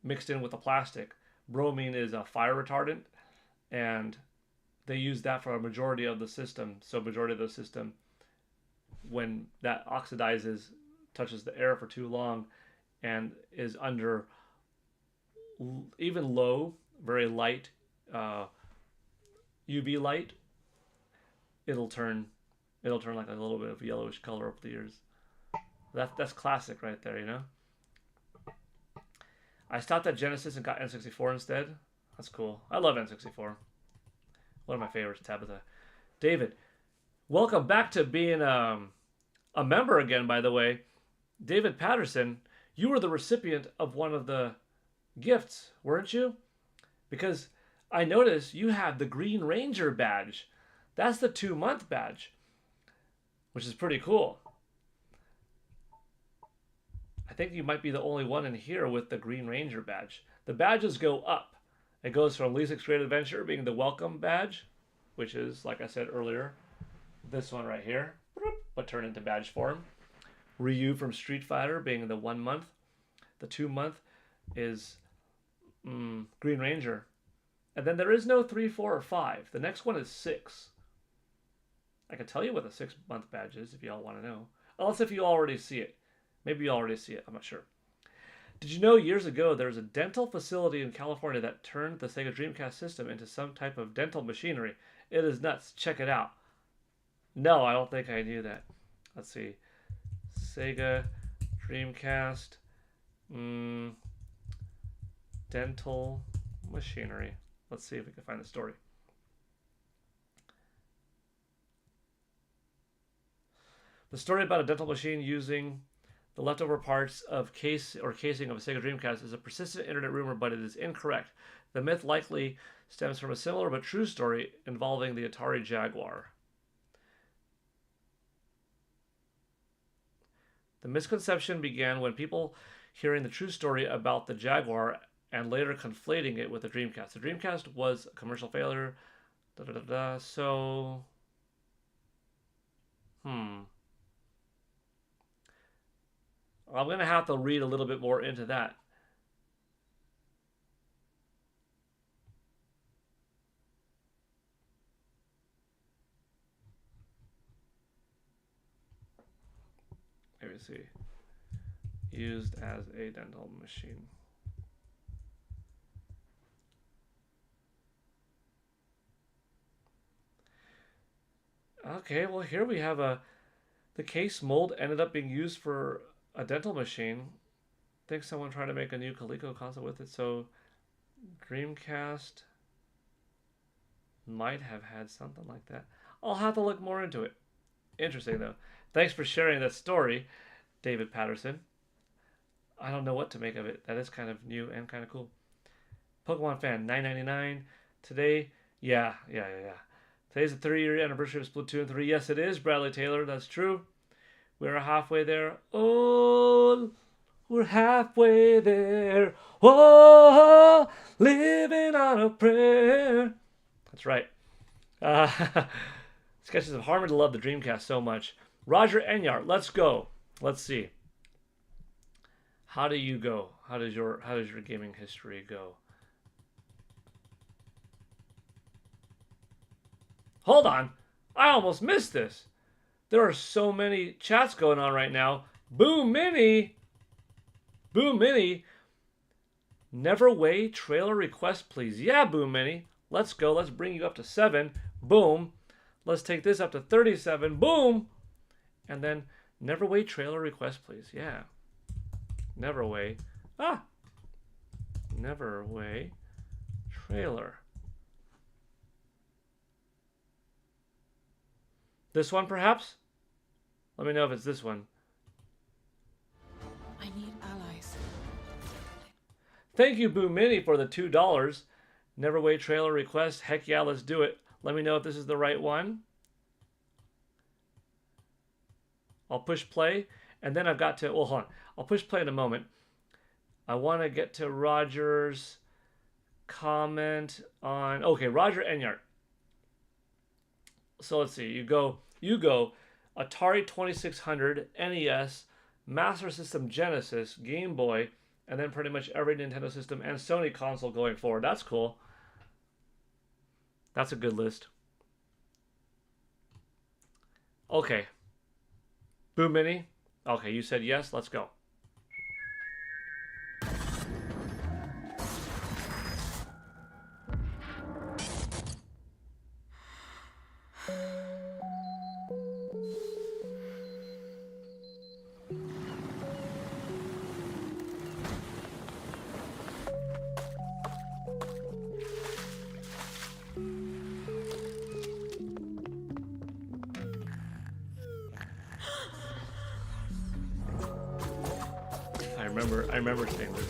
mixed in with the plastic. Bromine is a fire retardant, and they use that for a majority of the system. So majority of the system, when that oxidizes, touches the air for too long, and is under even low, very light UV light, it'll turn like a little bit of yellowish color over the years. That's classic right there, I stopped at Genesis and got N64 instead. That's cool. I love N64. One of my favorites, Tabitha. David, welcome back to being a member again, by the way. David Patterson, you were the recipient of one of the gifts, weren't you? Because I noticed you have the Green Ranger badge. That's the 2-month badge, which is pretty cool. I think you might be the only one in here with the Green Ranger badge. The badges go up. It goes from Lisa's Great Adventure being the welcome badge, which is, like I said earlier, this one right here, but turned into badge form. Ryu from Street Fighter being the 1 month. The 2-month is Green Ranger. And then there is no 3, 4, or 5. The next one is 6. I can tell you what the 6-month badge is if y'all want to know. Unless if you already see it. Maybe you already see it. I'm not sure. Did you know years ago there was a dental facility in California that turned the Sega Dreamcast system into some type of dental machinery? It is nuts. Check it out. No, I don't think I knew that. Let's see. Sega Dreamcast dental machinery. Let's see if we can find the story. The story about a dental machine using the leftover parts of casing of a Sega Dreamcast is a persistent internet rumor, but it is incorrect. The myth likely stems from a similar but true story involving the Atari Jaguar. The misconception began when people hearing the true story about the Jaguar and later conflating it with the Dreamcast. The Dreamcast was a commercial failure. So, I'm going to have to read a little bit more into that. Let me see. used as a dental machine. Okay, well here we have the case mold ended up being used for a dental machine. I think someone tried to make a new Coleco console with it, so Dreamcast might have had something like that. I'll have to look more into it. Interesting though. Thanks for sharing that story, David Patterson. I don't know what to make of it. That is kind of new and kind of cool. Pokemon fan, 9.99 today. Yeah. Today's the 3-year anniversary of Splatoon 3. Yes, it is, Bradley Taylor. That's true. We're halfway there. Oh, we're halfway there. Oh, living on a prayer. That's right. Sketches of Harmony love the Dreamcast so much. Roger Enyart, let's go. Let's see. How do you go? How does your gaming history go? Hold on. I almost missed this. There are so many chats going on right now. Boom Mini. Boom Mini. Never Way trailer request, please. Yeah, Boom Mini. Let's go. Let's bring you up to 7. Boom. Let's take this up to 37. Boom. And then Never Way trailer request, please. Yeah. Never Way. Never Way trailer. This one, perhaps? Let me know if it's this one. I need allies. Thank you, Boo Mini, for the $2. Never Way trailer request. Heck yeah, let's do it. Let me know if this is the right one. I'll push play, and then I've got to... Well, hold on. I'll push play in a moment. I want to get to Roger's comment on... Okay, Roger Enyart. So let's see. You go Atari 2600, NES, Master System Genesis, Game Boy, and then pretty much every Nintendo system and Sony console going forward. That's cool. That's a good list. Okay. Boom Mini. Okay, you said yes. Let's go. I remember saying this.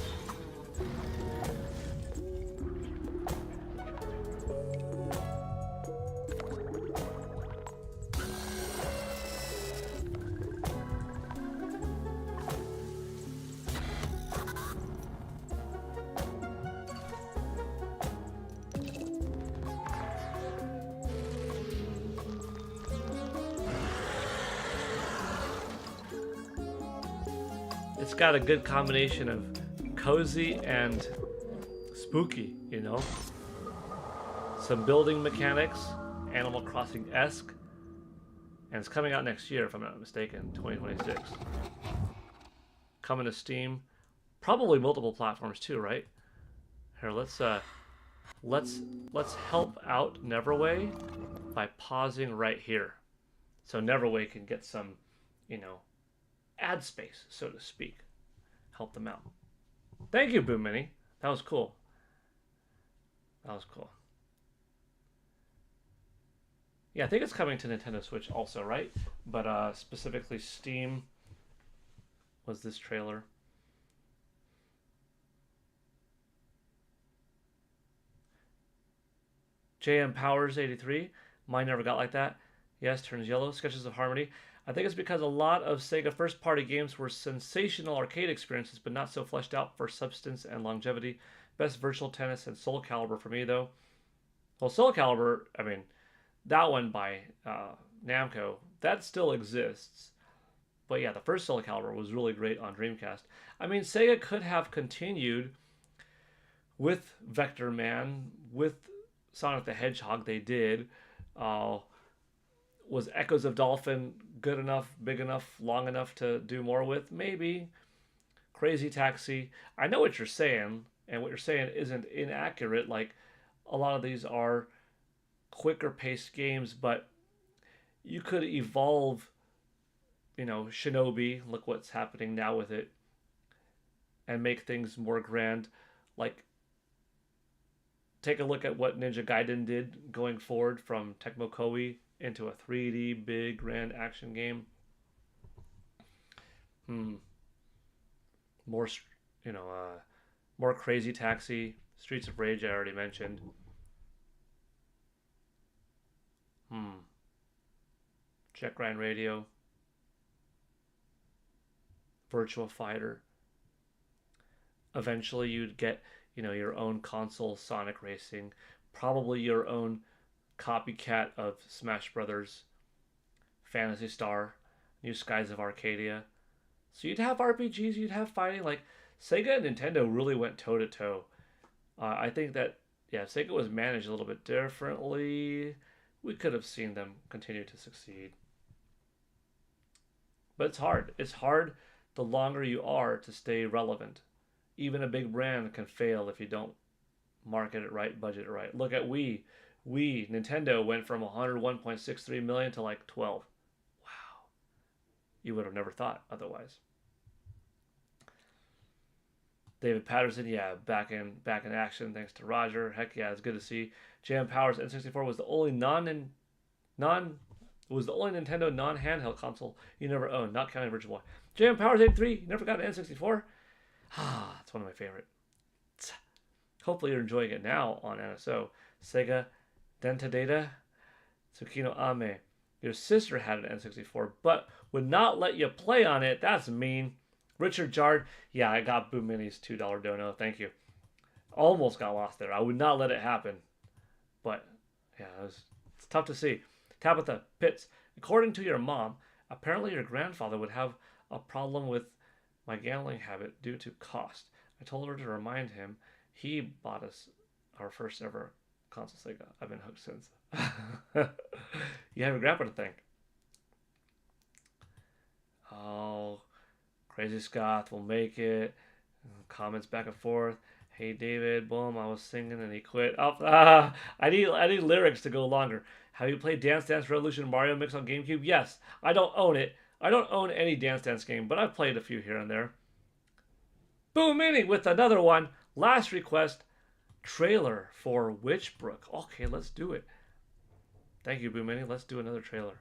It's got a good combination of cozy and spooky, you know? Some building mechanics, Animal Crossing-esque, and it's coming out next year, if I'm not mistaken, 2026. Coming to Steam, probably multiple platforms too, right? Here, let's help out Neverway by pausing right here, so Neverway can get some, you know, ad space, so to speak. Help them out. Thank you, Boom Mini. That was cool. That was cool. Yeah, I think it's coming to Nintendo Switch also, right? But specifically Steam was this trailer. JM Powers 83. Mine never got like that. Yes, turns yellow. Sketches of Harmony. I think it's because a lot of Sega first-party games were sensational arcade experiences, but not so fleshed out for substance and longevity. Best Virtual Tennis and Soul Calibur for me, though. Well, Soul Calibur, I mean, that one by Namco, that still exists. But yeah, the first Soul Calibur was really great on Dreamcast. I mean, Sega could have continued with Vector Man, with Sonic the Hedgehog. They did. Was Echoes of Dolphin good enough, big enough, long enough to do more with? Maybe. Crazy Taxi. I know what you're saying, and what you're saying isn't inaccurate. Like, a lot of these are quicker paced games, but you could evolve, Shinobi, look what's happening now with it, and make things more grand. Like, take a look at what Ninja Gaiden did going forward from Tecmo Koei into a 3D big grand action game. More, you know, more Crazy Taxi, Streets of Rage I already mentioned. Jet Grind Radio, Virtua Fighter. Eventually, you'd get, your own console Sonic Racing, probably your own copycat of Smash Brothers, Phantasy Star, New Skies of Arcadia. So you'd have RPGs, you'd have fighting. Like, Sega and Nintendo really went toe to toe. I think that, yeah, if Sega was managed a little bit differently, we could have seen them continue to succeed. But it's hard. It's hard the longer you are to stay relevant. Even a big brand can fail if you don't market it right, budget it right. Look at Wii. Nintendo went from 101.63 million to like 12. Wow. You would have never thought otherwise. David Patterson, yeah, back in action thanks to Roger. Heck yeah, it's good to see. Jam Powers N64 was the only Nintendo non-handheld console you never owned, not counting Virtual Boy. Jam Powers 83, you never got an N64? It's one of my favorites. Hopefully you're enjoying it now on NSO. Sega Dentadata Tsukino Ame. Your sister had an N64, but would not let you play on it. That's mean. Richard Jard. Yeah, I got Boom Mini's $2 dono. Thank you. Almost got lost there. I would not let it happen. But, yeah, it's tough to see. Tabitha Pitts. According to your mom, apparently your grandfather would have a problem with my gambling habit due to cost. I told her to remind him he bought us our first ever console Sega. I've been hooked since. You have your grandpa to thank. Oh, Crazy Scott will make it. Comments back and forth. Hey David, boom, I was singing and he quit. I need lyrics to go longer. Have you played Dance Dance Revolution Mario Mix on GameCube? Yes. I don't own it. I don't own any Dance Dance game, but I've played a few here and there. Boom Mini with another one. Last request, trailer for Witchbrook. Okay, let's do it. Thank you, Boom Mini. Let's do another trailer.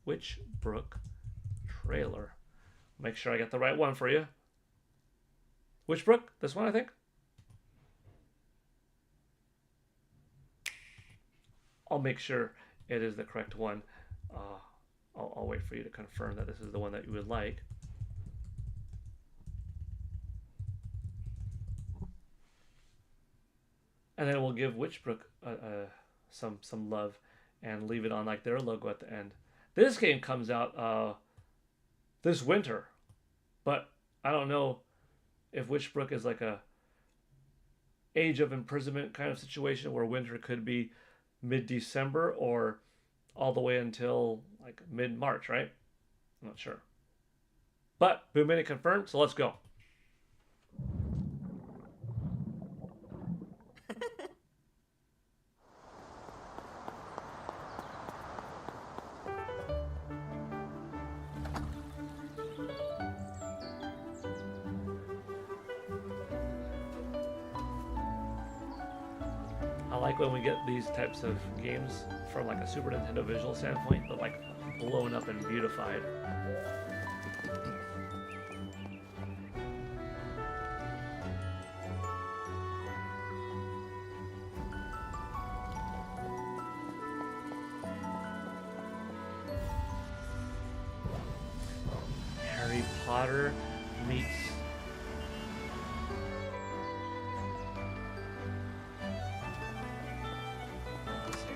Witchbrook trailer. Make sure I get the right one for you. Witchbrook? This one, I think. I'll make sure it is the correct one. I'll wait for you to confirm that this is the one that you would like. And then we'll give Witchbrook some love and leave it on like their logo at the end. This game comes out this winter, but I don't know if Witchbrook is like a Age of Imprisonment kind of situation where winter could be mid-December or all the way until like mid-March, right? I'm not sure. But Boom Mini confirmed, so let's go. I like when we get these types of games from like a Super Nintendo visual standpoint, but like blown up and beautified. Harry Potter meets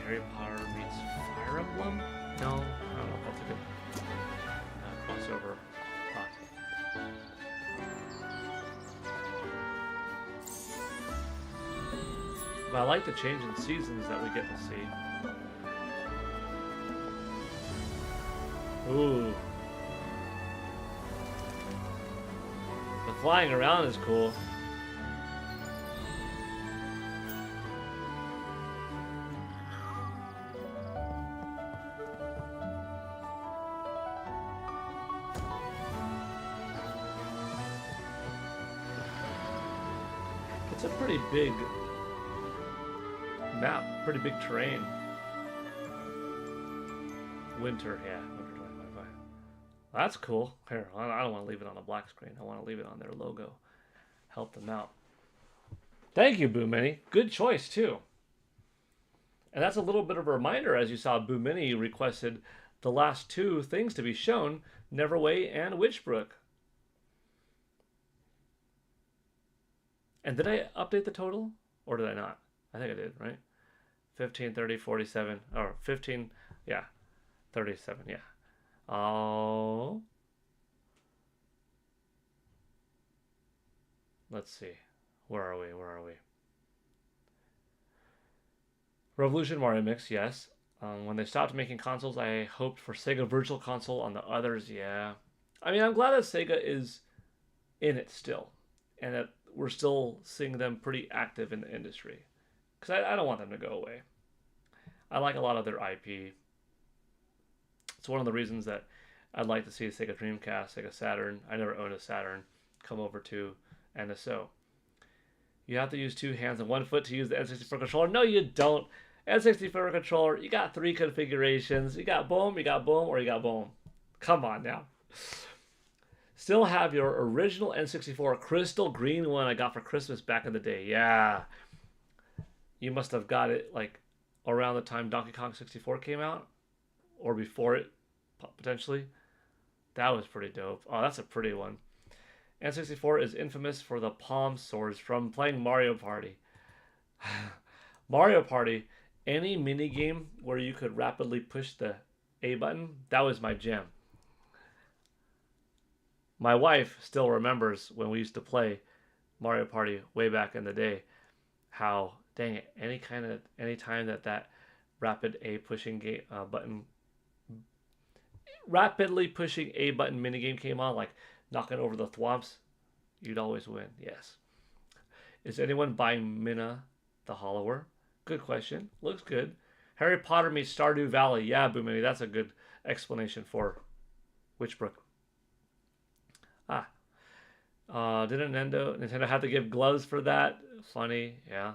Harry Potter meets Fire Emblem? No, I don't know if that's a good crossover thought. But I like the change in seasons that we get to see. Ooh. The flying around is cool. It's a pretty big map, pretty big terrain. Winter, yeah, winter 2025. That's cool. Here, I don't want to leave it on a black screen. I want to leave it on their logo. Help them out. Thank you, Boo Mini. Good choice, too. And that's a little bit of a reminder, as you saw, Boo Mini requested the last two things to be shown, Neverway and Witchbrook. And did I update the total? Or did I not? I think I did, right? 15, 30, 47. Or 15, yeah. 37, yeah. Oh. Let's see. Where are we? Revolution Mario Mix, yes. When they stopped making consoles, I hoped for Sega Virtual Console on the others, yeah. I mean, I'm glad that Sega is in it still. And that we're still seeing them pretty active in the industry. Because I don't want them to go away. I like a lot of their IP. It's one of the reasons that I'd like to see a Sega Dreamcast, Sega Saturn. I never owned a Saturn. Come over to NSO. You have to use 2 hands and 1 foot to use the N64 controller. No, you don't. N64 controller, you got 3 configurations. You got boom, or you got boom. Come on now. Still have your original N64 crystal green one I got for Christmas back in the day. Yeah. You must have got it like around the time Donkey Kong 64 came out. Or before it, potentially. That was pretty dope. Oh, that's a pretty one. N64 is infamous for the palm sores from playing Mario Party. Mario Party, any minigame where you could rapidly push the A button, that was my jam. My wife still remembers when we used to play Mario Party way back in the day, how, dang it, any time that rapid A pushing button, rapidly pushing A button minigame came on, like knocking over the thwomps, you'd always win. Yes. Is anyone buying Minna the Hollower? Good question. Looks good. Harry Potter meets Stardew Valley. Yeah, Boomini, that's a good explanation for Witchbrook. Didn't Nintendo have to give gloves for that? Funny, yeah.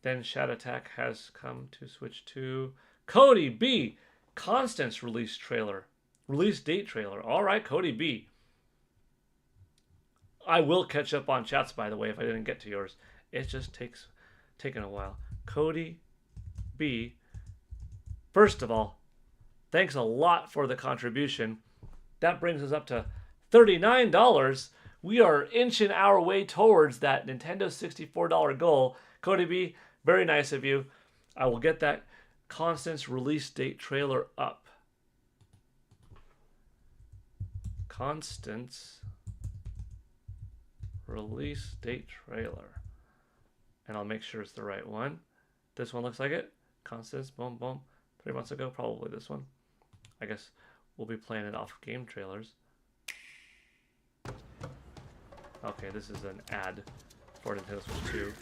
Then Shadow Attack has come to Switch 2. Cody B. Constance release date trailer. All right, Cody B. I will catch up on chats, by the way, if I didn't get to yours. It just taken a while. Cody B. First of all, thanks a lot for the contribution. That brings us up to $39. We are inching our way towards that Nintendo $64 goal. Cody B., very nice of you. I will get that Constance release date trailer up. Constance release date trailer. And I'll make sure it's the right one. This one looks like it. Constance, boom, boom. 3 months ago, probably this one. I guess we'll be playing it off game trailers. Okay, this is an ad for Nintendo Switch 2.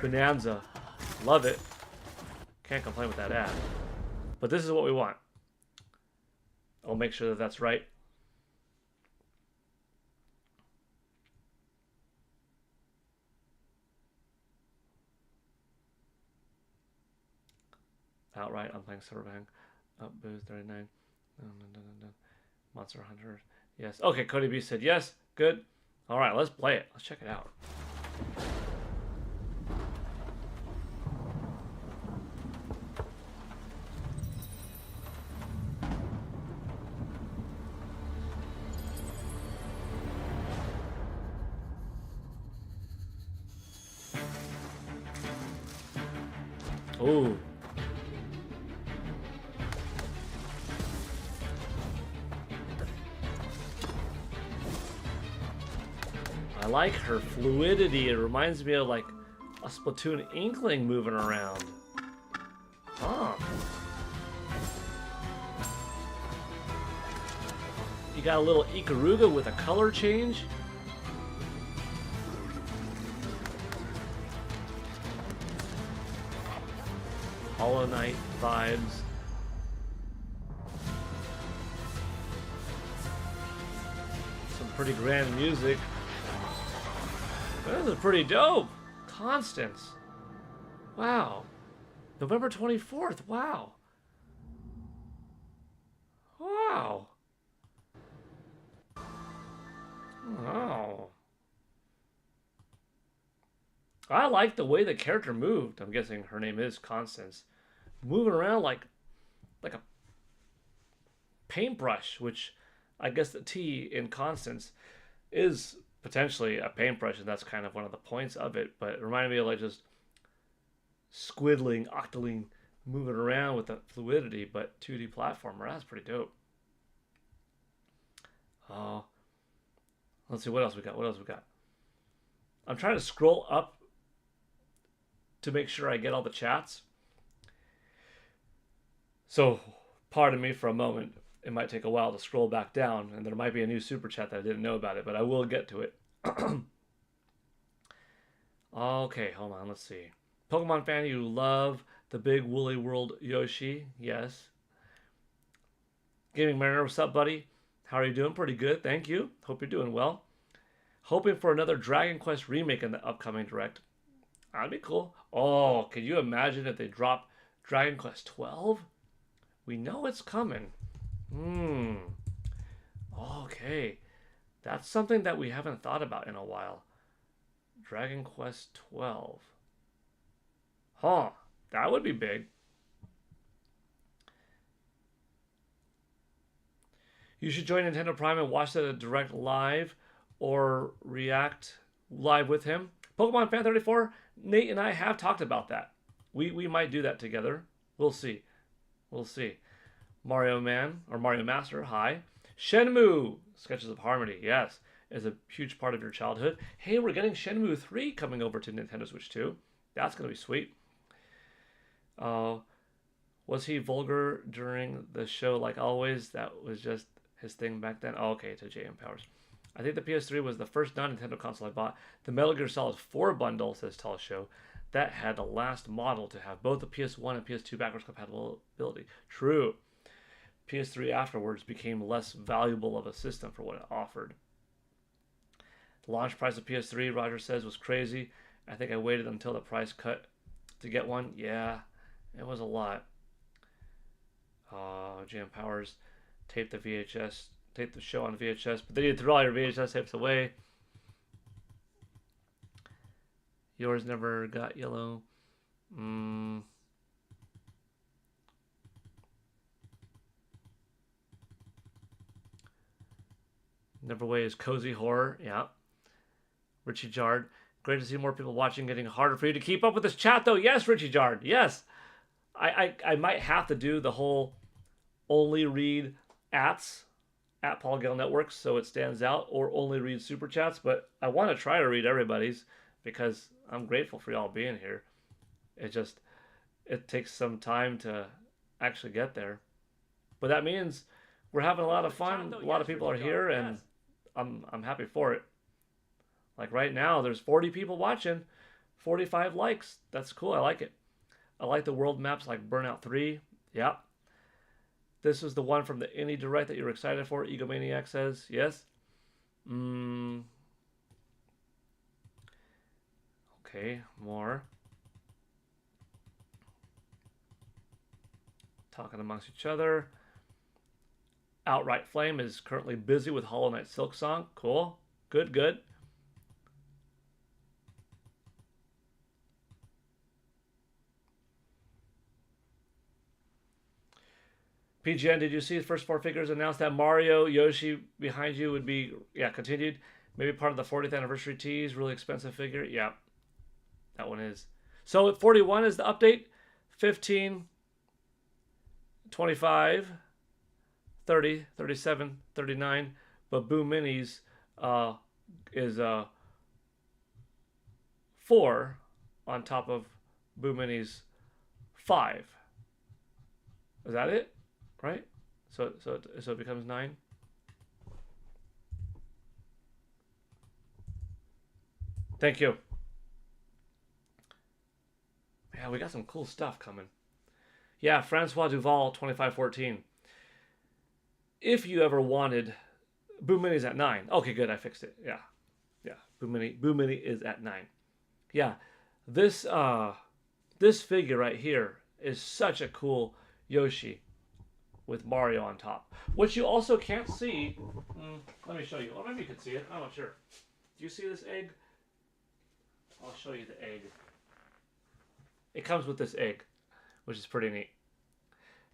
Bonanza. Love it. Can't complain with that ad. But this is what we want. I'll make sure that that's right. Outright, I'm playing Cyberpunk. Up booze 39. Monster Hunter. Yes. Okay, Cody B said yes. Good. All right, let's play it. Let's check it out. Ooh. I like her fluidity. It reminds me of like a Splatoon Inkling moving around. got a little Ikaruga with a color change. Hollow Knight vibes. Some pretty grand music. This is pretty dope. Constance. Wow. November 24th. Wow. Wow. Wow. I like the way the character moved. I'm guessing her name is Constance. Moving around like a paintbrush, which I guess the T in Constance is potentially a paintbrush, and that's kind of one of the points of it. But it reminded me of like just squiddling, octoling, moving around with the fluidity, but 2D platformer. That's pretty dope. Let's see what else we got. What else we got? I'm trying to scroll up to make sure I get all the chats. So, pardon me for a moment. It might take a while to scroll back down, and there might be a new super chat that I didn't know about it, but I will get to it. Okay, hold on. Let's see. Pokemon fan, you love the big woolly world Yoshi? Yes. Gaming Mariner, what's up, buddy? How are you doing? Pretty good, thank you. Hope you're doing well. Hoping for another Dragon Quest remake in the upcoming Direct. That'd be cool. Oh, can you imagine if they drop Dragon Quest 12? We know it's coming. Okay. That's something that we haven't thought about in a while. Dragon Quest 12. Huh. That would be big. You should join Nintendo Prime and watch the Direct live or react live with him. Pokemon Fan 34, Nate and I have talked about that. We might do that together. We'll see. We'll see. Mario Man, or Mario Master, hi. Shenmue, Sketches of Harmony, yes, is a huge part of your childhood. Hey, we're getting Shenmue 3 coming over to Nintendo Switch 2. That's going to be sweet. Was he vulgar during the show like always? That was just his thing back then. Oh, okay, to JM Powers. I think the PS3 was the first non-Nintendo console I bought. The Metal Gear Solid 4 bundle, says Tall Show, that had the last model to have both the PS1 and PS2 backwards compatibility. True. PS3 afterwards became less valuable of a system for what it offered. The launch price of PS3, Roger says, was crazy. I think I waited until the price cut to get one. Yeah, it was a lot. JM Powers taped the show on VHS, but then you threw all your VHS tapes away. Yours never got yellow. Neverway is cozy horror. Yeah. Richie Jard. Great to see more people watching, getting harder for you to keep up with this chat, though. Yes, Richie Jard. Yes. I might have to do the whole only read at Paul Gale Networks so it stands out, or only read super chats, but I want to try to read everybody's because I'm grateful for y'all being here. It takes some time to actually get there. But that means we're having a lot of fun. A lot of people are here, and I'm happy for it. Like right now, there's 40 people watching, 45 likes. That's cool. I like it. I like the world maps like Burnout 3. Yep. This is the one from the Indie Direct that you're excited for, Egomaniac says. Yes? Okay, more. Talking amongst each other. Outright Flame is currently busy with Hollow Knight Silksong. Cool. Good, good. PGN, did you see the first four figures announced that Mario, Yoshi behind you would be, continued? Maybe part of the 40th anniversary tease, really expensive figure? Yeah, that one is. So 41 is the update, 15, 25, 30, 37, 39, but Boo Minis is 4 on top of Boo Minis 5. Is that it? Right? So it becomes 9. Thank you. Yeah, we got some cool stuff coming. Yeah, Francois Duval, 2514. If you ever wanted, Boom Mini's at 9. Okay, good, I fixed it. Yeah, yeah. Boom Mini is at 9. Yeah, this this figure right here is such a cool Yoshi with Mario on top. What you also can't see. Let me show you. Or maybe you can see it. I'm not sure. Do you see this egg? I'll show you the egg. It comes with this egg, which is pretty neat.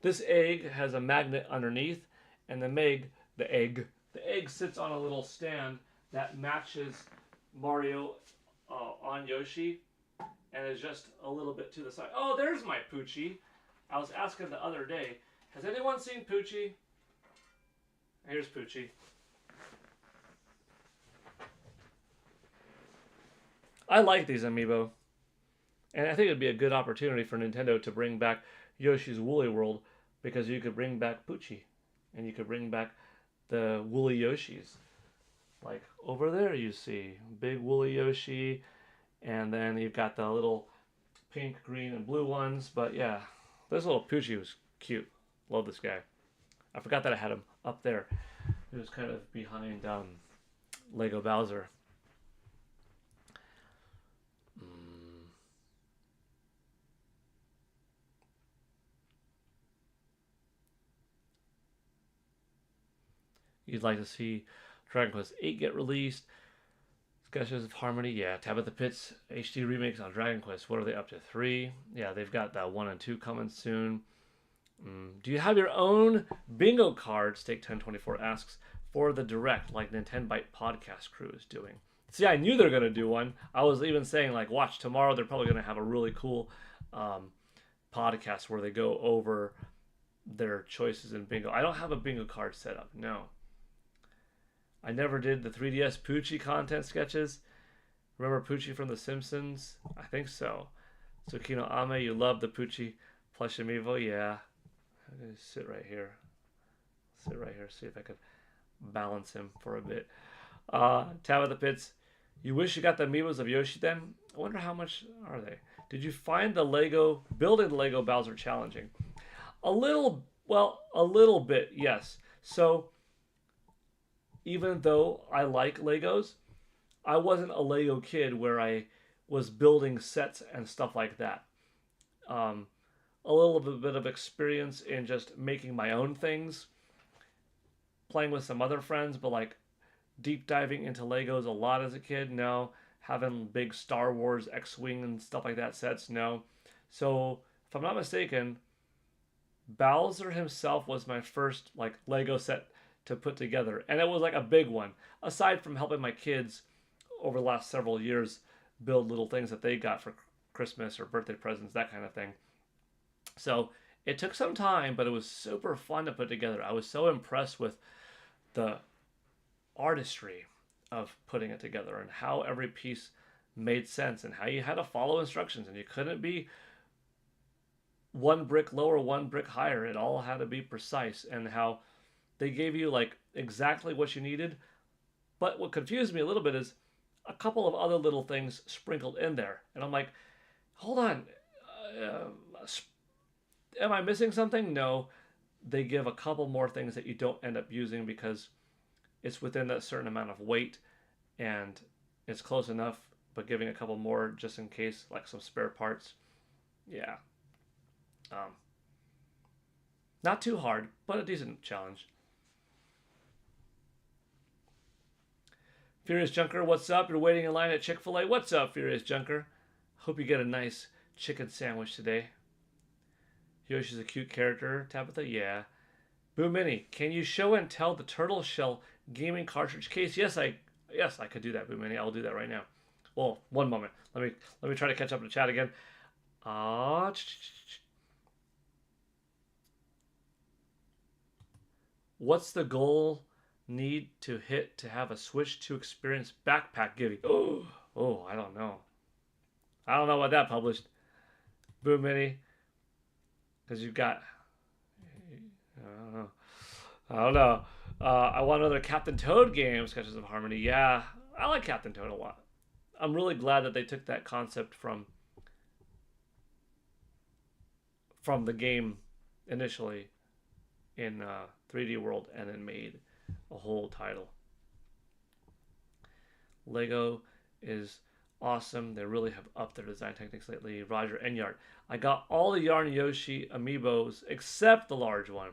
This egg has a magnet underneath, and the egg sits on a little stand that matches Mario on Yoshi, and is just a little bit to the side. Oh, there's my Poochie. I was asking the other day, has anyone seen Poochie? Here's Poochie. I like these amiibo. And I think it'd be a good opportunity for Nintendo to bring back Yoshi's Woolly World, because you could bring back Poochie. And you could bring back the Woolly Yoshis. Like over there you see big Woolly Yoshi, and then you've got the little pink, green, and blue ones. But yeah, this little Poochie was cute. Love this guy. I forgot that I had him up there. He was kind of behind Lego Bowser. You'd like to see Dragon Quest VIII get released. Sketches of Harmony, yeah. Tabitha Pitts HD remakes on Dragon Quest. What are they up to? 3? Yeah, they've got that 1 and 2 coming soon. Do you have your own bingo cards? Take 1024 asks for the direct, like Nintendo Byte podcast crew is doing. See, I knew they're gonna do one. I was even saying, like, watch tomorrow. They're probably gonna have a really cool podcast where they go over their choices in bingo. I don't have a bingo card set up. No. I never did the 3DS Poochie content sketches. Remember Poochie from The Simpsons? I think so. Tsukino Ame, you love the Poochie plush amiibo? Yeah. I'm going to sit right here. See if I could balance him for a bit. Tabitha Pits, you wish you got the amiibos of Yoshi then? I wonder how much are they? Did you find building the Lego Bowser challenging? A little bit, yes. So, even though I like Legos, I wasn't a Lego kid where I was building sets and stuff like that. A little bit of experience in just making my own things, playing with some other friends, but like deep diving into Legos a lot as a kid, no. Having big Star Wars X-Wing and stuff like that sets, no. So, if I'm not mistaken, Bowser himself was my first like Lego set to put together, and it was like a big one, aside from helping my kids over the last several years build little things that they got for Christmas or birthday presents, that kind of thing. So it took some time, but it was super fun to put together. I was so impressed with the artistry of putting it together and how every piece made sense and how you had to follow instructions, and you couldn't be one brick lower, one brick higher. It all had to be precise, and how they gave you like exactly what you needed. But what confused me a little bit is a couple of other little things sprinkled in there. And I'm like, hold on. Am I missing something? No. They give a couple more things that you don't end up using because it's within that certain amount of weight and it's close enough, but giving a couple more just in case, like some spare parts. Yeah. Not too hard, but a decent challenge. Furious Junker, what's up? You're waiting in line at Chick-fil-A. What's up, Furious Junker? Hope you get a nice chicken sandwich today. Yoshi's a cute character. Tabitha, yeah. Boo Mini, can you show and tell the turtle shell gaming cartridge case? Yes, I could do that, Boo Mini. I'll do that right now. Well, one moment. Let me try to catch up to chat again. What's the goal need to hit to have a Switch 2 experience backpack giving? Oh, I don't know. I don't know about that published. Boo Mini. Because you've got... I don't know. I want another Captain Toad game, Sketches of Harmony. Yeah, I like Captain Toad a lot. I'm really glad that they took that concept from the game initially in 3D World and then made a whole title. Lego is awesome. They really have upped their design techniques lately. Roger Enyart. I got all the Yarn Yoshi amiibos except the large one.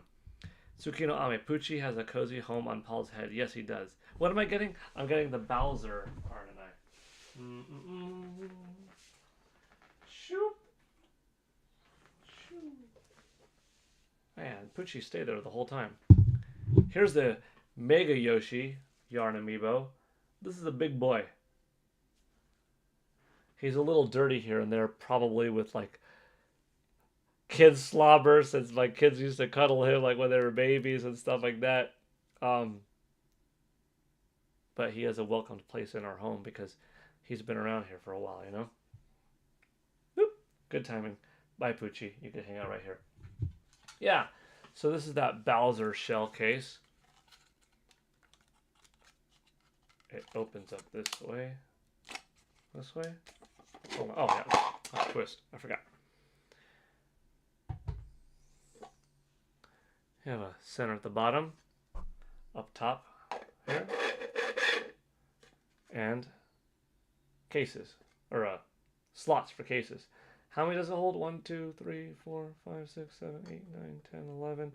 Tsukino Ame. Pucci has a cozy home on Paul's head. Yes, he does. What am I getting? I'm getting the Bowser, aren't I? Shoop. Shoop. Man, Pucci stayed there the whole time. Here's the Mega Yoshi Yarn amiibo. This is a big boy. He's a little dirty here and there, probably with like kid slobber, since my kids used to cuddle him like when they were babies and stuff like that. But he has a welcomed place in our home because he's been around here for a while, you know? Boop. Good timing. Bye, Poochie. You can hang out right here. Yeah, so this is that Bowser shell case. It opens up this way. This way? Hold on. Oh, yeah. Oh, twist. I forgot. You have a center at the bottom, up top here, and cases, or slots for cases. How many does it hold? 1, 2, 3, 4, 5, 6, 7, 8, 9, 10, 11.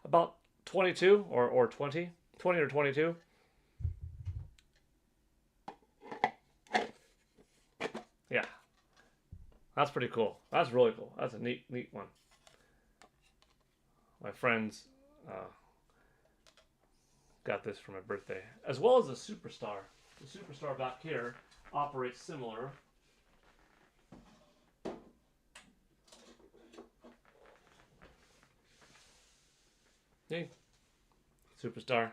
About 22 or 20. 20 or 22. Yeah. That's pretty cool. That's really cool. That's a neat one. My friends got this for my birthday. As well as the Superstar. The Superstar back here operates similar. Hey. Superstar.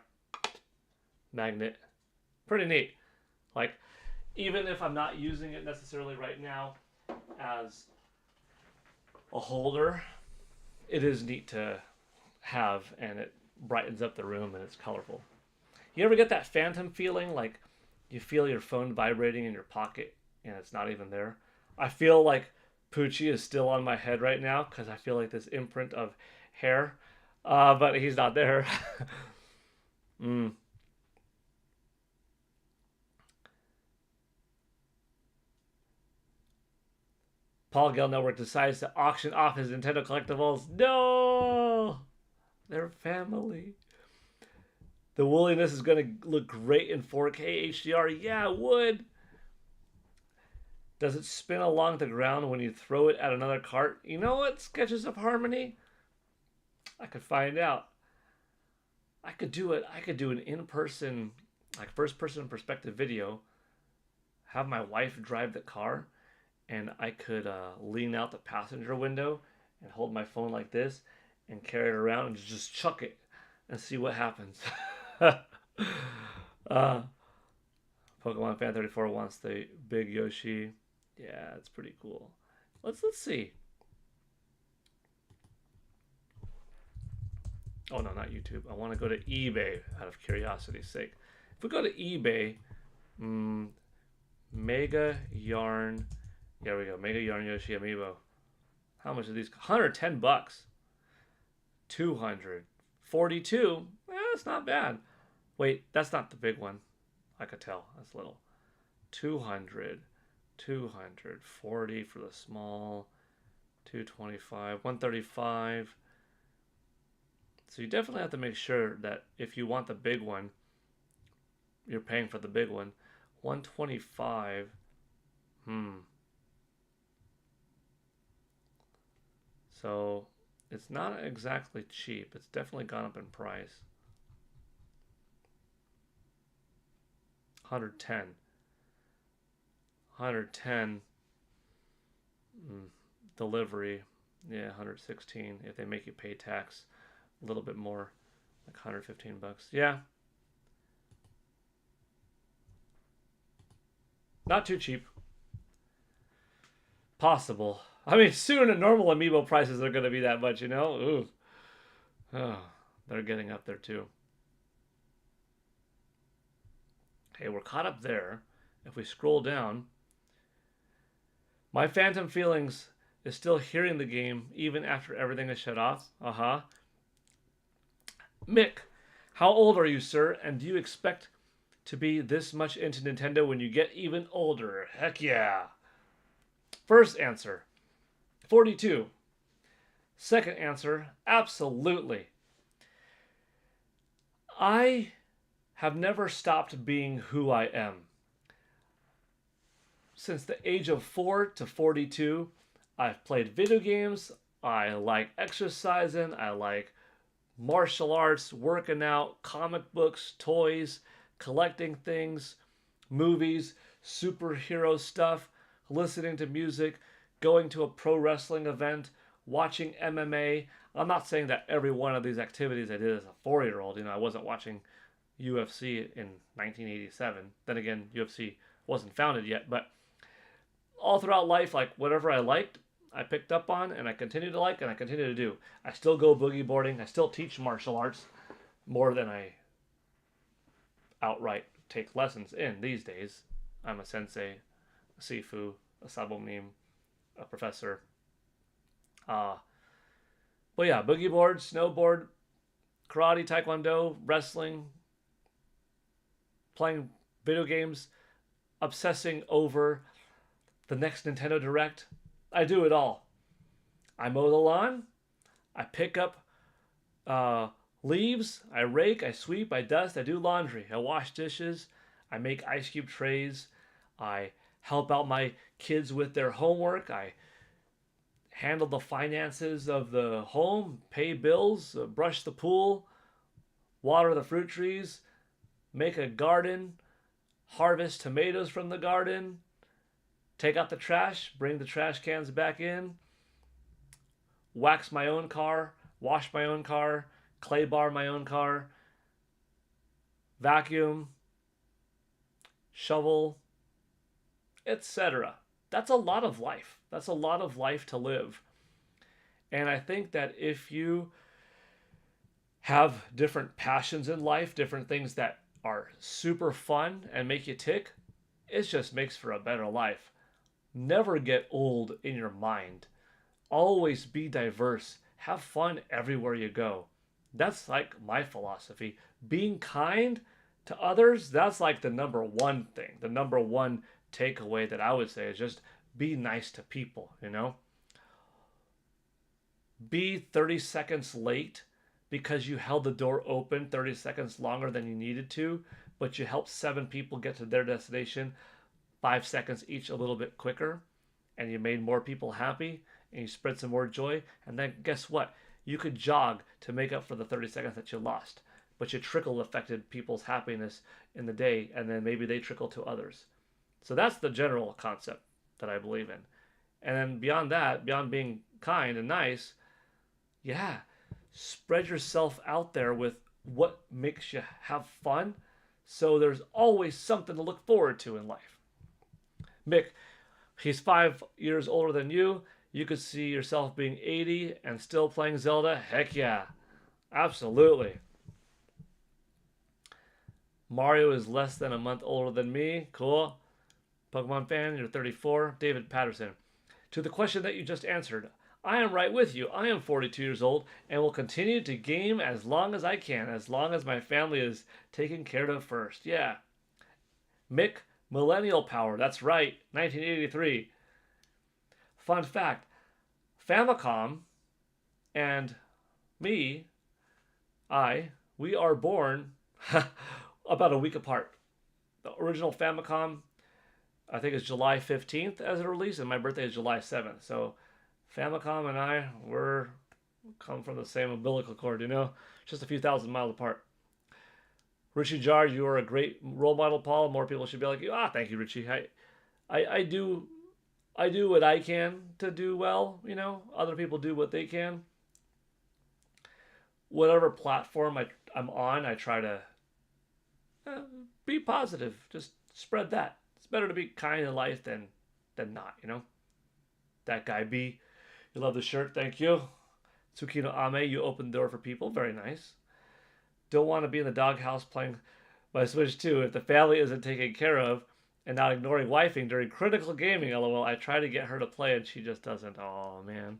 Magnet. Pretty neat. Like, even if I'm not using it necessarily right now as a holder, it is neat to have, and it brightens up the room and it's colorful. You ever get that phantom feeling, like you feel your phone vibrating in your pocket and it's not even there? I feel like Poochie is still on my head right now because I feel like this imprint of hair, but he's not there. Paul Gale Network decides to auction off his Nintendo collectibles. No! They're family. The woolliness is going to look great in 4K HDR. Yeah, it would. Does it spin along the ground when you throw it at another cart? You know what? Sketches of Harmony? I could find out. I could do it. I could do an in-person, like first-person perspective video. Have my wife drive the car, and I could lean out the passenger window and hold my phone like this and carry it around and just chuck it and see what happens. Pokemon Fan 34 wants the big Yoshi. Yeah, it's pretty cool. Let's see. Oh no, not YouTube. I want to go to eBay out of curiosity's sake. If we go to eBay, Mega Yarn. There we go. Mega Yarn Yoshi Amiibo. How much are these? $110. 242. That's not bad. Wait, that's not the big one. I could tell. That's little. 200. 240 for the small. 225. 135. So you definitely have to make sure that if you want the big one, you're paying for the big one. 125. So it's not exactly cheap. It's definitely gone up in price. 110. 110. Delivery. Yeah, 116 if they make you pay tax a little bit more, like $115. Yeah. Not too cheap. Possible. I mean, soon at normal amiibo prices are going to be that much, you know? Ooh. Oh, they're getting up there too. Okay, we're caught up there. If we scroll down, My phantom feelings is still hearing the game even after everything is shut off. Mick, how old are you, sir? And do you expect to be this much into Nintendo when you get even older? Heck yeah. First answer, 42. Second answer, absolutely. I have never stopped being who I am. Since the age of 4 to 42, I've played video games. I like exercising. I like martial arts, working out, comic books, toys, collecting things, movies, superhero stuff, listening to music, going to a pro wrestling event, watching MMA. I'm not saying that every one of these activities I did as a 4-year-old. I wasn't watching UFC in 1987. Then again, UFC wasn't founded yet, but all throughout life, like whatever I liked, I picked up on and I continue to like and I continue to do. I still go boogie boarding. I still teach martial arts more than I outright take lessons in these days. I'm a sensei, a sifu, a sabonim, a professor. But yeah, boogie board, snowboard, karate, taekwondo, wrestling, playing video games, obsessing over the next Nintendo Direct. I do it all. I mow the lawn. I pick up leaves. I rake. I sweep. I dust. I do laundry. I wash dishes. I make ice cube trays. I help out my kids with their homework. I handle the finances of the home, pay bills, brush the pool, water the fruit trees, make a garden, harvest tomatoes from the garden, take out the trash, bring the trash cans back in, wax my own car, wash my own car, clay bar my own car, vacuum, shovel, etc. That's a lot of life. That's a lot of life to live. And I think that if you have different passions in life, different things that are super fun and make you tick, it just makes for a better life. Never get old in your mind. Always be diverse. Have fun everywhere you go. That's like my philosophy. Being kind to others, that's like the number one thing. The number one takeaway that I would say is just be nice to people. Be 30 seconds late because you held the door open 30 seconds longer than you needed to, but you helped 7 people get to their destination 5 seconds each a little bit quicker, and you made more people happy, and you spread some more joy, and then guess what? You could jog to make up for the 30 seconds that you lost, but you trickle affected people's happiness in the day, and then maybe they trickle to others. So that's the general concept that I believe in. And then beyond that, beyond being kind and nice, yeah, spread yourself out there with what makes you have fun, so there's always something to look forward to in life. Mick, he's 5 years older than you. You could see yourself being 80 and still playing Zelda? Heck yeah. Absolutely. Mario is less than a month older than me. Cool. Pokemon fan, you're 34. David Patterson. To the question that you just answered, I am right with you. I am 42 years old and will continue to game as long as I can, as long as my family is taken care of first. Yeah. Mick, Millennial Power. That's right. 1983. Fun fact, Famicom and me, we are born about a week apart. The original Famicom, I think, is July 15th as a release, and my birthday is July 7th. So Famicom and we're come from the same umbilical cord, just a few thousand miles apart. Richie Jar, you are a great role model, Paul. More people should be like you. Thank you, Richie. I do what I can to do well, Other people do what they can. Whatever platform I'm on, I try to be positive. Just spread that. It's better to be kind in life than not, That guy B, you love the shirt. Thank you. Tsukino Ame, you opened the door for people. Very nice. Don't want to be in the doghouse playing my Switch 2. If the family isn't taken care of, And not ignoring wifing during critical gaming, lol. I try to get her to play and she just doesn't. Oh, man.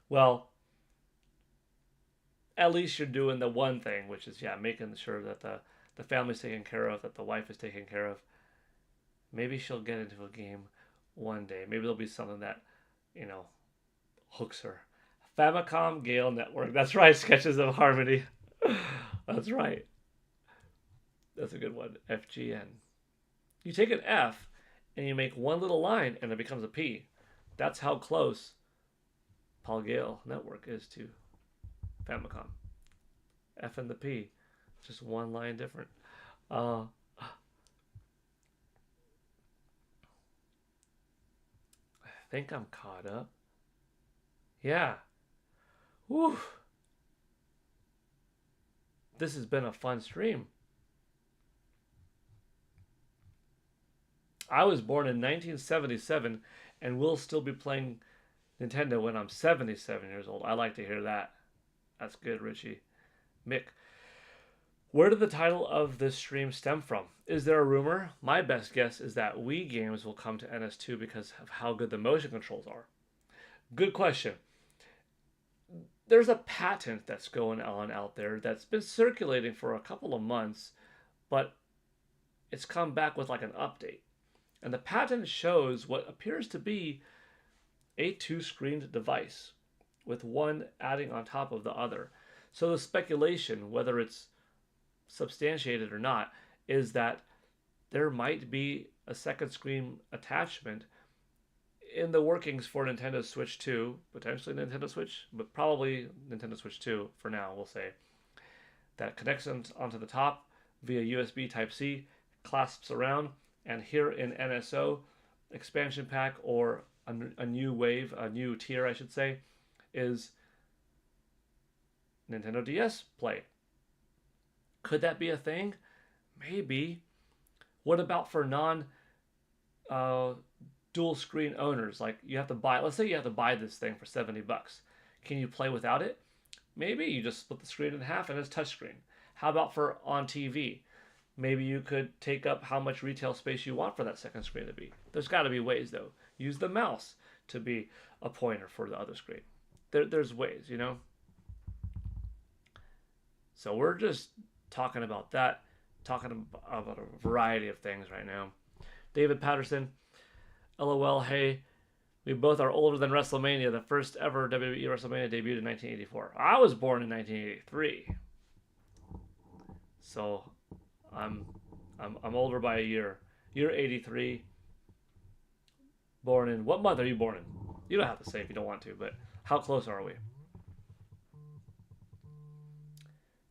Well, at least you're doing the one thing, which is, yeah, making sure that the family's taken care of, that the wife is taken care of. Maybe she'll get into a game one day. Maybe there'll be something that, you know, hooks her. Famicom Gale Network. That's right, Sketches of Harmony. That's right. That's a good one. FGN. You take an F and you make one little line and it becomes a P. That's how close Paul Gale Network is to Famicom. F and the P. Just one line different. I think I'm caught up. Yeah. Whew. This has been a fun stream. I was born in 1977 and will still be playing Nintendo when I'm 77 years old. I like to hear that. That's good, Richie. Mick, where did the title of this stream stem from? Is there a rumor? My best guess is that Wii games will come to NS2 because of how good the motion controls are. Good question. There's a patent that's going on out there that's been circulating for a couple of months, but it's come back with like an update. And the patent shows what appears to be a two-screened device with one adding on top of the other. So the speculation, whether it's substantiated or not, is that there might be a second screen attachment in the workings for Nintendo Switch 2, potentially Nintendo Switch, but probably Nintendo Switch 2 for now, we'll say, that connects onto the top via USB Type-C, clasps around, and here in NSO, expansion pack or a new wave, a new tier, I should say, is Nintendo DS Play. Could that be a thing? Maybe. What about for dual screen owners? Like you have to buy, let's say you have to buy this thing for $70. Can you play without it? Maybe you just split the screen in half and it's touchscreen. How about for on TV? Maybe you could take up how much retail space you want for that second screen to be. There's got to be ways, though. Use the mouse to be a pointer for the other screen. There's ways, you know? So we're just talking about that, talking about a variety of things right now. David Patterson, LOL, hey, we both are older than WrestleMania. The first ever WWE WrestleMania debuted in 1984. I was born in 1983. So I'm older by a year. You're 83. Born in what month are you born in? You don't have to say if you don't want to, but how close are we?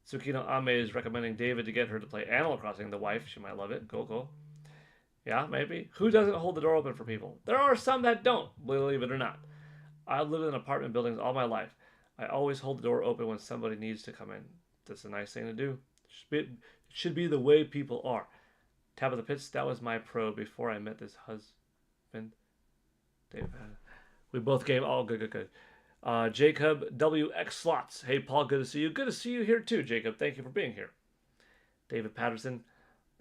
Tsukino Ame is recommending David to get her to play Animal Crossing. The wife, she might love it. Cool. Yeah, maybe. Who doesn't hold the door open for people? There are some that don't, believe it or not. I've lived in apartment buildings all my life. I always hold the door open when somebody needs to come in. That's a nice thing to do. It should be the way people are. Tabitha Pitts, that was my pro before I met this husband. David. We both gave all good. Jacob WX Slots. Hey, Paul, good to see you. Good to see you here too, Jacob. Thank you for being here. David Patterson.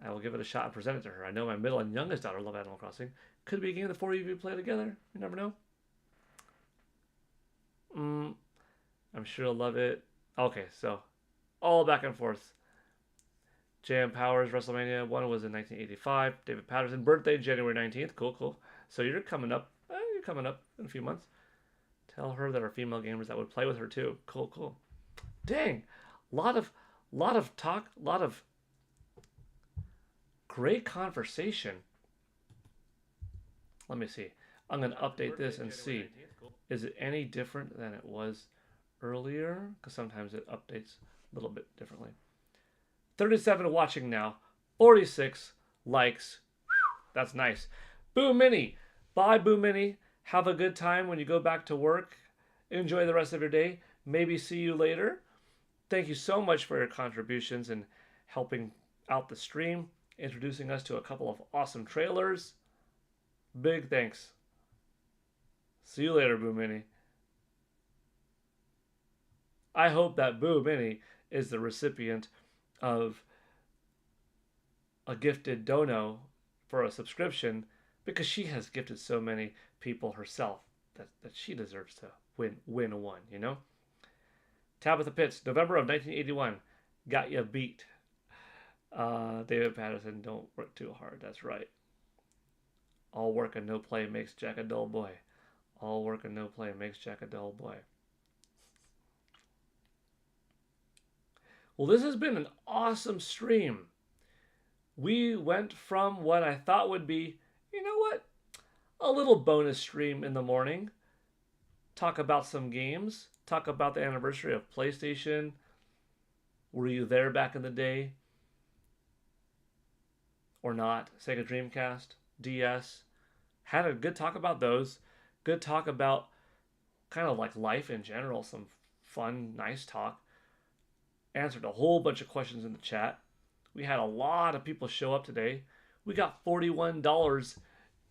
I will give it a shot and present it to her. I know my middle and youngest daughter love Animal Crossing. Could be a game the four of you play together. You never know. I'm sure you'll love it. Okay, so all back and forth. JM Powers, WrestleMania 1 was in 1985. David Patterson, birthday January 19th. Cool. So you're coming up. You're coming up in a few months. Tell her that are female gamers that would play with her too. Cool. Dang, lot of talk, lot of great conversation. Let me see. I'm gonna update this and see. Is it any different than it was earlier? Because sometimes it updates a little bit differently. 37 watching now. 46 likes. Whew, that's nice. Boo Mini. Bye, Boo Mini. Have a good time when you go back to work. Enjoy the rest of your day. Maybe see you later. Thank you so much for your contributions and helping out the stream, introducing us to a couple of awesome trailers. Big thanks. See you later, Boo Mini. I hope that Boo Mini is the recipient of a gifted dono for a subscription because she has gifted so many people herself that she deserves to win one, you know? Tabitha Pitts, November of 1981, got ya beat. David Patterson, don't work too hard. That's right. All work and no play makes Jack a dull boy. All work and no play makes Jack a dull boy. Well, this has been an awesome stream. We went from what I thought would be, you know what, a little bonus stream in the morning. Talk about some games. Talk about the anniversary of PlayStation. Were you there back in the day? Or not? Sega Dreamcast, DS. Had a good talk about those. Good talk about kind of like life in general. Some fun, nice talk. Answered a whole bunch of questions in the chat. We had a lot of people show up today. We got $41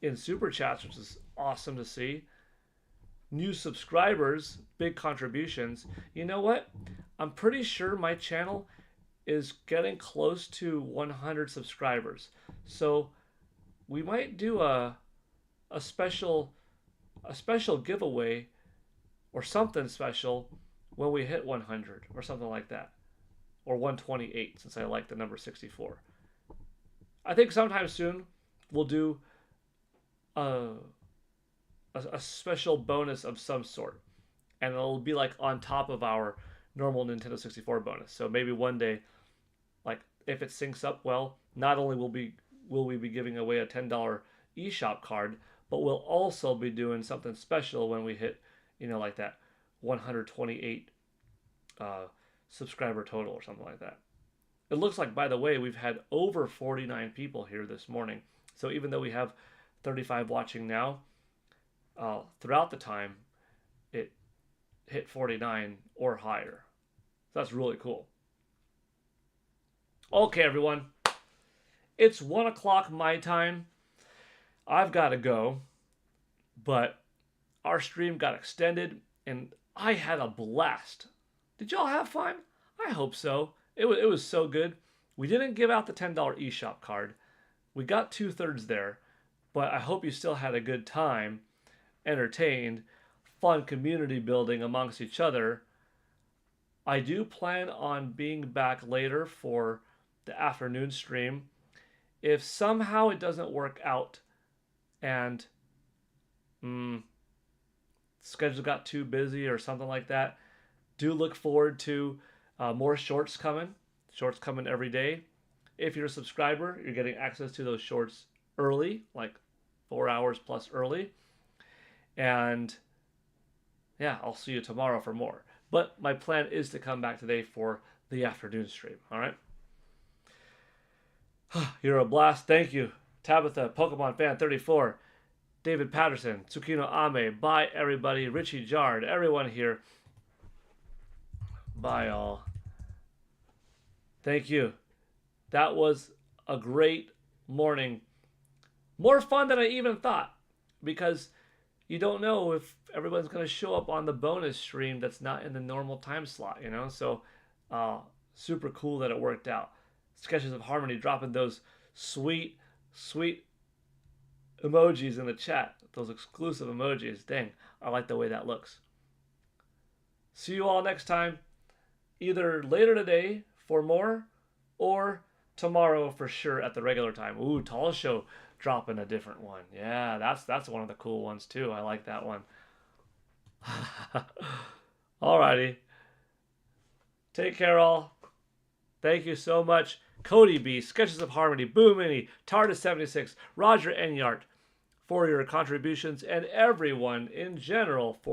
in super chats, which is awesome to see. New subscribers, big contributions. You know what? I'm pretty sure my channel is getting close to 100 subscribers. So we might do a special giveaway or something special when we hit 100 or something like that. Or 128, since I like the number 64. I think sometime soon we'll do a special bonus of some sort. And it'll be like on top of our normal Nintendo 64 bonus. So maybe one day, like if it syncs up well, not only will we be giving away a $10 eShop card, but we'll also be doing something special when we hit, you know, like that 128 subscriber total or something like that. It looks like, by the way, we've had over 49 people here this morning. So even though we have 35 watching now, throughout the time, it hit 49 or higher. So that's really cool. Okay, everyone. It's 1 o'clock my time. I've got to go. But our stream got extended, and I had a blast. Did y'all have fun? I hope so. It was so good. We didn't give out the $10 eShop card. We got 2/3 there, but I hope you still had a good time, entertained, fun community building amongst each other. I do plan on being back later for the afternoon stream. If somehow it doesn't work out and schedule got too busy or something like that, do look forward to more shorts coming. Shorts coming every day. If you're a subscriber, you're getting access to those shorts early, like 4 hours plus early. And yeah, I'll see you tomorrow for more. But my plan is to come back today for the afternoon stream. All right. You're a blast. Thank you. Tabitha, Pokemon Fan 34, David Patterson, Tsukino Ame. Bye, everybody. Richie Jard, everyone here. Bye, all. Thank you. That was a great morning. More fun than I even thought, because you don't know if everyone's going to show up on the bonus stream that's not in the normal time slot, you know? So super cool that it worked out. Sketches of Harmony dropping those sweet, sweet emojis in the chat. Those exclusive emojis. Dang, I like the way that looks. See you all next time. Either later today for more, or tomorrow for sure at the regular time. Ooh, Tall Show dropping a different one. Yeah, that's one of the cool ones too. I like that one. Alrighty. Take care, all. Thank you so much. Cody B, Sketches of Harmony, Boo Mini, TARDIS76, Roger Enyart for your contributions, and everyone in general for